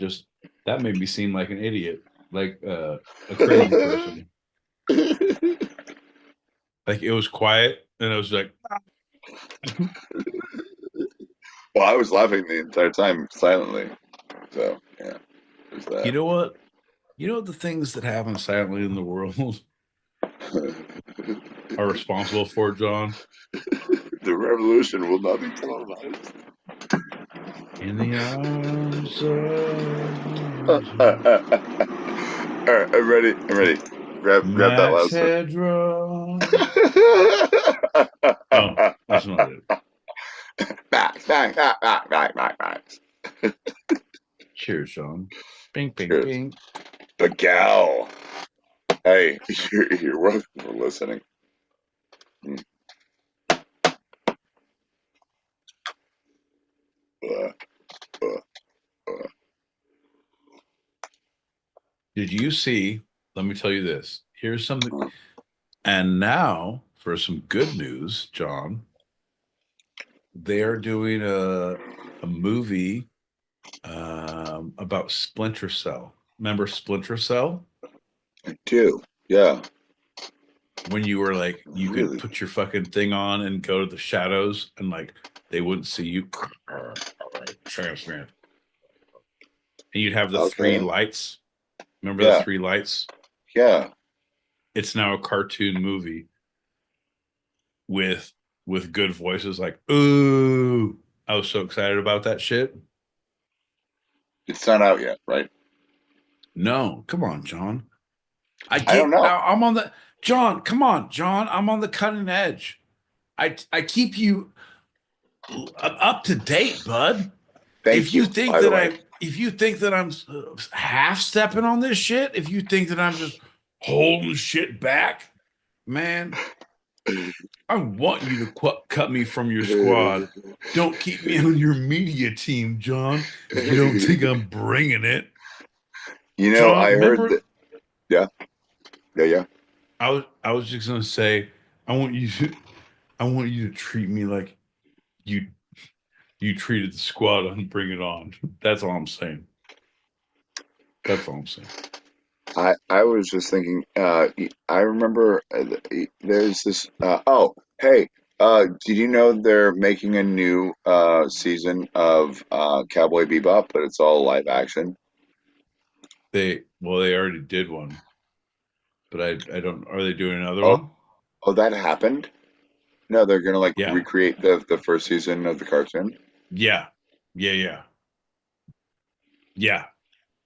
that made me seem like an idiot, like a crazy person. Like it was quiet, and I was like, Well, I was laughing the entire time silently. So yeah, there's that. You know what? You know the things that happen silently in the world are responsible for, John? The revolution will not be televised. In the arms of All right, I'm ready. Grab that Max last one. Headroom. Oh, that's not it. Max. Cheers, Sean. Bing, bing, Cheers. bing. The gal. Hey, you're welcome for listening. Uh, Did you see? Let me tell you this. Here's something. And now for some good news, John. They're doing a movie about Splinter Cell. Remember Splinter Cell? I do. Yeah. When you were like, you could Really? put your fucking thing on and go to the shadows and like they wouldn't see you. All right, transparent. And you'd have the three lights. Remember the three lights? Yeah. It's now a cartoon movie with good voices like, ooh. I was so excited about that shit. It's not out yet, right? No, come on, John. I don't know. I'm on the John. Come on, John. I'm on the cutting edge. I keep you up to date, bud. If you think that I'm half stepping on this shit, if you think that I'm just holding shit back, man, I want you to cut me from your squad. Don't keep me on your media team, John. If you don't think I'm bringing it. You know, John, I remember, heard that. Yeah. I was just gonna say, I want you to treat me like you treated the squad on Bring It On. That's all I'm saying. I was just thinking. I remember there's this. Hey. Did you know they're making a new season of Cowboy Bebop, but it's all live action? They already did one, but I don't. Are they doing another one? Oh, that happened. No, they're gonna recreate the first season of the cartoon. Yeah.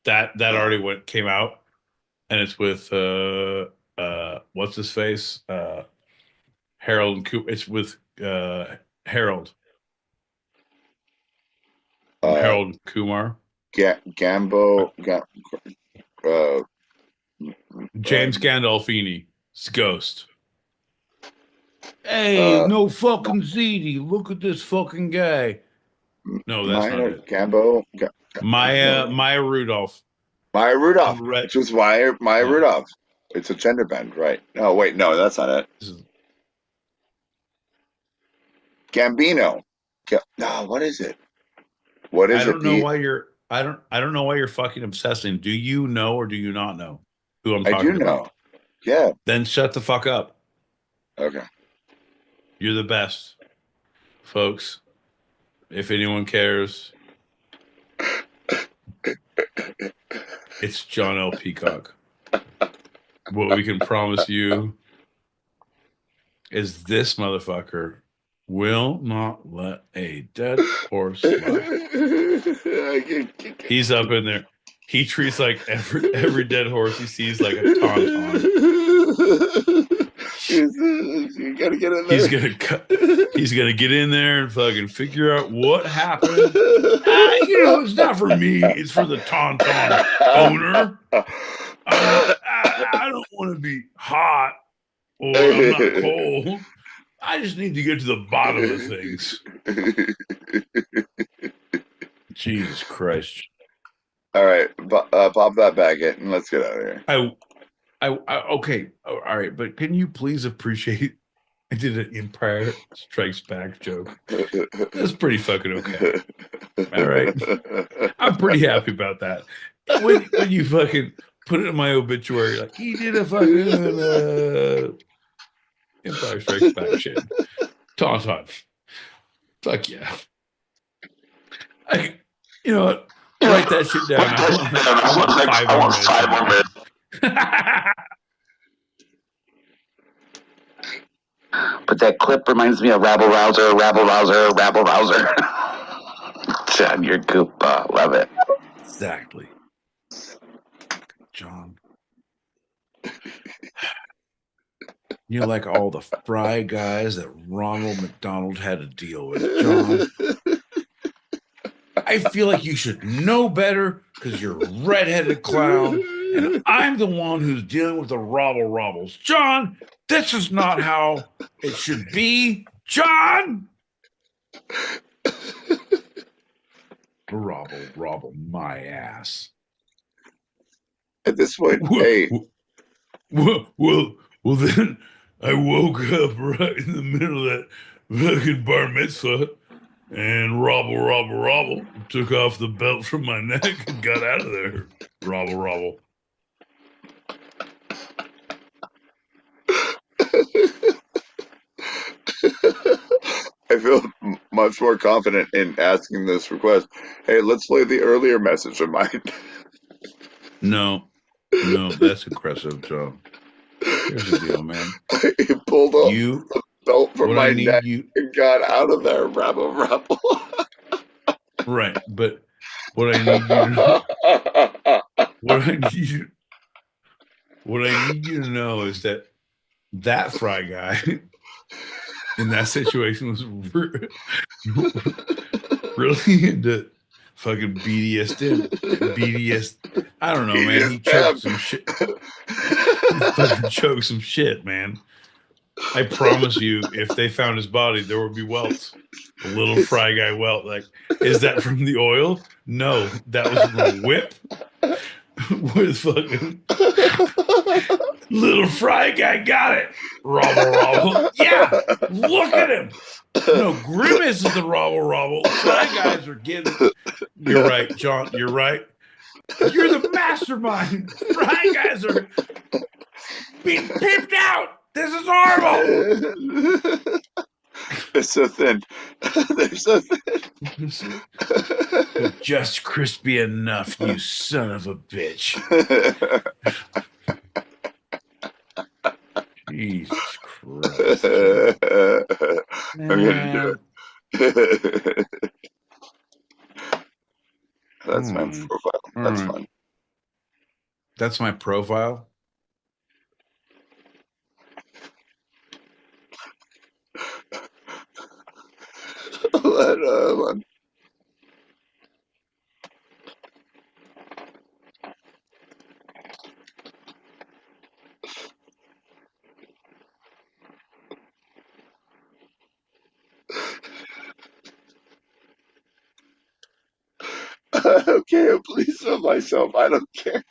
That already came out, and it's with what's his face? Harold and Cooper. It's with Harold. Harold and Kumar. Gambo. James Gandolfini. It's Ghost. Hey, no fucking ZD. Look at this fucking guy. No, that's not it. Gambo. Maya Rudolph. Maya Rudolph. Which was Maya Rudolph. It's a gender bend, right? Oh, wait, no, that's not it. Gambino. No, what is it? What is it? I don't know why you're fucking obsessing. Do you know or do you not know who I'm talking about? I do know. Yeah. Then shut the fuck up. Okay. You're the best, folks. If anyone cares, it's John L. Peacock. What we can promise you is this motherfucker will not let a dead horse lie. He's up in there. He treats like every dead horse he sees like a tauntaun. You gotta get in there. He's gonna get in there and fucking figure out what happened. It's not for me. It's for the tauntaun owner. I don't want to be hot or I'm not cold. I just need to get to the bottom of things. Jesus Christ. All right, pop that back in and let's get out of here. Okay. All right, but can you please appreciate I did an Empire Strikes Back joke. That's pretty fucking okay. All right. I'm pretty happy about that. When you fucking put it in my obituary, like he did a fucking Empire Strikes Back shit. Tauntaun. Fuck yeah. You know what? Write that shit down. I want 5 more minutes. But that clip reminds me of Rabble Rouser, Rabble Rouser, Rabble Rouser. John, you're goofball. Love it. Exactly. John. You're like all the fry guys that Ronald McDonald had to deal with, John. I feel like you should know better because you're a redheaded clown, and I'm the one who's dealing with the robbles. John, this is not how it should be. John! Robble, my ass. At this point, hey. Well, then I woke up right in the middle of that fucking bar mitzvah, and robble, took off the belt from my neck and got out of there. Robble. I feel much more confident in asking this request. Hey, let's play the earlier message of mine. No, that's aggressive, John. Here's the deal, man. He pulled off the belt from my neck and got out of there. Rabble. Right, but what I need you to know is that fry guy in that situation was really into fucking BDS. I don't know, man. He choked some shit. He fucking choked some shit, man. I promise you, if they found his body, there would be welts. A little fry guy welt. Like, is that from the oil? No, that was from a whip with fucking little fry guy. Got it. Robble. Yeah, look at him. No, Grimace is the robble. Fry guys are getting. You're right, John. You're right. You're the mastermind. Fry guys are being pimped out. This is horrible. They're so thin. They're so thin. But just crispy enough, you son of a bitch. Jesus Christ. I'm gonna do it. That's my profile. That's fun. That's my profile. Okay, I'm pleased with myself. I don't care.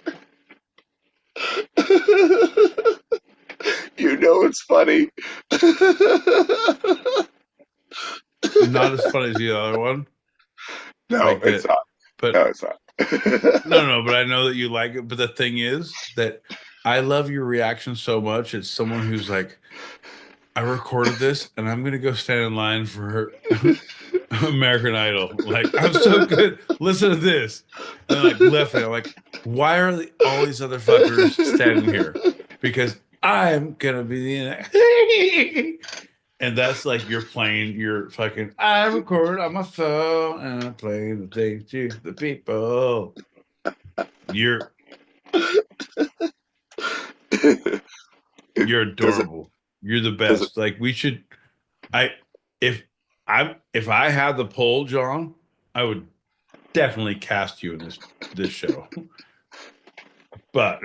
You know it's funny. Not as funny as the other one. No, like it's not. But no, it's not. No, but I know that you like it. But the thing is that I love your reaction so much. It's someone who's like, I recorded this and I'm gonna go stand in line for American Idol. Like, I'm so good. Listen to this. And like left it. I'm like, why are all these other fuckers standing here? Because I'm gonna be the and that's like you're playing your fucking I record on my phone and I play the thing to the people. You're adorable. You're the best. Like we should if I had the poll, John, I would definitely cast you in this show. But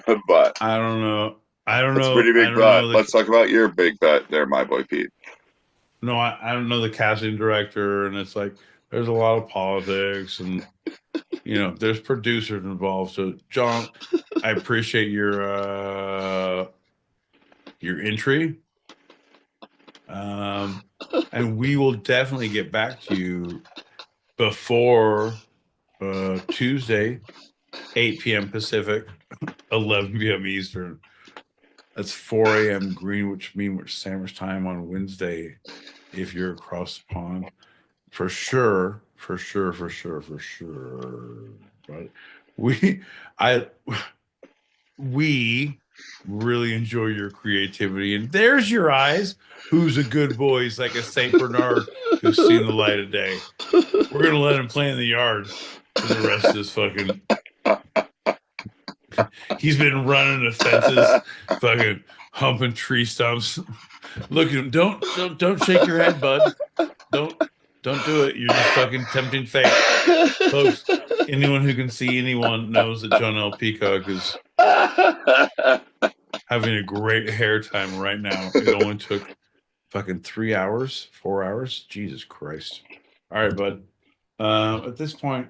I don't know. It's a pretty big bet. Let's talk about your big bet there, my boy Pete. No, I don't know the casting director, and it's like there's a lot of politics, and there's producers involved. So, John, I appreciate your entry, and we will definitely get back to you before Tuesday, 8 p.m. Pacific, 11 p.m. Eastern. That's 4 a.m. Greenwich Sandwich time on Wednesday if you're across the pond. For sure. But we really enjoy your creativity. And there's your eyes. Who's a good boy? He's like a Saint Bernard who's seen the light of day. We're gonna let him play in the yard for the rest of this fucking. He's been running the fences, fucking humping tree stumps. Look at him. Don't shake your head, bud. Don't do it. You're just fucking tempting fate. Folks, anyone who can see anyone knows that John L. Peacock is having a great hair time right now. It only took fucking 3 hours, 4 hours. Jesus Christ. All right, bud. At this point,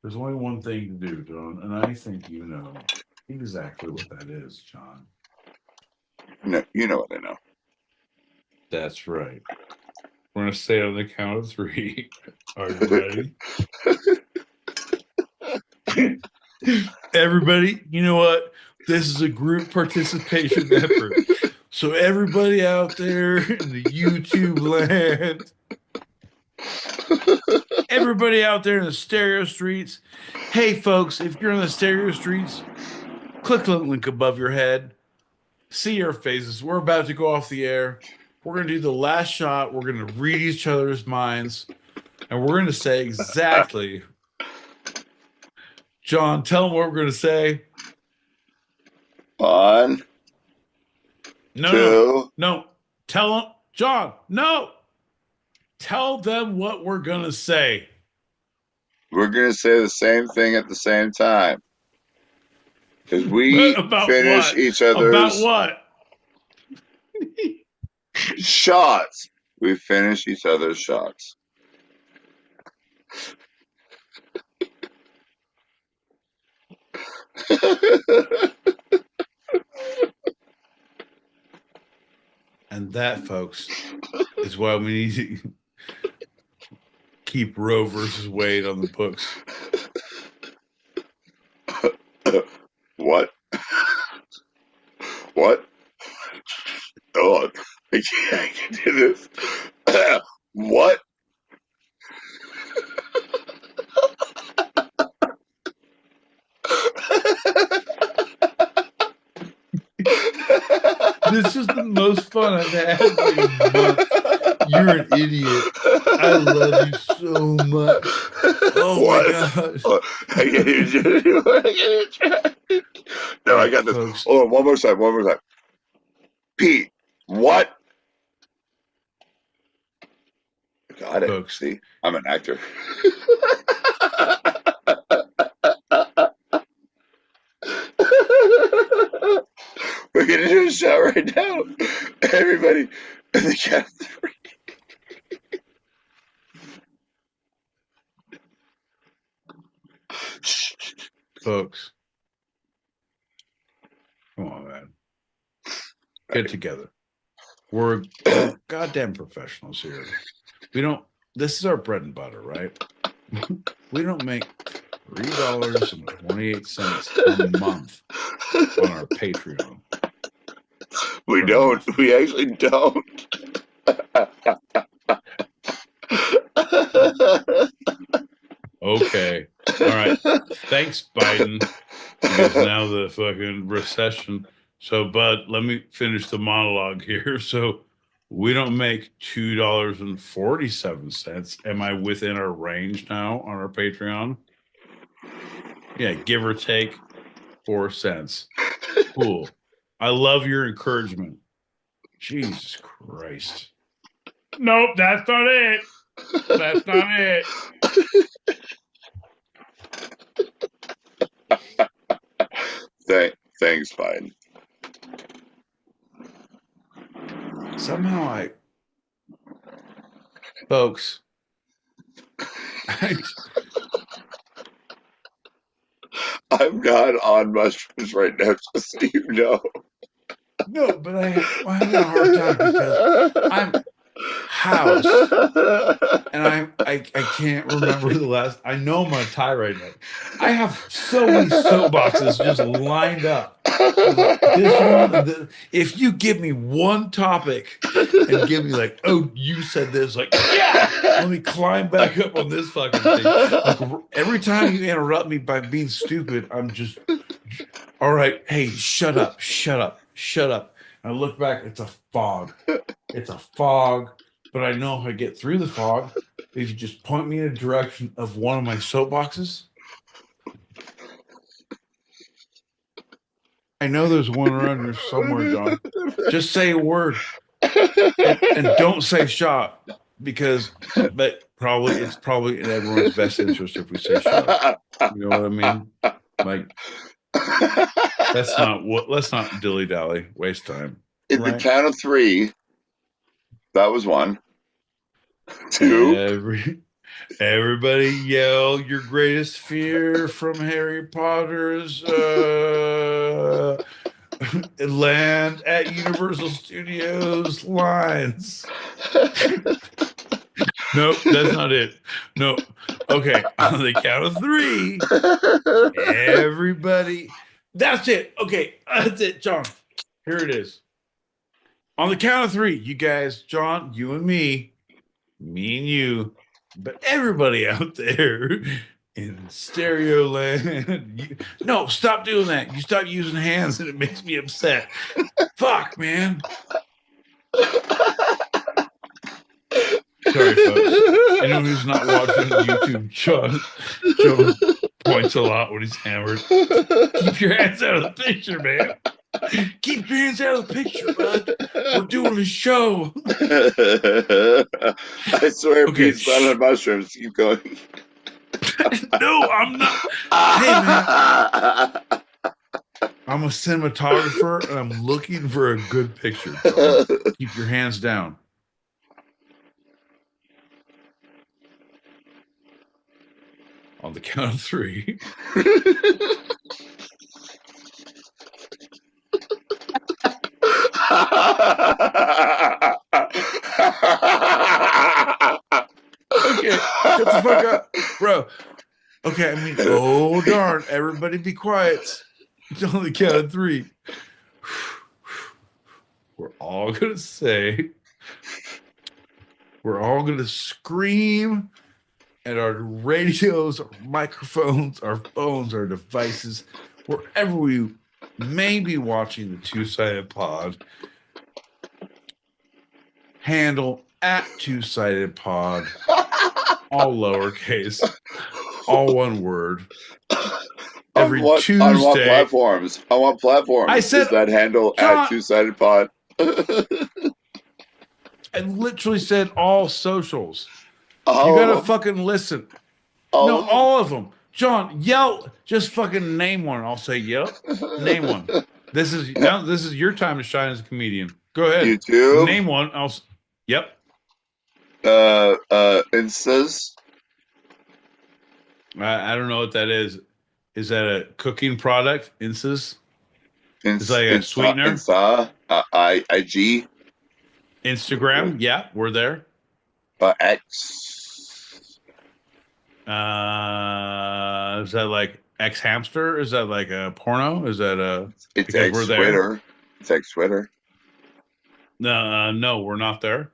there's only one thing to do, John, and I think you know exactly what that is, John. No, you know what I know. That's right. We're going to say on the count of 3. Are you ready? Everybody, you know what? This is a group participation effort. So everybody out there in the YouTube land, everybody out there in the stereo streets, hey folks, if you're in the stereo streets, click the link above your head. See our faces. We're about to go off the air. We're going to do the last shot. We're going to read each other's minds. And we're going to say exactly. John, tell them what we're going to say. 1, 2. No. Tell them. John, no. Tell them what we're going to say. We're going to say the same thing at the same time. Because we finish each other's... About what? shots. We finish each other's shots. And that, folks, is why we need to keep Roe versus Wade on the books. What? What? Oh, I can't do this. What? This is the most fun I've had in like a month. You're an idiot. I love you so much. Oh what? My God. Oh, I can't even do it. No, I got this. Folks. Hold on, one more time. Pete, what? Got it. Folks. See, I'm an actor. We're gonna do a shot right now. Everybody, in the count of 3. Folks. Come on, man. Get together. We're goddamn professionals here. This is our bread and butter, right? We don't make $3.28 a month on our Patreon. We don't. We actually don't. Okay. All right. Thanks, Biden. Because now the fucking recession. So, Bud, let me finish the monologue here. So, we don't make $2.47. Am I within our range now on our Patreon? Yeah, give or take 4 cents. Cool. I love your encouragement. Jesus Christ. Nope, that's not it. That's not it. Thanks, Biden. Somehow folks, I'm not on mushrooms right now, just so you know. No, but I'm having a hard time because I'm housed and I I can't remember the last. I know I'm on a tirade right. I have so many soapboxes just lined up. Like this one, if you give me one topic and give me like, oh, you said this, like, yeah, let me climb back up on this fucking thing. Like every time you interrupt me by being stupid, I'm just, all right, hey, shut up, shut up, shut up. And I look back, it's a fog. It's a fog, but I know if I get through the fog, if you just point me in a direction of one of my soapboxes, I know there's one around here somewhere, John. Just say a word and don't say shot but it's probably in everyone's best interest if we say shot. You know what I mean? Like, let's not dilly dally, waste time. In the count of 3, that was 1, 2. Everybody yell your greatest fear from Harry Potter's Land at Universal Studios lines. Nope, that's not it. No. Okay, on the count of 3, everybody. That's it. Okay, that's it, John. Here it is. On the count of 3, you guys, John, you and me and you, but everybody out there in stereo land. No, stop doing that. You stop using hands and it makes me upset. Fuck, man. Sorry, folks. Anyone who's not watching on YouTube, John points a lot when he's hammered. Keep your hands out of the picture, man. Keep your hands out of the picture, bud. We're doing a show. I swear, Pete's not on mushrooms. Keep going. No, I'm not. Hey, man. I'm a cinematographer, and I'm looking for a good picture. John. Keep your hands down. On the count of 3. Okay, shut the fuck up, bro. Okay, I mean, oh darn, everybody be quiet. It's on the count of 3. We're all gonna scream at our radios, our microphones, our phones, our devices, wherever we may be watching the Two-Sided Pod. Handle at Two-Sided Pod, all lowercase, all one word. Every Tuesday. On what platforms? On what platforms? I said, is that handle John, at Two-Sided Pod? I literally said all socials. All you gotta of them? fucking listen. All all of them. John, yell. Just fucking name one. I'll say yep. Name one. This is your time to shine as a comedian. Go ahead. YouTube. Name one. Yep. Instas. I don't know what that is. Is that a cooking product? Instas? It's like a sweetener? IG. Instagram? Yeah, we're there. X. Is that like X Hamster? Is that like a porno? Is that a... It's X Twitter. It's X Twitter. No, we're not there.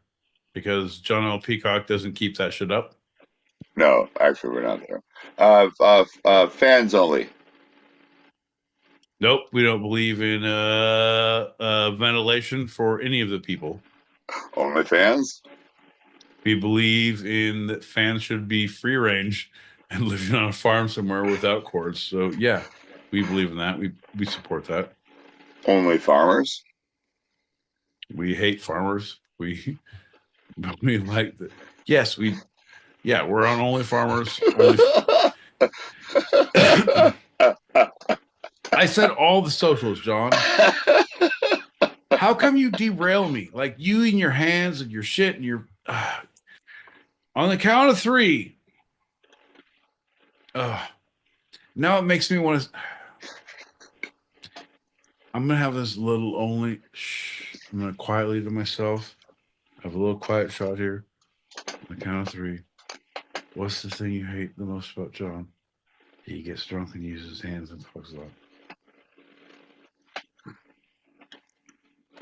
Because John L. Peacock doesn't keep that shit up. No, actually, we're not there. Fans only. Nope, we don't believe in ventilation for any of the people. Only fans? We believe in that fans should be free range and living on a farm somewhere without cords. So yeah, we believe in that. We support that. Only farmers? We hate farmers. We like that. Yes, we're on Only Farmers. I said all the socials, John. How come you derail me? Like you and your hands and your shit and your... on the count of 3. Now it makes me want to... I'm going to have this little only... I'm going to quietly to myself. Have a little quiet shot here. On the count of 3. What's the thing you hate the most about John? He gets drunk and uses his hands and talks a lot.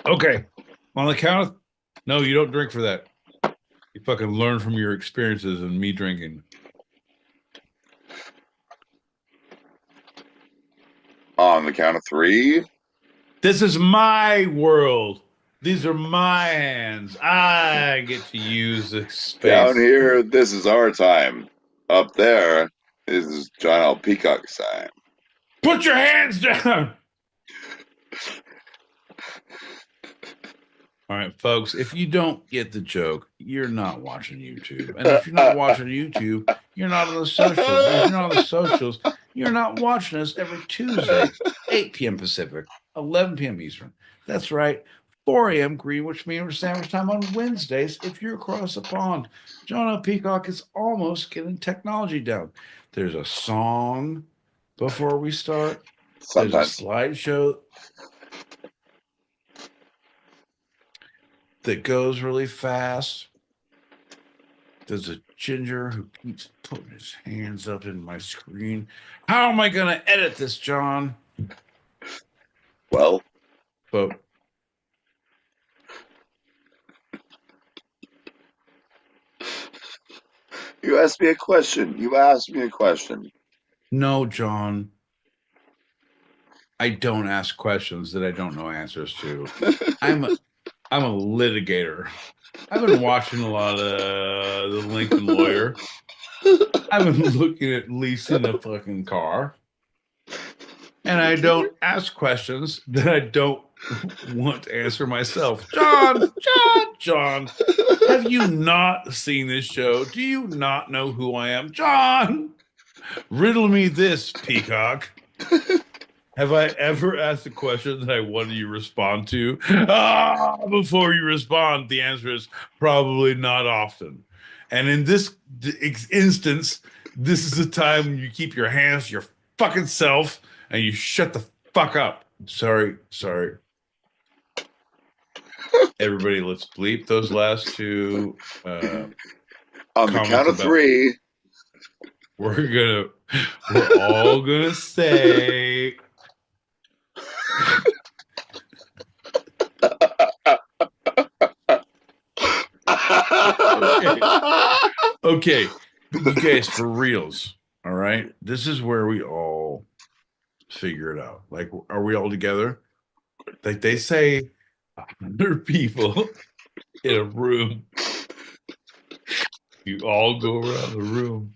Okay. On the count of... No, you don't drink for that. You fucking learn from your experiences and me drinking. On the count of 3. This is my world. These are my hands. I get to use the space. Down here, this is our time. Up there, this is John L. Peacock's time. Put your hands down. All right, folks, if you don't get the joke, you're not watching YouTube. And if you're not watching YouTube, you're not on the socials. And if you're not on the socials, you're not watching us every Tuesday, 8 p.m. Pacific, 11 p.m. Eastern. That's right, 4 a.m. Greenwich Mean Sandwich Time on Wednesdays if you're across the pond. John L. Peacock is almost getting technology down. There's a song before we start. Sometimes. There's a slideshow that goes really fast. There's a ginger who keeps putting his hands up in my screen. How am I going to edit this, John? Well, but you asked me a question. No, John. I don't ask questions that I don't know answers to. I'm a litigator. I've been watching a lot of the Lincoln Lawyer. I've been looking at leasing a fucking car. And I don't ask questions that I don't want to answer myself. John, have you not seen this show? Do you not know who I am? John, riddle me this, Peacock. Have I ever asked a question that I wanted you to respond to? Before you respond, the answer is probably not often. And in this instance, this is the time when you keep your hands to your fucking self and you shut the fuck up. Sorry. Everybody, let's bleep those last two. On the count of 3, we're all gonna say. Okay, but you guys, for reals, all right? This is where we all figure it out. Like, are we all together? Like they say, 100 people in a room. You all go around the room.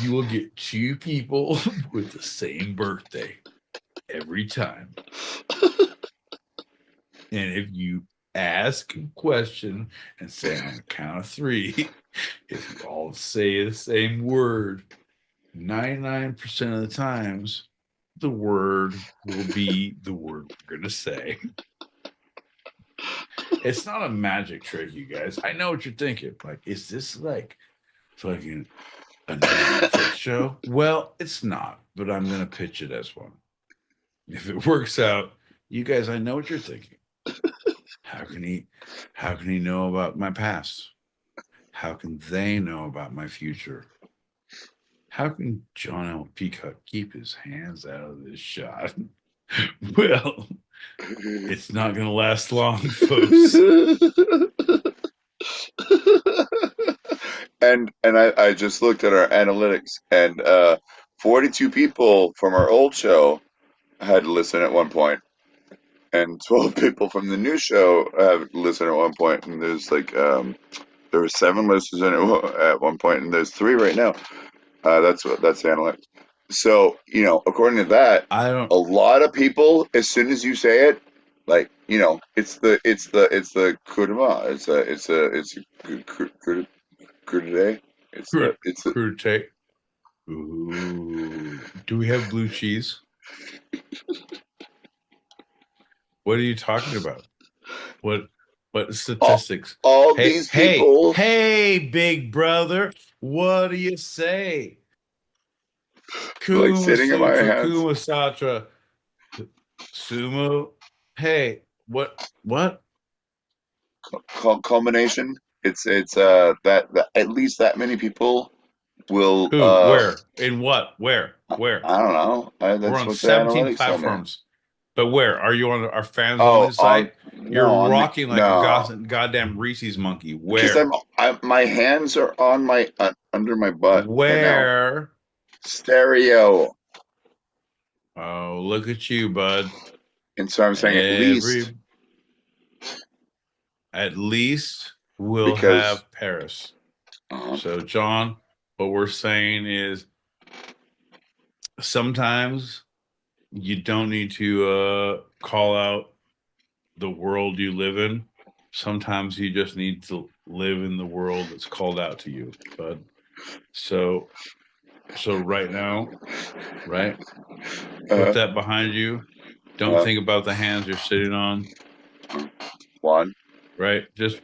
You will get 2 people with the same birthday every time. And if you ask a question and say on the count of 3, if you all say the same word, 99% of the times, the word will be the word we're going to say. It's not a magic trick, you guys. I know what you're thinking. Like, is this like fucking a Netflix show? Well, it's not, but I'm going to pitch it as one. If it works out, you guys, I know what you're thinking. How can he know about my past? How can they know about my future? How can John L. Peacock keep his hands out of this shot? Well, it's not going to last long, folks. and I just looked at our analytics, and 42 people from our old show had listened at one point, and 12 people from the new show have listened at one point, and there's like there were 7 listeners in it at one point, and there's 3 right now. That's the analytics. So, according to that, a lot of people, as soon as you say it, like, it's the kuruma. It's crudité. Crudité. Ooh. Do we have blue cheese? What are you talking about? What statistics? All these people. Hey, big brother, what do you say? Like sitting in my hands. Kuma Satra. Sumo. Hey, what? Culmination. It's that at least that many people will. Who? Where? In what? Where? Where? I don't know. We're That's on what the 17 analytics tell me. platforms. But where? Are you on our fans only Oh, site? You're on the rocking like a no, goddamn Reese's monkey. because Where? my hands are on my under my butt right now. Where? Stereo. Oh, look at you, bud. And so I'm saying At least we'll because have Paris. So, John, what we're saying is sometimes you don't need to call out the world you live in. Sometimes you just need to live in the world that's called out to you. But so right now, right? Put that behind you. Don't think about the hands you're sitting on. 1, right? Just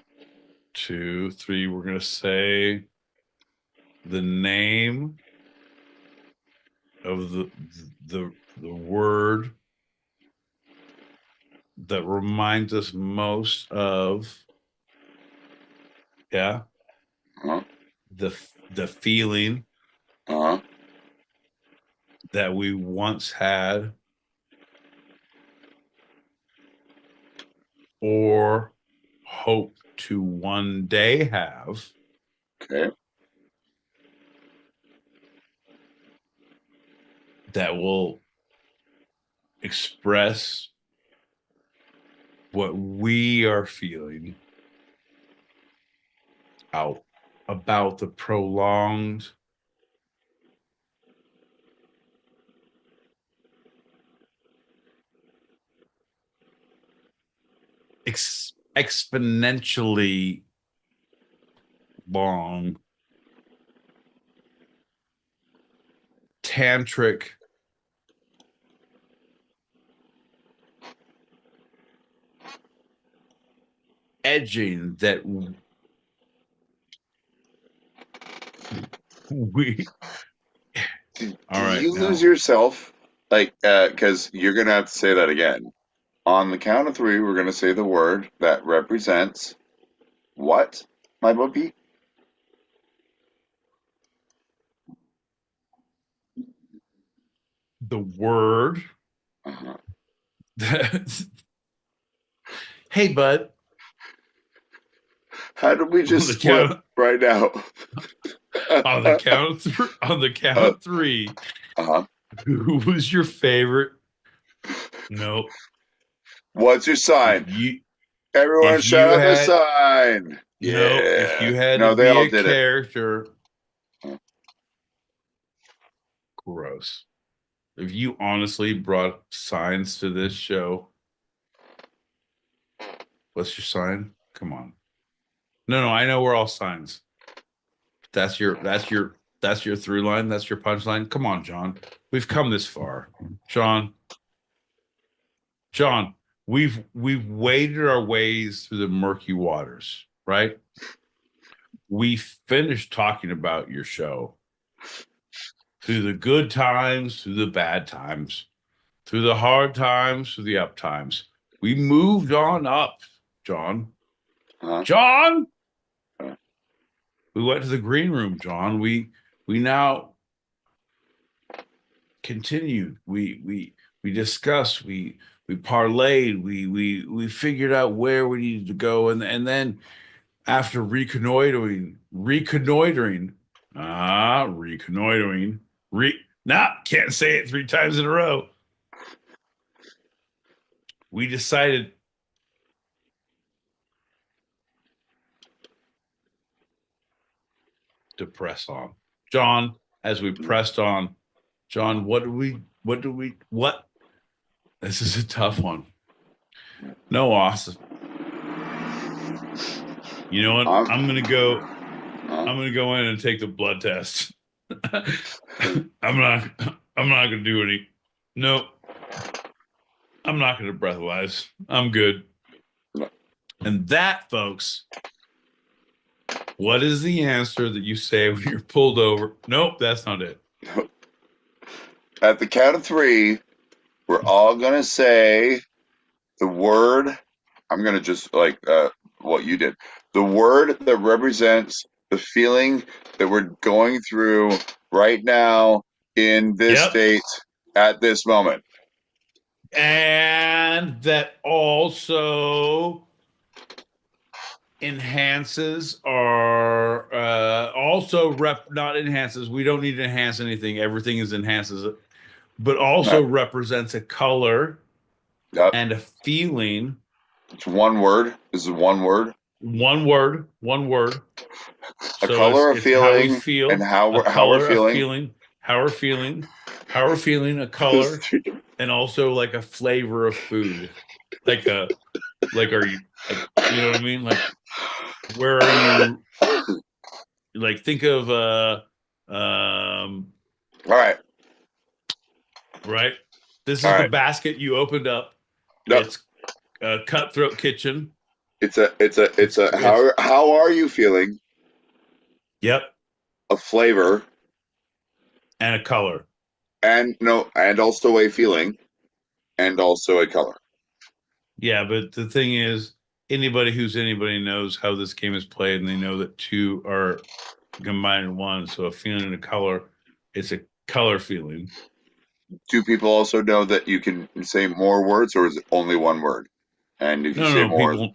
2, 3. We're gonna say the name of the word that reminds us most of the feeling that we once had or hope to one day have. Okay. That will express what we are feeling out about the prolonged exponentially long tantric edging that we do right, you lose yourself? Like, because you're gonna have to say that again. On the count of 3, we're gonna say the word that represents what, my puppy? the word that hey bud, How did we just split right now? on the count of 3, who was your favorite? No. What's your sign? Everyone shout out the sign. No, if you had no, to they be all a did character, gross. If you honestly brought signs to this show, what's your sign? Come on. No, I know we're all signs. That's your through line. That's your punchline. Come on, John. We've come this far. John, we've waded our ways through the murky waters, right? We finished talking about your show. Through the good times, through the bad times, through the hard times, through the up times. We moved on up, John. John! We went to the green room, John. We now continued. We discussed. We parlayed. We figured out where we needed to go, and then after reconnoitering. Can't say it 3 times in a row. We decided to press on. John, as we pressed on, John, what? This is a tough one. No, Austin. You know what? I'm gonna go in and take the blood test. I'm not gonna do any. Nope. I'm not gonna breathalyze. I'm good. And that, folks, what is the answer that you say when you're pulled over? Nope, that's not it. At the count of 3, we're all gonna say the word. I'm gonna just what you did. The word that represents the feeling that we're going through right now in this state at this moment. And that also enhances or not enhances. We don't need to enhance anything. Everything enhances it, but also represents a color and a feeling. It's one word. This is one word. One word. A So color, a it's how we feeling, feel, and how we're feeling. How we're feeling, a color, and also like a flavor of food. Like are you, like, you know what I mean? Like, where are you? Like, think of all right. Right. This is the basket you opened up. Yep. It's a Cutthroat Kitchen. It's a how are you feeling? Yep. A flavor and a color. And also a feeling and also a color. Yeah, but the thing is, anybody knows how this game is played, and they know that two are combined in one. So a feeling and a color, it's a color feeling. Do people also know that you can say more words, or is it only one word? And if you say more,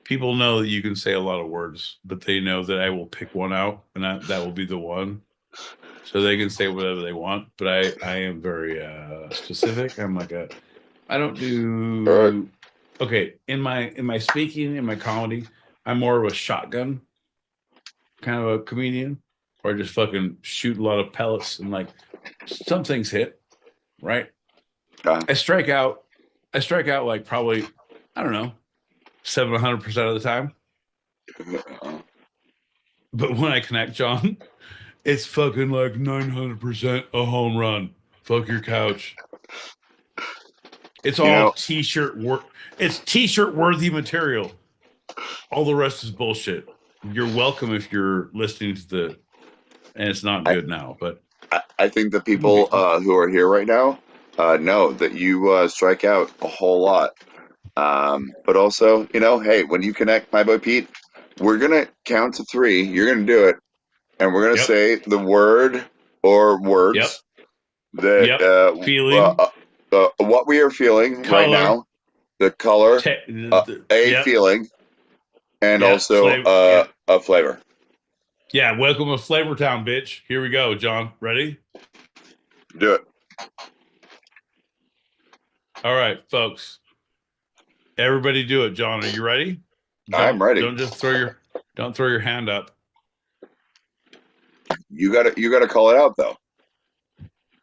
people know that you can say a lot of words, but they know that I will pick one out, and that will be the one. So they can say whatever they want, but I am very specific. I'm like I don't do okay in my speaking, in my comedy. I'm more of a shotgun kind of a comedian, or I just fucking shoot a lot of pellets, and like some things hit, right? I strike out like probably, I don't know, 700% of the time. But when I connect, John, it's fucking like 900% a home run. Fuck your couch. It's all t-shirt work. It's t-shirt worthy material. All the rest is bullshit. You're welcome if you're listening to the, and it's not good now, but I think the people who are here right now know that you strike out a whole lot. But also, hey, when you connect, my boy Pete, we're gonna count to 3. You're gonna do it, and we're gonna say the word or words that feeling, what we are feeling color, right now, the color, feeling, and also a flavor. Yeah, welcome to Flavor Town, bitch. Here we go, John. Ready? Do it. All right, folks. Everybody do it. John, are you ready? I'm ready. Don't just throw your hand up. You gotta call it out though.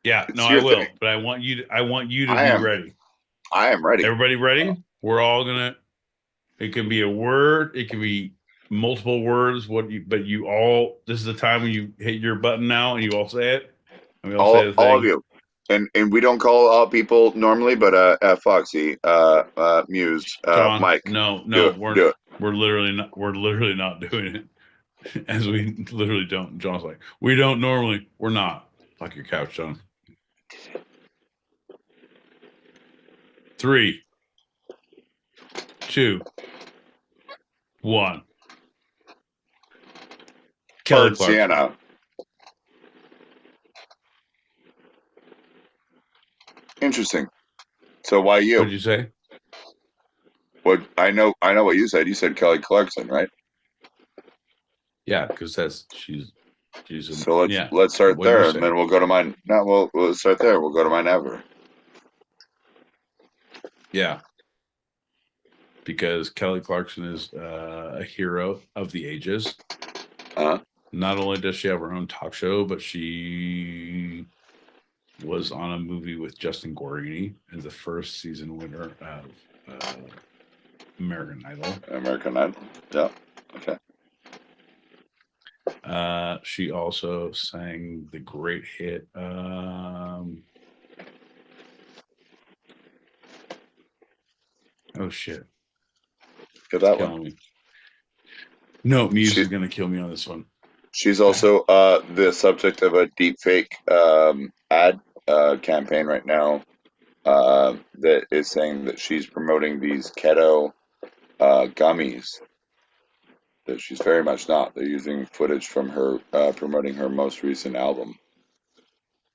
Yeah, no, I will. But I want you to be ready. I am ready. Everybody ready? We're all gonna, it can be a word, it can be multiple words, this is the time when you hit your button now and you all say it. And we all say the thing. All of you. And we don't call all people normally, but Foxy, Muse, John, Mike. we're literally not doing it. As we literally don't. John's like, we don't normally. We're not. Fuck your couch, John. 3, 2, 1. Kelly Clarkson. Sienna. Interesting. So why you? What did you say? What I know what you said. You said Kelly Clarkson, right? Yeah, because she's so let's start there, and then we'll go to mine. No, we'll start there. We'll go to mine ever. Yeah, because Kelly Clarkson is a hero of the ages. Not only does she have her own talk show, but she was on a movie with Justin Guarini as the first season winner of American Idol. American Idol. Yeah. Okay. She also sang the great hit. Oh shit! Get that one. Me. No, Muse is gonna kill me on this one. She's also the subject of a deep fake ad campaign right now that is saying that she's promoting these keto gummies. That she's very much not. They're using footage from her promoting her most recent album.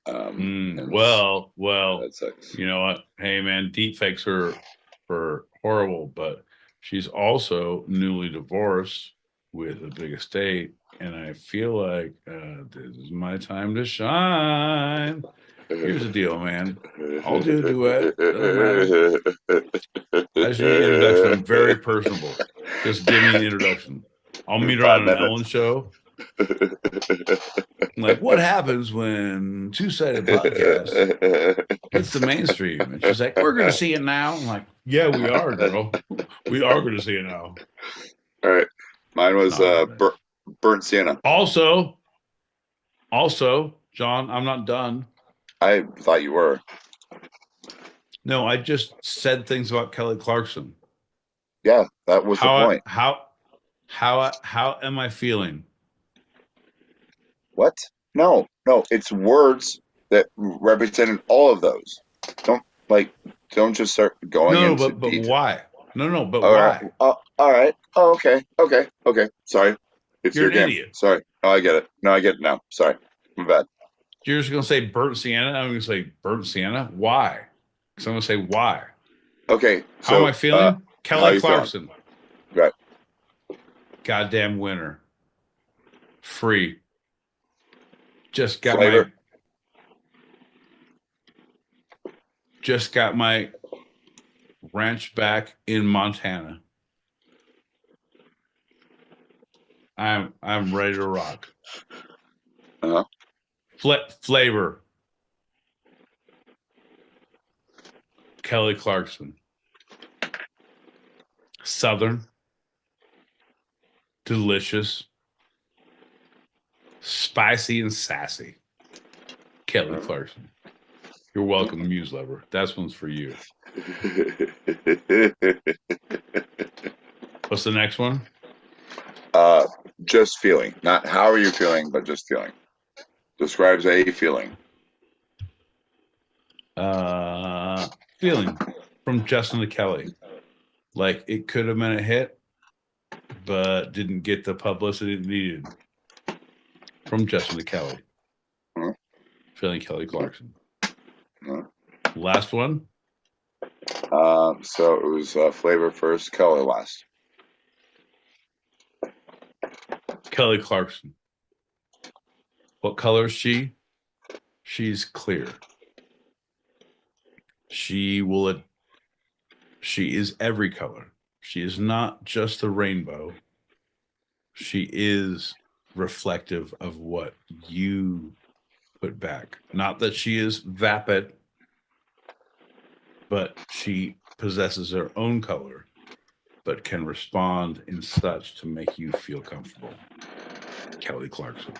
Well, That sucks. you know what? Hey, man, deepfakes are horrible, but she's also newly divorced with a big estate, and I feel like this is my time to shine. Here's the deal, man. I'll do a duet. Doesn't matter. I just need an introduction. I'm very personable. Just give me an introduction. I'll meet her 5 on an minutes. Ellen show. Like, what happens when two-sided podcast hits the mainstream? And she's like, we're going to see it now. I'm like, yeah, we are, girl. We are going to see it now. All right. Mine was burnt sienna. Also, John, I'm not done. I thought you were. No, I just said things about Kelly Clarkson. Yeah, that was the point. How am I feeling? What? No, it's words that represented all of those. Don't just start going into but detail. why? No, but All why? right. All right. Oh, okay. Sorry. It's You're your an game. idiot. Sorry. Oh, I get it. No, I get it now. Sorry. My bad. You're just going to say burnt sienna? I'm going to say burnt sienna? Why? Because I'm going to say why. Okay. How am I feeling? Kelly Clarkson. Right. Goddamn winner. Free. Just got my ranch back in Montana. I'm ready to rock. Uh-huh. Flavor. Kelly Clarkson. Southern. Delicious. Spicy and sassy. Kelly Clarkson. You're welcome, Muse Lover. That one's for you. What's the next one? Just feeling. Not how are you feeling, but just feeling. Describes a feeling. Feeling from Justin to Kelly. Like it could have been a hit, but didn't get the publicity it needed. From Justin to Kelly. Feeling Kelly Clarkson. Last one? So it was flavor first, color last. Kelly Clarkson. What color is she? She's clear. She is every color. She is not just the rainbow. She is reflective of what you put back. Not that she is vapid, but she possesses her own color, but can respond in such to make you feel comfortable. Kelly Clarkson.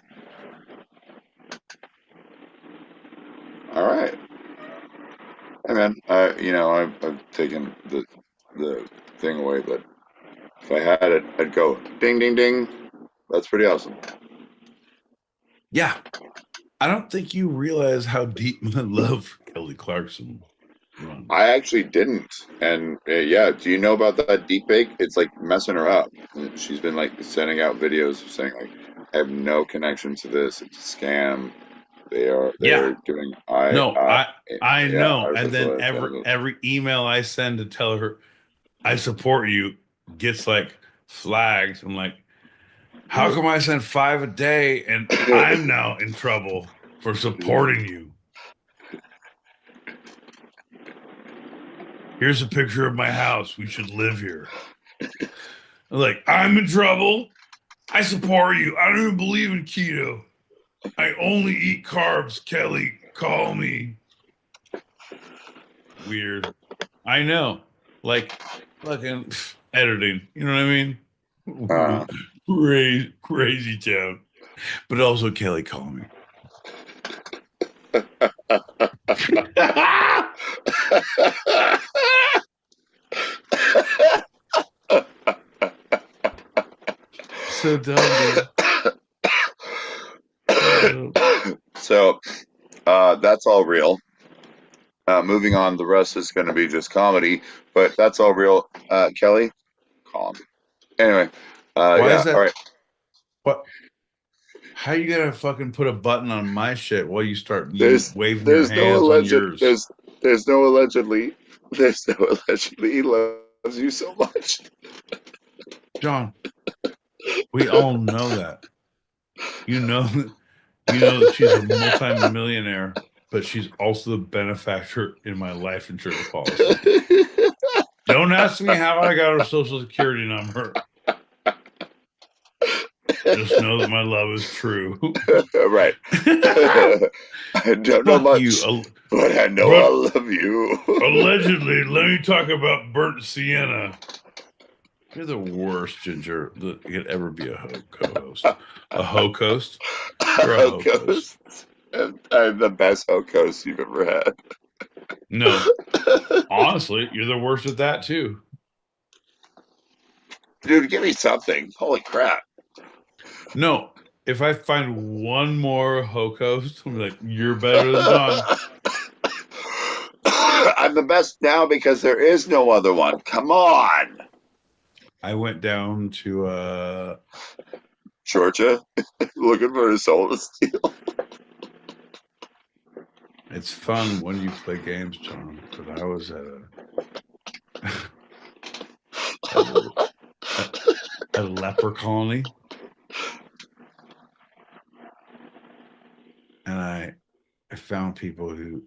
All right. Hey man, I've taken the thing away, but if I had it, I'd go ding ding ding. That's pretty awesome. Yeah. I don't think you realize how deep my love for Kelly Clarkson runs. I actually didn't. And do you know about that deep fake? It's like messing her up. She's been like sending out videos saying like, I have no connection to this. It's a scam. They're doing I know. And then every email I send to tell her I support you gets like flagged. I'm like, how come I send 5 a day and I'm now in trouble for supporting you? Here's a picture of my house. We should live here. I'm like, I'm in trouble. I support you. I don't even believe in keto. I only eat carbs. Kelly, call me. Weird. I know. Like fucking editing. You know what I mean? Crazy town. But also Kelly, call me. So dumb, dude. So that's all real. Moving on, the rest is going to be just comedy, but that's all real. Kelly, call them. Anyway, Why yeah, is that? all right. What? How you gonna fucking put a button on my shit while you start There's waving your hands on yours? There's no allegedly. There's no allegedly. He loves you so much. John, we all know that. You know that she's a multimillionaire, but she's also the benefactor in my life insurance policy. Don't ask me how I got her social security number. Just know that my love is true. Right. I don't know Fuck much, you. but I know I love you. Allegedly, let me talk about burnt sienna. You're the worst ginger that could ever be a co-host. A ho-coast? You're a ho-coast. I'm the best ho-coast you've ever had. No. Honestly, you're the worst at that too. Dude, give me something. Holy crap. No. If I find one more ho-coast, I'm like, you're better than John. I'm the best now because there is no other one. Come on. I went down to Georgia looking for a soul to steal. It's fun when you play games, John, but I was at a leper colony, and I found people who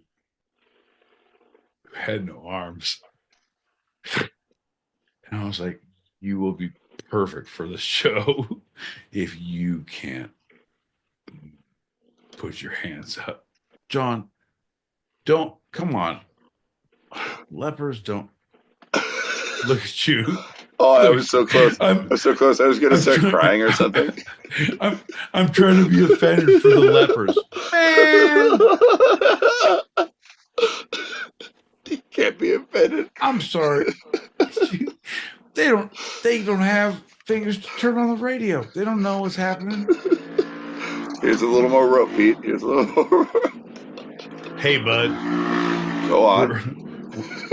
had no arms, and I was like, you will be perfect for the show if you can't put your hands up. John, come on. Lepers don't look at you. Oh, I was so close. I was so close. I was going to start crying or something. I'm trying to be offended for the lepers. Man! You can't be offended. I'm sorry. They don't have fingers to turn on the radio. They don't know what's happening. Here's a little more rope, Pete. Here's a little more rope. Hey, bud. Go on.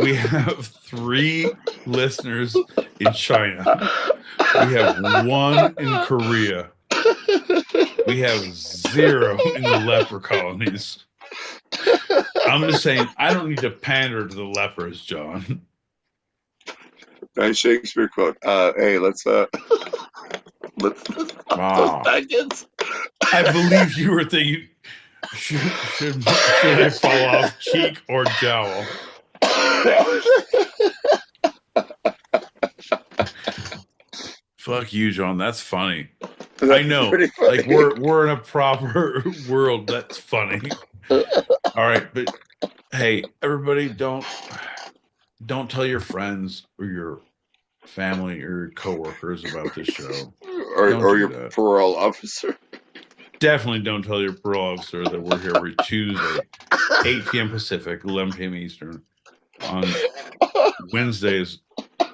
We have 3 listeners in China. We have 1 in Korea. We have 0 in the leper colonies. I'm just saying, I don't need to pander to the lepers, John. Nice Shakespeare quote. Hey, let's those packets. I believe you were thinking, should I fall off cheek or jowl? Fuck you, John. That's funny. I know. Like we're in a proper world. That's funny. All right, but hey, everybody, don't tell your friends or your family or your coworkers about this show. Or your parole officer. Definitely don't tell your parole officer that we're here every Tuesday, 8 p.m. Pacific, 11 p.m. Eastern. On Wednesdays,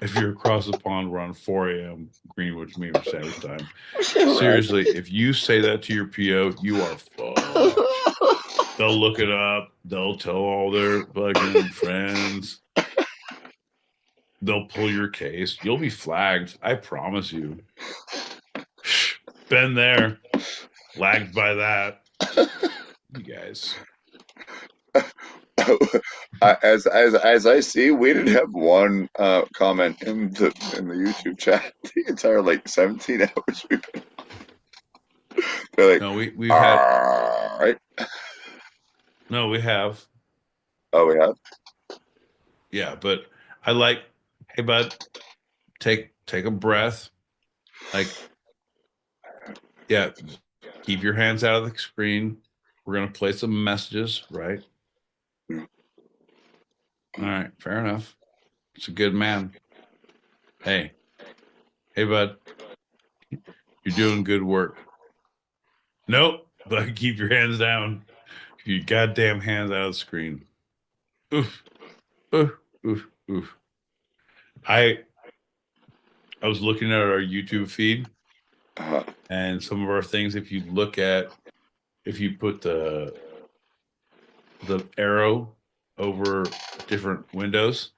if you're across the pond, we're on 4 a.m. Greenwich Mean Standard Time. Seriously, if you say that to your PO, you are fucked. They'll look it up. They'll tell all their fucking friends. They'll pull your case. You'll be flagged. I promise you. Been there. Lagged by that. You guys. As I see, we didn't have one comment in the YouTube chat the entire 17 hours we've been. They're like, no, we've had. Right. No, we have. Oh, we have. Yeah, but I like. Hey, bud, take a breath. Like, yeah, keep your hands out of the screen. We're gonna play some messages, right? All right, fair enough. It's a good man. Hey, bud, you're doing good work. Nope, but keep your hands down. Keep your goddamn hands out of the screen. Oof, oof, oof, oof. I was looking at our YouTube feed, and some of our things. If you put the arrow over different windows,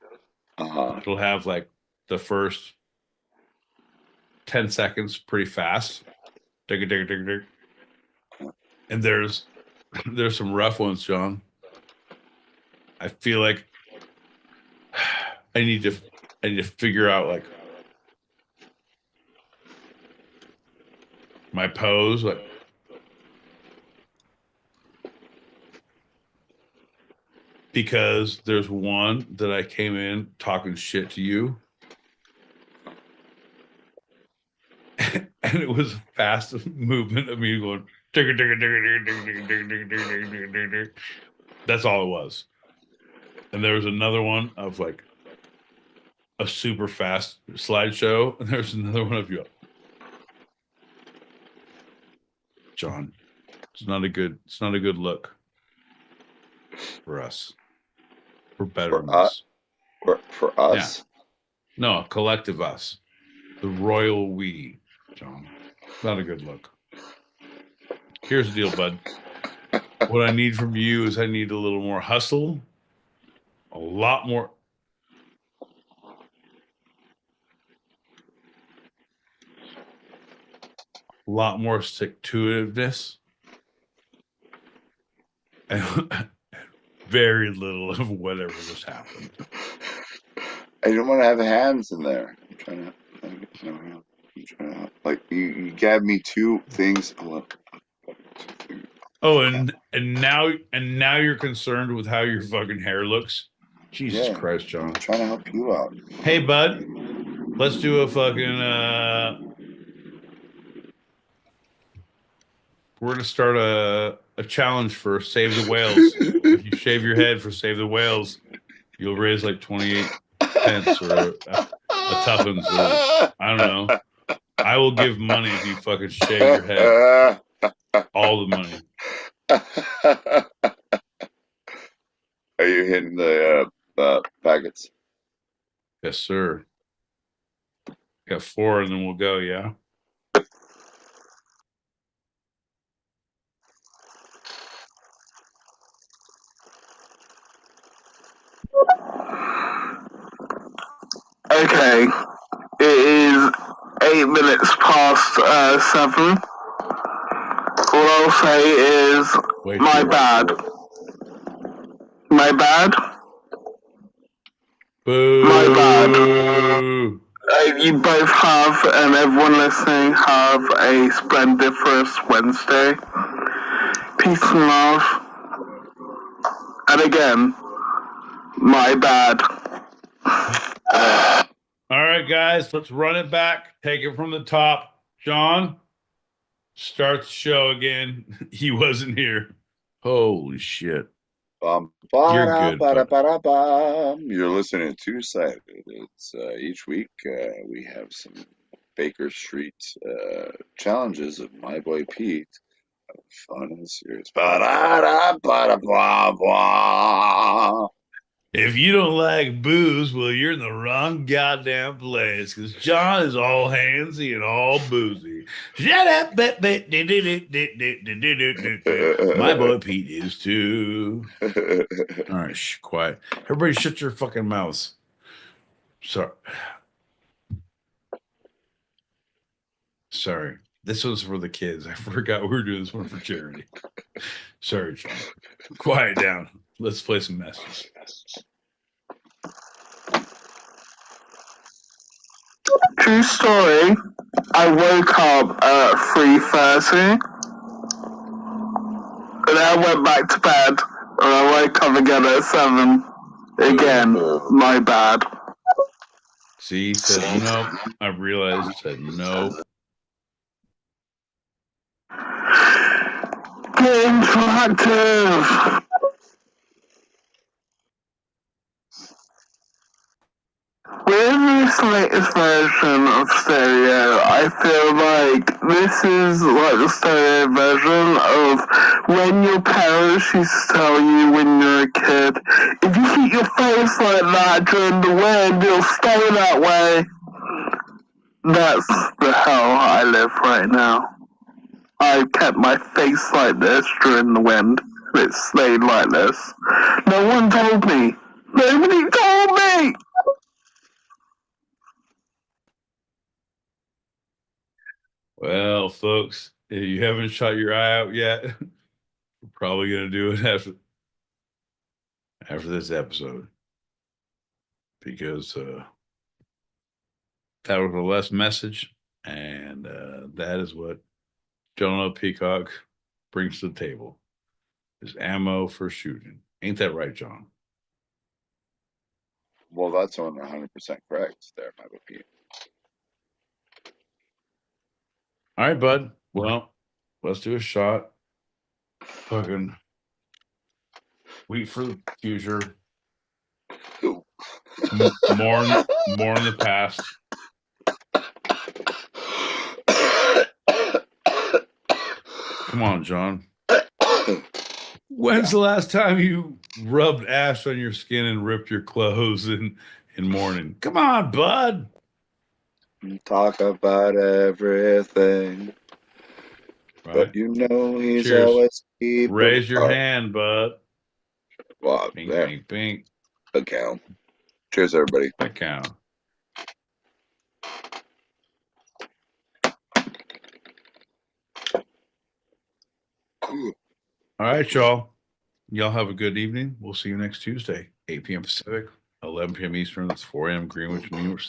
it'll have like the first 10 seconds pretty fast. Dig, dig, dig, dig. And there's some rough ones, John. I feel like I need to figure out like my pose, like because there's one that I came in talking shit to you. And it was a fast movement of me going, digga, digga, digga, digga, digga, digga, digga, digga, digga, digga, digga, digga. That's all it was. And there was another one of like a super fast slideshow, and there's another one of you. John, it's not a good look for us. We're better than this. For us? Yeah. No, collective us. The royal we, John. Not a good look. Here's the deal, bud. What I need from you is I need a little more hustle, a lot more stick-to-itiveness, and very little of whatever just happened. I don't want to have hands in there. I'm trying to like you gave me two things. Oh, and now you're concerned with how your fucking hair looks. Jesus Christ, John. I'm trying to help you out. Hey, bud, let's do a fucking. We're gonna start a challenge for Save the Whales. If you shave your head for Save the Whales, you'll raise like 28 pence or a tuppence or I don't know. I will give money if you fucking shave your head. All the money. Are you hitting the packets? Yes, sir. Got 4 and then we'll go, yeah? Okay, it is 8 minutes past 7. All I'll say is my bad. My bad. Boo. My bad. You both have, and everyone listening, have a splendiferous Wednesday. Peace and love. And again, my bad. All right, guys, let's run it back. Take it from the top. John, start the show again. He wasn't here. Holy shit. You're good. You're listening to Two-Sided. It's each week we have some Baker Street challenges of my boy Pete. Fun and serious. If you don't like booze, well, you're in the wrong goddamn place because John is all handsy and all boozy. Shut up. My boy Pete is too. All right, quiet. Everybody shut your fucking mouths. Sorry. This one's for the kids. I forgot we were doing this one for charity. Sorry, John. Quiet down. Let's play some messages. True story. I woke up at 3:30, and then I went back to bed, and I woke up again at 7. Again, my bad. See, said nope. I realized, said nope. Get interactive. With this latest version of stereo, I feel like this is like the stereo version of when your parents used to tell you when you're a kid, if you keep your face like that during the wind, it'll stay that way. That's the hell I live right now. I've kept my face like this during the wind. It stayed like this. No one told me. Nobody told me! Well, folks, if you haven't shot your eye out yet, we're probably going to do it after this episode, because that was the last message, and that is what Jonah Peacock brings to the table, is ammo for shooting. Ain't that right, John? Well, that's 100% correct there, my boy. All right, bud. Well, let's do a shot. Fucking wheat for the future. Mourn the past. Come on, John. When's the last time you rubbed ash on your skin and ripped your clothes in mourning? Come on, bud. Talk about everything. Right. But you know he's Cheers. always Raise your hand, bud. Well, Bink, there. bink, bink. Okay. Cheers, everybody. That count. All right, y'all. Y'all have a good evening. We'll see you next Tuesday, 8 p.m. Pacific, 11 p.m. Eastern. That's 4 a.m. Greenwich Mean Standard.